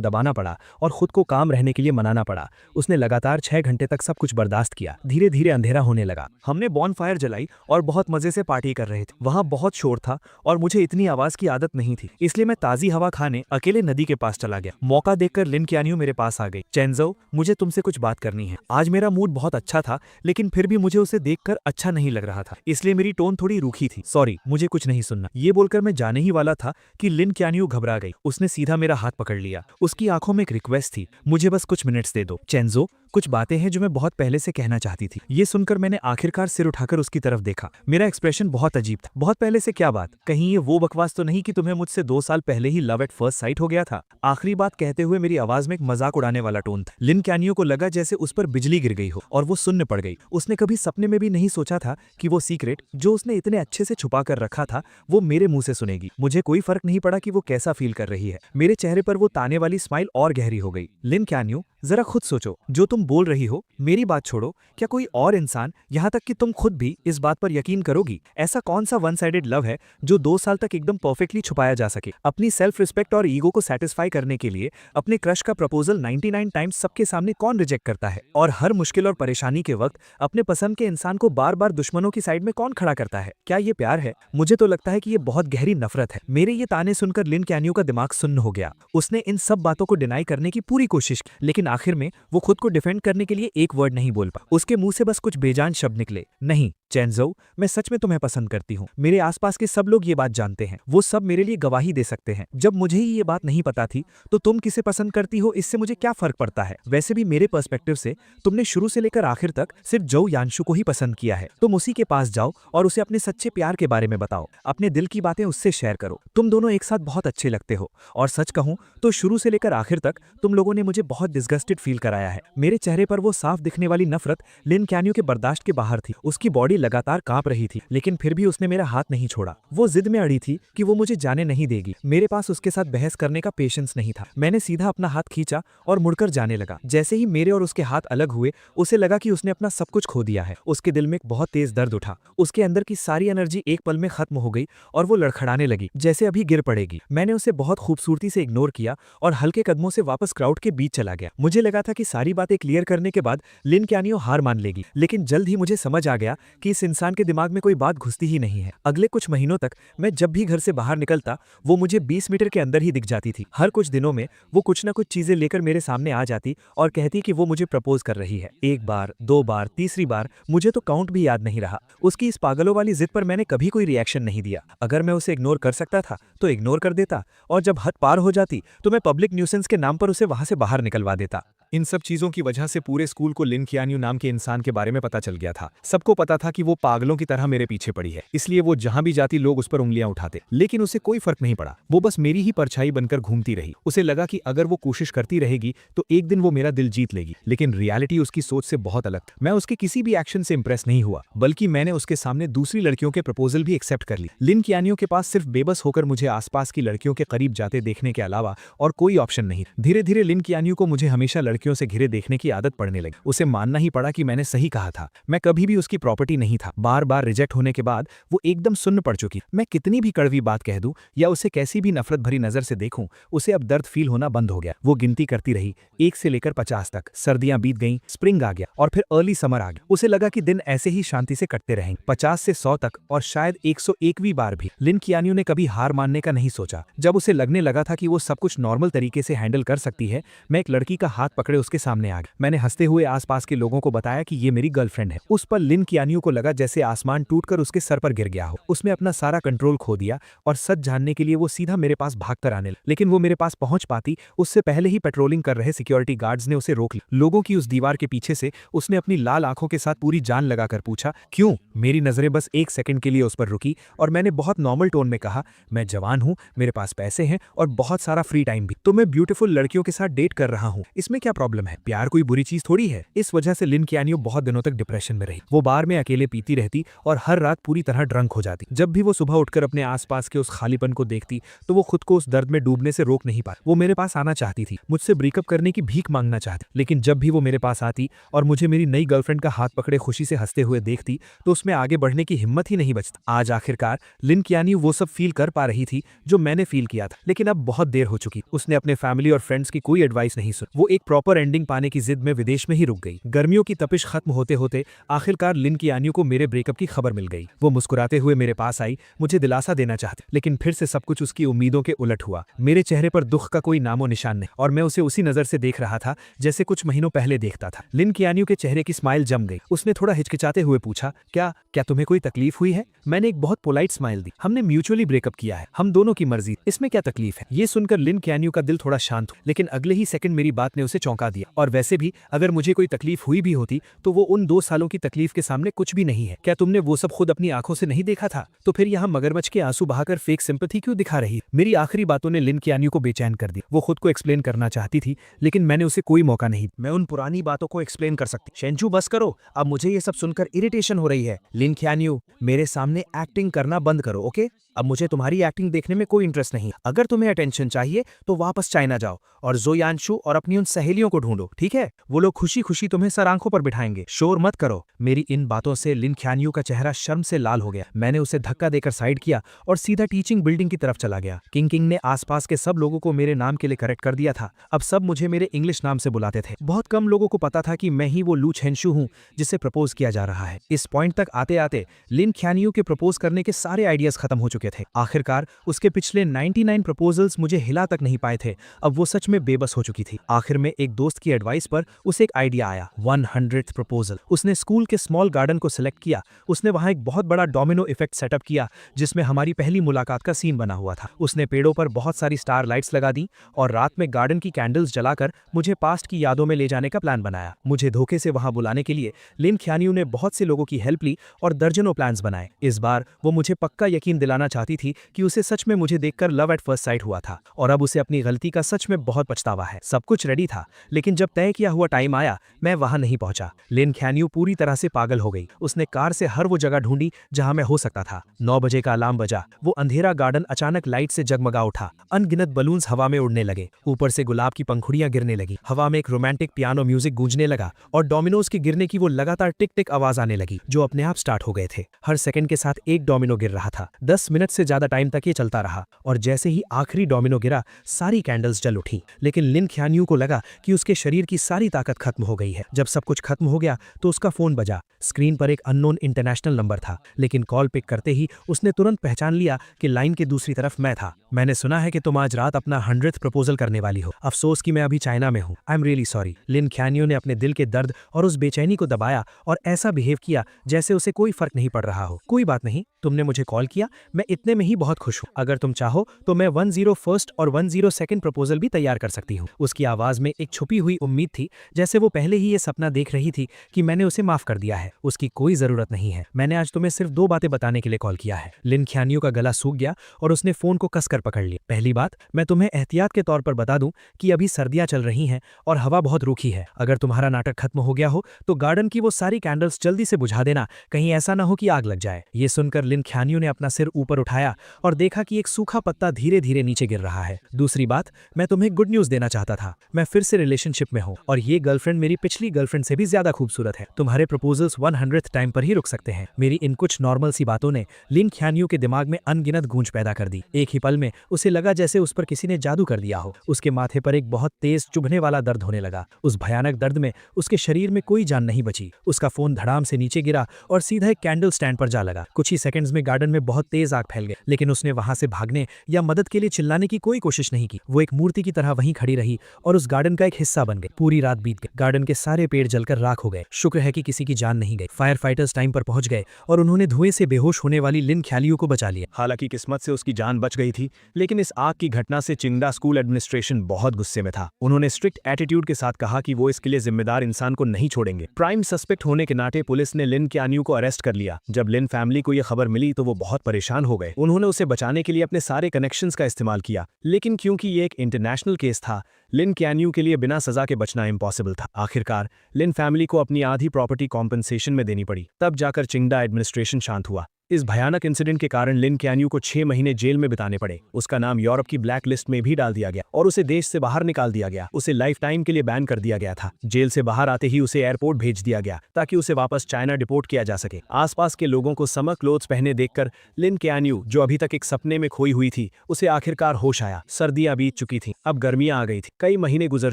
दबाना पड़ा और खुद को काम रहने के लिए मनाना पड़ा। उसने लगातार 6 घंटे तक सब कुछ बर्दाश्त किया। धीरे धीरे अंधेरा होने लगा। हमने बॉनफायर जलाई और बहुत मजे से पार्टी कर रहे थे। वहां बहुत शोर था और मुझे इतनी आवाज की आदत नहीं थी, इसलिए मैं ताजी हवा खाने अकेले नदी के पास चला गया। मौका देखकर लिन क्यानियो मेरे पास आ गई। चेंजो, मुझे तुमसे कुछ बात करनी है। आज मेरा मूड बहुत अच्छा था, लेकिन फिर भी मुझे उसे देखकर अच्छा नहीं लग रहा था, इसलिए मेरी टोन थोड़ी रूखी थी। सॉरी, मुझे कुछ नहीं सुनना। ये बोलकर मैं जाने ही वाला था कि लिन क्यानियो घबरा गई। उसने सीधा मेरा हाथ पकड़ लिया। उसकी आंखों में एक रिक्वेस्ट थी, मुझे बस कुछ मिनट्स दे दो। चेंजो, कुछ बातें हैं जो मैं बहुत पहले से कहना चाहती थी। ये सुनकर मैंने आखिरकार सिर उठाकर उसकी तरफ देखा। मेरा एक्सप्रेशन बहुत अजीब था। बहुत पहले से क्या बात? कहीं ये वो बकवास तो नहीं कि तुम्हें मुझसे 2 साल पहले ही लव एट फर्स्ट साइट हो गया था? आखिरी बात कहते हुए मेरी आवाज में एक मजाक उड़ाने वाला टोन था। लिन क्यानियो को लगा जैसे उस पर बिजली गिर गई हो और वो सुन्न पड़ गई। उसने कभी सपने में भी नहीं सोचा था कि वो सीक्रेट जो उसने इतने अच्छे से छुपा कर रखा था वो मेरे मुंह से सुनेगी। मुझे कोई फर्क नहीं पड़ा कि वो कैसा फील कर रही है। मेरे चेहरे पर वो ताने वाली स्माइल और गहरी हो गई। लिन क्यानियो, जरा खुद सोचो, जो तुम बोल रही हो, मेरी बात छोड़ो, क्या कोई और इंसान, यहाँ तक कि तुम खुद भी इस बात पर यकीन करोगी? ऐसा कौन सा वन साइडेड लव है जो 2 साल तक एकदम परफेक्टली छुपाया जा सके? अपनी सेल्फ रिस्पेक्ट और ईगो को सेटिस्फाई करने के लिए अपने क्रश का प्रपोजल 99 टाइम्स सबके सामने कौन रिजेक्ट करता है? और हर मुश्किल और परेशानी के वक्त अपने पसंद के इंसान को बार बार दुश्मनों की साइड में कौन खड़ा करता है? क्या ये प्यार है? मुझे तो लगता है कि ये बहुत गहरी नफरत है। मेरे ये ताने सुनकर लिन क्यानियो का दिमाग सुन्न हो गया। उसने इन सब बातों को डिनाई करने की पूरी कोशिश की, लेकिन आखिर में वो खुद को डिफेंड करने के लिए एक वर्ड नहीं बोल पा। उसके मुंह से बस कुछ बेजान शब्द निकले, नहीं चेंजो, मैं सच में तुम्हें पसंद करती हूँ। मेरे आसपास के सब लोग ये बात जानते हैं, वो सब मेरे लिए गवाही दे सकते हैं। जब मुझे ही ये बात नहीं पता थी तो तुम किसे पसंद करती हो इससे मुझे क्या फर्क पड़ता है? वैसे भी मेरे पर्सपेक्टिव से तुमने शुरू से लेकर आखिर तक सिर्फ जो यानशु को ही पसंद किया है। तुम उसी के पास जाओ और उसे अपने सच्चे प्यार के बारे में बताओ, अपने दिल की बातें उससे शेयर करो। तुम दोनों एक साथ बहुत अच्छे लगते हो और सच कहूं तो शुरू से लेकर आखिर तक तुम लोगों ने मुझे बहुत डिस्गस्टेड फील कराया है। मेरे चेहरे पर वो साफ दिखने वाली नफरत लिन क्यानियो के बर्दाश्त के बाहर थी। उसकी बॉडी लगातार कांप रही थी, लेकिन फिर भी उसने मेरा हाथ नहीं छोड़ा। वो जिद में अड़ी थी कि वो मुझे जाने नहीं देगी। मेरे पास उसके साथ बहस करने का पेशेंस नहीं था। मैंने सीधा अपना हाथ खींचा और मुड़कर जाने लगा। जैसे ही मेरे और उसके हाथ अलग हुए, उसे लगा कि उसने अपना सब कुछ खो दिया है। उसके दिल में एक बहुत तेज दर्द उठा। उसके अंदर की सारी एनर्जी एक पल में खत्म हो गई और वो लड़खड़ाने लगी जैसे अभी गिर पड़ेगी। मैंने उसे बहुत खूबसूरती से इग्नोर किया और हल्के कदमों से वापस क्राउड के बीच चला गया। मुझे लगा था कि सारी बातें क्लियर करने के बाद लिन क्यानियो हार मान लेगी, लेकिन जल्द ही मुझे समझ आ गया कि इस इंसान के दिमाग में कोई बात घुसती ही नहीं है। अगले कुछ महीनों तक मैं जब भी घर से बाहर निकलता वो मुझे 20 मीटर के अंदर ही दिख जाती थी। हर कुछ दिनों में वो कुछ ना कुछ चीजें लेकर मेरे सामने आ जाती और कहती कि वो मुझे प्रपोज कर रही है। 1 बार, 2 बार, तीसरी बार, मुझे तो काउंट भी याद नहीं रहा। उसकी इस पागलों वाली जिद पर मैंने कभी कोई रिएक्शन नहीं दिया। अगर मैं उसे इग्नोर कर सकता था तो इग्नोर कर देता, और जब हद पार हो जाती तो मैं पब्लिक न्यूसेंस के नाम पर उसे वहां से बाहर निकलवा देता। इन सब चीजों की वजह से पूरे स्कूल को लिन क्यानियो नाम के इंसान के बारे में पता चल गया था। सबको पता था कि वो पागलों की तरह मेरे पीछे पड़ी है, इसलिए वो जहां भी जाती लोग उस पर उंगलियां उठाते, लेकिन उसे कोई फर्क नहीं पड़ा। वो बस मेरी ही परछाई बनकर घूमती रही। उसे लगा कि अगर वो कोशिश करती रहेगी तो एक दिन वो मेरा दिल जीत लेगी, लेकिन रियलिटी उसकी सोच से बहुत अलग था। मैं उसके किसी भी एक्शन से इंप्रेस नहीं हुआ, बल्कि मैंने उसके सामने दूसरी लड़कियों के प्रपोजल भी एक्सेप्ट कर ली। लिन क्यानियो के पास सिर्फ बेबस होकर मुझे आसपास की लड़कियों के करीब जाते देखने के अलावा और कोई ऑप्शन नहीं। धीरे धीरे लिन क्यानियो को मुझे हमेशा लड़की लड़कियों से घिरे देखने की आदत पड़ने लगी। उसे मानना ही पड़ा कि मैंने सही कहा था, मैं कभी भी उसकी प्रॉपर्टी नहीं था। बार बार रिजेक्ट होने के बाद वो एकदम सुन्न पड़ चुकी। मैं कितनी भी कड़वी बात कह दूं या उसे कैसी भी नफरत भरी नजर से देखूं, उसे अब दर्द फील होना बंद हो गया। वो गिनती करती रही 1 से लेकर 50 तक। सर्दियां बीत गईं, स्प्रिंग आ गया और फिर अर्ली समर आ गया। उसे लगा कि दिन ऐसे ही शांति से कटते रहेंगे, 50 से 100 तक और शायद 101वीं बार भी। लिन कियानियो ने कभी हार मानने का नहीं सोचा। जब उसे लगने लगा था कि वो सब कुछ नॉर्मल तरीके से हैंडल कर सकती है, मैं एक लड़की का हाथ पकड़े उसके सामने आ गया। मैंने हंसते हुए आसपास के लोगों को बताया कि ये मेरी गर्लफ्रेंड है। उस पर लिन कियानियो को लगा जैसे आसमान टूटकर उसके सर पर गिर गया हो। उसने अपना सारा कंट्रोल खो दिया और सच जानने के लिए वो सीधा मेरे पास भागकर आने लगा। लेकिन वो मेरे पास पहुंच पाती उससे पहले ही पेट्रोलिंग कर रहे सिक्योरिटी गार्ड्स ने उसे रोक लिया। लोगों की उस दीवार के पीछे से उसने अपनी लाल आंखों के साथ पूरी जान लगाकर पूछा, क्यों? मेरी नजरें बस 1 सेकंड के लिए उस पर रुकी और मैंने बहुत नॉर्मल टोन में कहा, मैं जवान हूं, मेरे पास पैसे हैं और बहुत सारा फ्री टाइम भी, तो मैं ब्यूटीफुल लड़कियों के साथ डेट कर रहा हूं। इसमें क्या प्रॉब्लम है? प्यार कोई बुरी चीज थोड़ी है। इस वजह से लिन कियानियो बहुत दिनों तक डिप्रेशन में रही। वो बार में अकेले पीती रहती और हर रात पूरी तरह ड्रंक हो जाती। जब भी वो सुबह उठकर अपने आसपास के उस खालीपन को देखती तो वो खुद को उस दर्द में डूबने से रोक नहीं पाती। वो मेरे पास आना चाहती थी, मुझसे ब्रेकअप करने की भीख मांगना चाहती, लेकिन जब भी वो मेरे पास आती और मुझे मेरी नई गर्लफ्रेंड का हाथ पकड़े खुशी से हंसते हुए देखती तो उसमें आगे बढ़ने की हिम्मत ही नहीं बचती। आज आखिरकार लिन कियानियो वो सब फील कर पा रही थी जो मैंने फील किया था, लेकिन अब बहुत देर हो चुकी। उसने अपने फैमिली और फ्रेंड्स की कोई एडवाइस नहीं सुनी। वो एक प्रॉपर एंडिंग पाने की जिद में विदेश में ही रुक गई। गर्मियों की तपिश खत्म होते होते आखिरकार लिन कियानियो को मेरे ब्रेकअप की खबर मिल गई। वो मुस्कुराते हुए मेरे पास आई, मुझे दिलासा देना चाहती, लेकिन फिर से सब कुछ उसकी उम्मीदों के उलट हुआ। मेरे चेहरे पर दुख का कोई नामो निशान नहीं और मैं उसे उसी नजर से देख रहा था जैसे कुछ महीनों पहले देखता था। लिन कियानियो के चेहरे की स्माइल जम गई। उसने थोड़ा हिचकिचाते हुए पूछा, क्या तुम्हें कोई तकलीफ हुई है? मैंने एक बहुत पोलाइट स्माइल दी। हमने म्यूचुअली ब्रेकअप किया है, हम दोनों की मर्जी, इसमें क्या तकलीफ है? ये सुनकर लिन कियानियो का दिल थोड़ा शांत हुआ, लेकिन अगले ही सेकंड मेरी बात ने उसे चौंका दिया। और वैसे भी अगर मुझे कोई तकलीफ हुई भी होती तो वो उन 2 सालों की तकलीफ के सामने कुछ भी नहीं है। क्या तुमने वो सब खुद अपनी आंखों से नहीं देखा था? तो फिर यहाँ मगरमच्छ के आंसू बहाकर फेक सिंपैथी क्यों दिखा रही? मेरी आखिरी बातों ने लिन कियानियो को बेचैन कर दी। वो खुद को एक्सप्लेन करना चाहती थी, लेकिन मैंने उसे कोई मौका नहीं। मैं उन पुरानी बातों को एक्सप्लेन कर सकती। शेंचू बस करो, अब मुझे ये सब सुनकर इरिटेशन हो रही है। लिन कियानियो, मेरे सामने एक्टिंग करना बंद करो, ओके? अब मुझे तुम्हारी एक्टिंग देखने में कोई इंटरेस्ट नहीं। अगर तुम्हें अटेंशन चाहिए तो वापस चाइना जाओ और ज़ो यानशु और अपनी उन सहेलियों को ढूंढो, ठीक है? वो लोग खुशी खुशी तुम्हें सर आंखों पर बिठाएंगे। शोर मत करो। मेरी इन बातों से लिन कियानियो का चेहरा शर्म से लाल हो गया। मैंने उसे धक्का देकर साइड किया और सीधा टीचिंग बिल्डिंग की तरफ चला गया। किंग ने आसपास के सब लोगों को मेरे नाम के लिए करेक्ट कर दिया था। अब सब मुझे मेरे इंग्लिश नाम से बुलाते थे। बहुत कम लोगों को पता था कि मैं ही वो लू चेंशु हूं जिसे प्रपोज किया जा रहा है। इस पॉइंट तक आते आते लिन कियानियो के प्रपोज करने के सारे आइडियाज खत्म हो चुके थे। आखिरकार उसके पिछले 99 प्रपोजल्स मुझे हिला तक नहीं पाए थे। अब वो सच में बेबस हो चुकी थी। आखिर में एक दोस्त की एडवाइस पर उसे एक आइडिया आया, 100th प्रपोजल। उसने स्कूल के स्मॉल गार्डन को सिलेक्ट किया। उसने वहां एक बहुत बड़ा डोमिनो इफेक्ट सेटअप किया जिसमें हमारी पहली मुलाकात का सीन बना हुआ था। उसने पेड़ों पर बहुत सारी स्टार लाइट्स लगा दी और रात में गार्डन की कैंडल्स जलाकर मुझे पास्ट की यादों में ले जाने का प्लान बनाया। मुझे धोखे से वहां बुलाने के लिए लिन कियानियो ने बहुत से लोगों की हेल्प ली और दर्जनों प्लान्स बनाए। इस बार वो मुझे पक्का यकीन दिलाना चाहती थी कि उसे सच में मुझे देखकर लव एट फर्स्ट साइट हुआ था और अब उसे अपनी गलती का सच में बहुत पछतावा है। सब कुछ रेडी था, लेकिन जब तय किया हुआ टाइम आया मैं वहां नहीं पहुंचा। लिन कियानियो पूरी तरह से पागल हो गई। उसने कार से हर वो जगह ढूंढी जहां मैं हो सकता था। 9 बजे का अलार्म बजा। वो अंधेरा गार्डन अचानक लाइट से जगमगा उठा। अनगिनत बलून्स हवा में उड़ने लगे। ऊपर से गुलाब की पंखुड़ियां गिरने लगी। हवा में एक रोमांटिक पियानो म्यूजिक गूंजने लगा और डोमिनोज के गिरने की वो लगातार टिक टिक आवाज आने लगी जो अपने आप स्टार्ट हो गए थे। हर सेकंड के साथ एक डोमिनो गिर रहा था। 10 मिनट से ज्यादा टाइम तक ये चलता रहा और जैसे ही आखिरी डोमिनो गिरा सारी कैंडल्स जल उठी। लेकिन लिन कियानियो को लगा कि उसके शरीर की सारी ताकत खत्म हो गई है। जब सब कुछ खत्म हो गया तो उसका फोन बजा। स्क्रीन पर एक अननोन इंटरनेशनल नंबर था, लेकिन कॉल पिक करते ही उसने तुरंत पहचान लिया कि लाइन के दूसरी तरफ मैं था। मैंने सुना है कि तुम आज रात अपना 100th प्रपोजल करने वाली हो। अफसोस कि मैं अभी चाइना में हूँ। I am really sorry. Lin कियानियो ने अपने दिल के दर्द और उस बेचैनी को दबाया और ऐसा बिहेव किया जैसे उसे कोई फर्क नहीं पड़ रहा हो। कोई बात नहीं, तुमने मुझे कॉल किया, मैं इतने में ही बहुत खुश हूँ। अगर तुम चाहो तो मैं 101st और 102nd प्रपोजल भी तैयार कर सकती हूँ। उसकी आवाज में एक छुपी हुई उम्मीद थी, जैसे वो पहले ही ये सपना देख रही थी कि मैंने उसे माफ कर दिया है। उसकी कोई जरूरत नहीं है। मैंने आज तुम्हें सिर्फ 2 बातें बताने के लिए कॉल किया है। लिन कियानियो का गला सूख गया और उसने फोन को कसकर कर पकड़ लिया। पहली बात, मैं तुम्हें एहतियात के तौर पर बता दूं कि अभी सर्दियां चल रही हैं और हवा बहुत रूखी है। अगर तुम्हारा नाटक खत्म हो गया हो तो गार्डन की वो सारी कैंडल्स जल्दी से बुझा देना, कहीं ऐसा ना हो कि आग लग जाए। ये सुनकर लिन ख्यानियो ने अपना सिर ऊपर उठाया और देखा कि एक सूखा पत्ता धीरे धीरे नीचे गिर रहा है। दूसरी बात, मैं तुम्हें गुड न्यूज देना चाहता था। मैं फिर से रिलेशनशिप में हूँ और ये गर्लफ्रेंड मेरी पिछली गर्लफ्रेंड से भी ज्यादा खूबसूरत है। तुम्हारे प्रपोजल्स 100th टाइम पर ही रुक सकते हैं। मेरी इन कुछ नॉर्मल सी बातों ने लिन ख्यानियो के दिमाग में अनगिनत गूंज पैदा कर दी। एक ही पल में उसे लगा जैसे उस पर किसी ने जादू कर दिया हो। उसके माथे पर एक बहुत तेज चुभने वाला दर्द होने लगा। उस भयानक दर्द में उसके शरीर में कोई जान नहीं बची। उसका फोन धड़ाम से नीचे गिरा और सीधा एक कैंडल स्टैंड पर जा लगा। कुछ ही सेकंड्स में गार्डन में बहुत तेज आग फैल गई, लेकिन उसने वहां से भागने या मदद के लिए चिल्लाने की कोई कोशिश नहीं की। वो एक मूर्ति की तरह वहीं खड़ी रही और उस गार्डन का एक हिस्सा बन गई। पूरी रात बीत गई। गार्डन के सारे पेड़ जलकर राख हो गए। शुक्र है कि किसी की जान नहीं गई। फायर फाइटर्स टाइम पर पहुंच गए और उन्होंने धुएं से बेहोश होने वाली लिन ख्यालियो को बचा लिया। हालांकि किस्मत से उसकी जान बच गई थी, लेकिन इस आग की घटना से चिंगडा स्कूल एडमिनिस्ट्रेशन बहुत गुस्से में था। उन्होंने स्ट्रिक्ट एटीट्यूड के साथ कहा कि वो इसके लिए जिम्मेदार इंसान को नहीं छोड़ेंगे। प्राइम सस्पेक्ट होने के नाते पुलिस ने लिन ख्यानियो को अरेस्ट कर लिया। जब लिन फैमिली को यह खबर मिली तो वो बहुत परेशान हो गए। उन्होंने उसे बचाने के लिए अपने सारे कनेक्शंस का इस्तेमाल किया, लेकिन क्योंकि ये एक इंटरनेशनल केस था, लिन ख्यानियो के लिए बिना सजा के बचना इम्पॉसिबल था। आखिरकार लिन फैमिली को अपनी आधी प्रॉपर्टी कॉम्पनसेशन में देनी पड़ी। तब जाकर चिंगडा एडमिनिस्ट्रेशन शांत हुआ। इस भयानक इंसिडेंट के कारण लिन ख्यानियो को 6 महीने जेल में बिताने पड़े। उसका नाम यूरोप की ब्लैक लिस्ट में भी डाल दिया गया और उसे देश से बाहर निकाल दिया गया। उसे लाइफ टाइम के लिए बैन कर दिया गया था। जेल से बाहर आते ही उसे एयरपोर्ट भेज दिया गया ताकि उसे वापस चाइना डिपोर्ट किया जा सके। आसपास के लोगों को समर क्लोथ्स पहने देखकर लिन ख्यानियो, जो अभी तक एक सपने में खोई हुई थी, उसे आखिरकार होश आया। सर्दियां बीत चुकी थीं, अब गर्मियां आ गई थी। कई महीने गुजर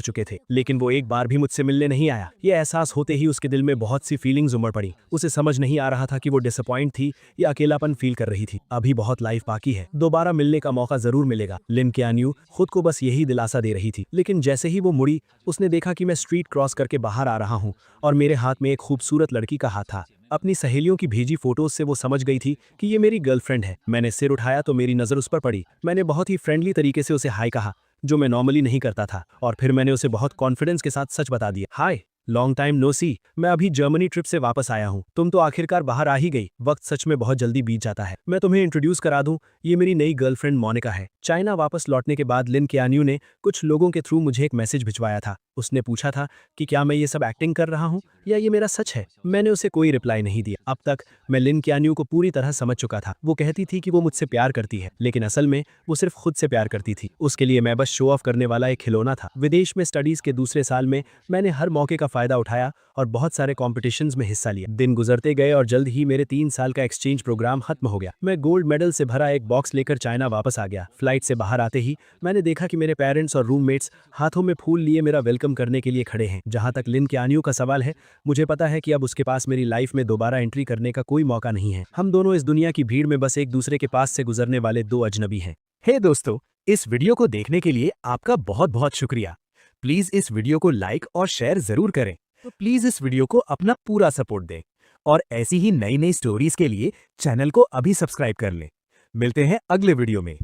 चुके थे, लेकिन वो एक बार भी मुझसे मिलने नहीं आया। ये एहसास होते ही उसके दिल में बहुत सी फीलिंग्स उमड़ पड़ी। उसे समझ नहीं आ रहा था कि वो डिसअपॉइंट थी या अकेलापन फील कर रही थी। अभी बहुत लाइफ बाकी है, दोबारा मिलने का मौका जरूर मिलेगा। लिन ख्यानियो खुद को बस यही दिलासा दे रही थी। लेकिन जैसे ही वो मुड़ी, उसने देखा कि मैं स्ट्रीट क्रॉस करके बाहर आ रहा हूँ और मेरे हाथ में एक खूबसूरत लड़की का हाथ था। अपनी सहेलियों की भेजी फोटोज से वो समझ गई थी कि ये मेरी गर्लफ्रेंड है। मैंने सिर उठाया तो मेरी नजर उस पर पड़ी। मैंने बहुत ही फ्रेंडली तरीके से उसे हाय कहा, जो मैं नॉर्मली नहीं करता था, और फिर मैंने उसे बहुत कॉन्फिडेंस के साथ सच बता दिया। हाय, लॉन्ग टाइम नो सी, मैं अभी जर्मनी ट्रिप से वापस आया हूँ। तुम तो आखिरकार बाहर आ ही गई। वक्त सच में बहुत जल्दी बीत जाता है। मैं तुम्हें इंट्रोड्यूस करा दूं, ये मेरी नई गर्लफ्रेंड मोनिका है। चाइना वापस लौटने के बाद लिन ख्यानियो ने कुछ लोगों के थ्रू मुझे एक मैसेज भिजवाया था। उसने पूछा था कि क्या मैं ये सब एक्टिंग कर रहा हूँ या ये मेरा सच है। मैंने उसे कोई रिप्लाई नहीं दिया। अब तक मैं लिन ख्यानियो को पूरी तरह समझ चुका था। वो कहती थी कि वो मुझसे प्यार करती है, लेकिन असल में वो सिर्फ खुद से प्यार करती थी। उसके लिए मैं बस शो ऑफ करने वाला एक खिलौना था। विदेश में स्टडीज के दूसरे साल में मैंने हर मौके का फायदा उठाया और बहुत सारे कॉम्पिटिशन्स में हिस्सा लिया। दिन गुजरते गए और जल्द ही मेरे 3 साल का एक्सचेंज प्रोग्राम खत्म हो गया। मैं गोल्ड मेडल से भरा एक बॉक्स लेकर चाइना वापस आ गया। फ्लाइट से बाहर आते ही मैंने देखा कि मेरे पेरेंट्स और रूममेट्स हाथों में फूल लिए मेरा वेलकम करने के लिए खड़े हैं। जहां तक लिन ख्यानियो का सवाल है, मुझे पता है कि अब उसके पास मेरी लाइफ में दोबारा एंट्री करने का कोई मौका नहीं है। हम दोनों इस दुनिया की भीड़ में बस एक दूसरे के पास से गुजरने वाले 2 अजनबी हैं। हे दोस्तों, इस वीडियो को देखने के लिए आपका बहुत बहुत शुक्रिया। प्लीज इस वीडियो को लाइक और शेयर जरूर करें। तो प्लीज इस वीडियो को अपना पूरा सपोर्ट दें और ऐसी ही नई नई स्टोरीज के लिए चैनल को अभी सब्सक्राइब कर लें। मिलते हैं अगले वीडियो में।